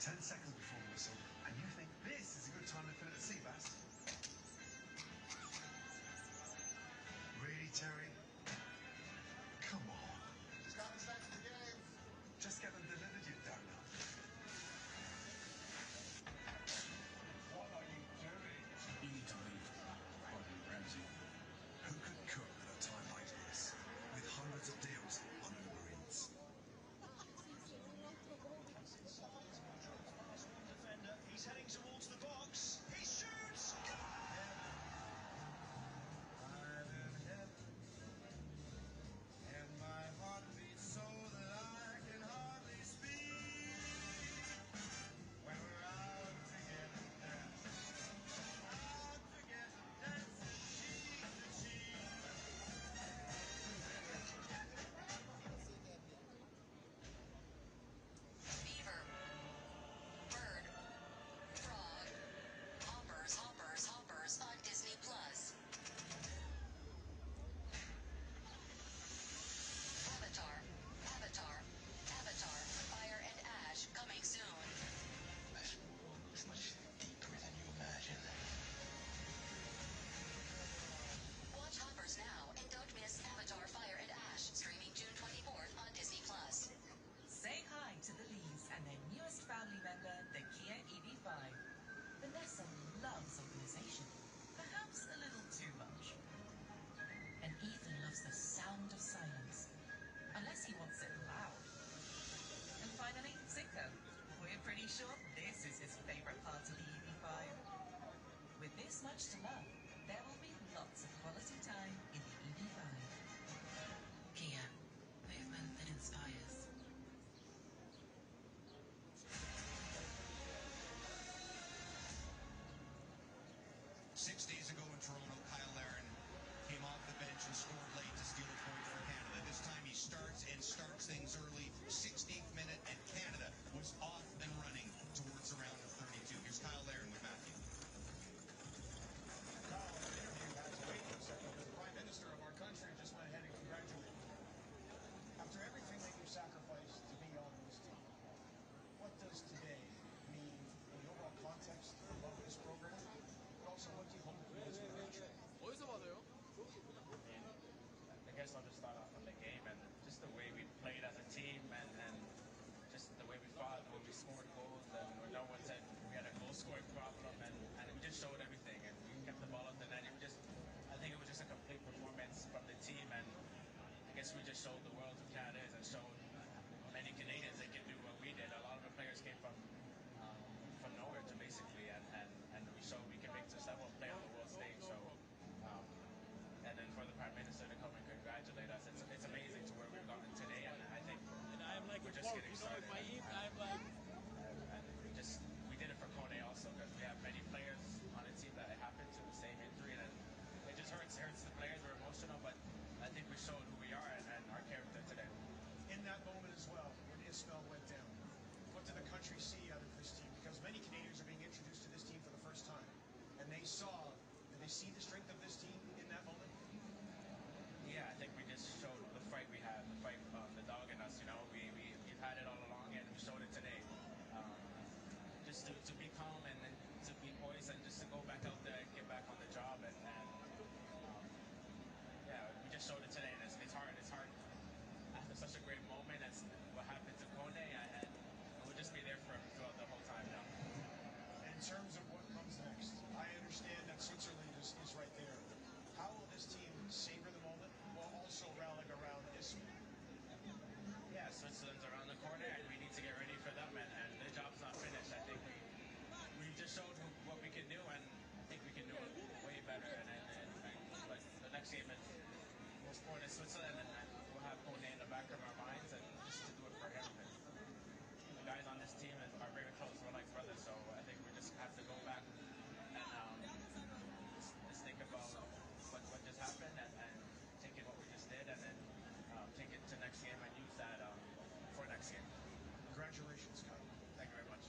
10 seconds before the whistle, and you think this is a good time to fill it at sea, Bast. Really, Terry? Come on. Scotland's next to the game. Just get them delivered, you donut. What are you doing? You need to leave. Gordon Ramsay. Who could cook at a time like this? With hundreds of deals on Uber Eats. Defender, he's heading towards the box. He shoots! And my heart beats so that I can hardly speak. When we're out together dancing cheek to cheek. Beaver, bird, frog, hoppers on Disney Plus. Avatar, Fire and Ash coming soon. This world is much deeper than you imagine. Watch Hoppers now and don't miss Avatar, Fire and Ash, streaming June 24th on Disney Plus. Say hi to the Lees and their newest family member, the Kia EV5. Vanessa loves organization, perhaps a little too much. And Ethan loves the sound of silence, unless he wants it loud. And finally, Cinco. We're pretty sure this is his favorite part of the EV5. With this much to love, there will be lots of quality time in the EV5. Kia, movement that inspires. 6 days ago in Toronto, Kyle Larin came off the bench and scored late to steal a point for Canada. This time he starts things early. 16th minute, and Canada was off and running towards the round of 32. Here's Kyle Larin with Matthew. Kyle, the interview had to wait for a second because the Prime Minister of our country just went ahead and congratulated you. After everything that you sacrificed to be on this team, what does today mean in the overall context of this program? But also, what do you hope it means for the future? 어디서 받아요? I guess I'll just start off on the game and just the way we played as a team and just the way we fought, the way we scored goals, and when no one said we had a goal scoring problem, and we just showed everything, and we kept the ball up the net. I think it was just a complete performance from the team, and I guess we just showed the world who Canada is and showed many Canadians that can do what we did. A lot of the players came from nowhere to basically, and we showed we can make this level play on the world stage. So. And then for the Prime Minister to come and congratulate us, it's amazing to where we've gotten today, and I think we're just getting started. And we did it for Kone also, because we have many players on the team that it happened to the same injury, and it just hurts the players. We're emotional, but I think we showed who we are and our character today. In that moment as well, when Ismail went down, what did the country see out of this team? Because many Canadians are being introduced to this team for the first time, and they see the strength of this team in that moment? Yeah, I think we just showed the fight we have, the fight, the dog in us. You know, we've had it all along, and we showed it today. Just to be calm and to be poised and just to go back out there and get back on the job. And yeah, we just showed it today, and it's hard. It's hard after such a great moment as what happened to Kone, and we'll just be there for him throughout the whole time now. In terms of what comes next, I understand that Switzerland is right there. How will this team savor the moment while also rallying around Ismail? Yeah, Switzerland's around the corner, and we need to get ready for them, and their job's not finished. I think we just showed what we can do, and I think we can do it way better. But the next game is we'll score in Switzerland, and we'll have Kone in the back of our minds, and just to do it for him. And the guys on this team are very close. We're like brothers, so I think we just have to go back and just think about what just happened and take it what we just did, and then take it to next game and use that for next game. Congratulations, Kyle. Thank you very much.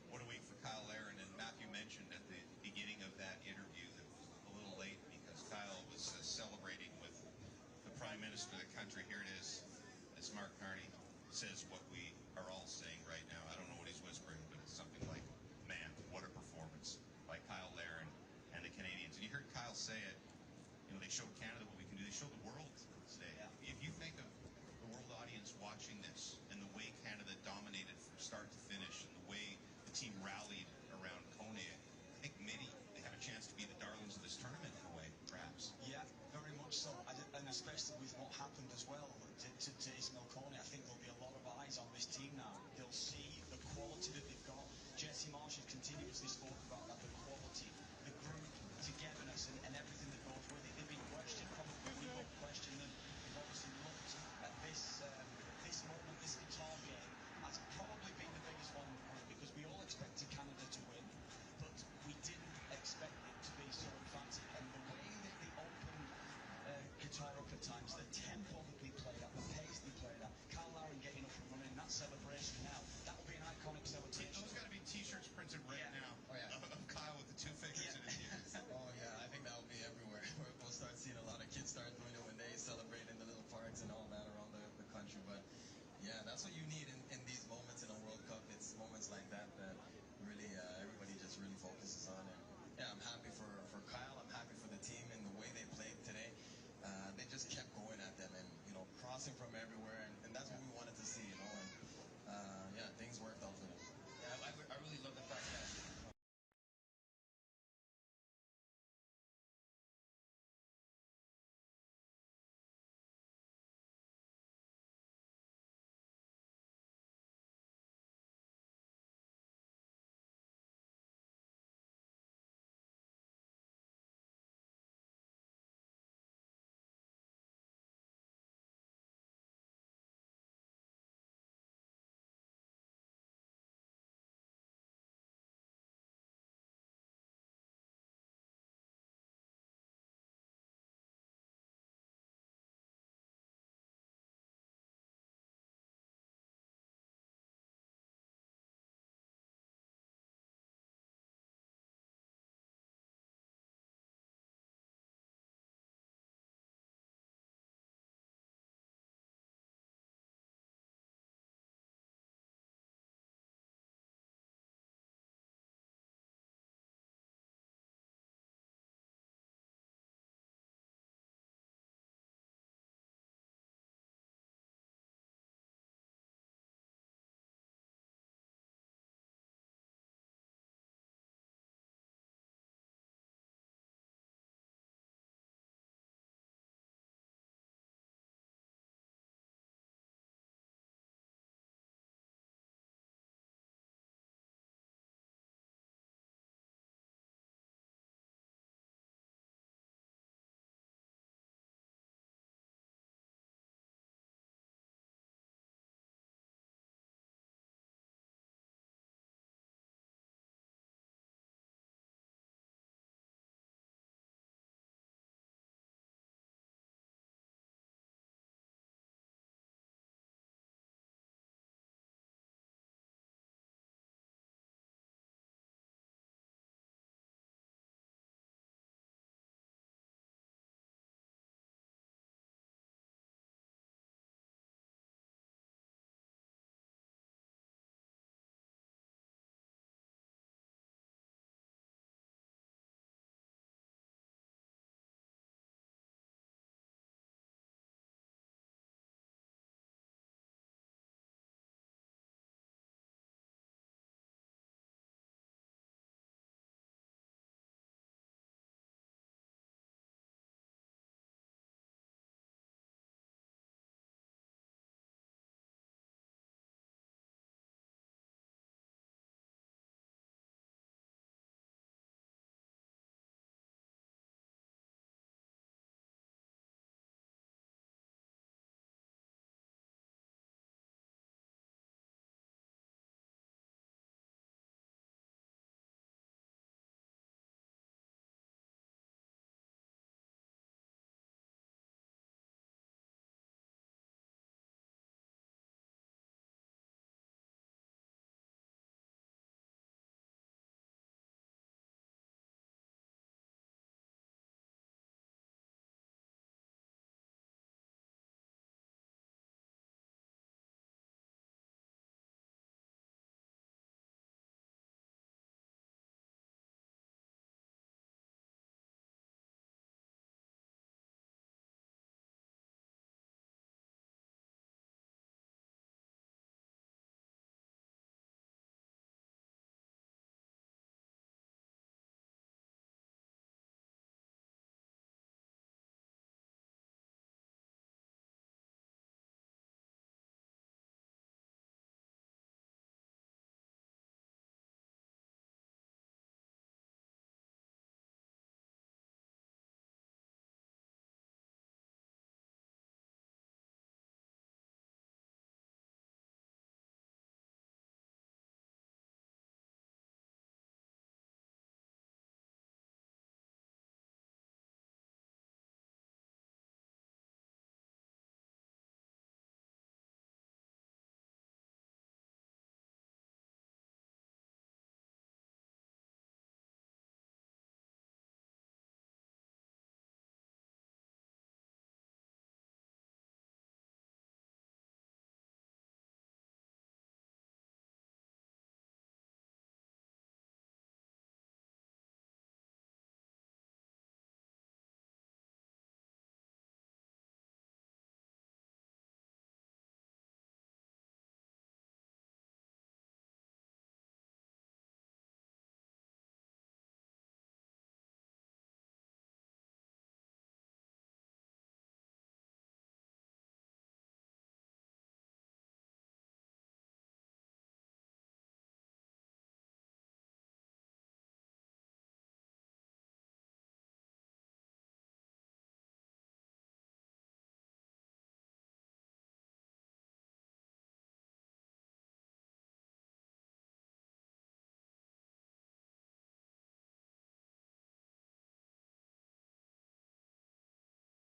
What a week for Kyle Larin, and Matthew mentioned at the beginning of that interview that it was a little late because Kyle was celebrating with the Prime Minister of the country. Here it is, as Mark Carney says what we are all saying. showed Canada what we can do. They showed the world today. If you think of the world audience watching this and the way Canada dominated from start to finish and the way the team rallied around Kone, I think maybe they have a chance to be the darlings of this tournament in a way, perhaps. Yeah, very much so. And especially with what happened as well to Ismail Kone, I think there'll be a lot of eyes on this team now. They'll see the quality that they've got. Jesse Marsh has continuously spoken about that, the quality, the group, togetherness, and everything that goes with it. They've been questioned, probably we both questioned them. They've obviously looked at this moment, this Qatar game, as probably been the biggest one in the group, because we all expected Canada to win, but we didn't expect it to be so emphatic. And the way that they opened Qatar up at times, the tempo that they played at, the pace they played at, Kyle Lowry getting up and running, that celebration now, that will be an iconic celebration. Those got to be t-shirts printed right now of Kyle with the two fingers in his ears. Oh yeah, I think that will be everywhere. We'll start seeing a lot of kids start doing it when they celebrate in the little parks and all that around the country. But yeah, that's what you need in these moments in a World Cup. It's moments like that that really everybody just really focuses on. And yeah, I'm happy for Kyle. I'm happy for the team and the way they played today. They just kept going at them and, crossing from everywhere.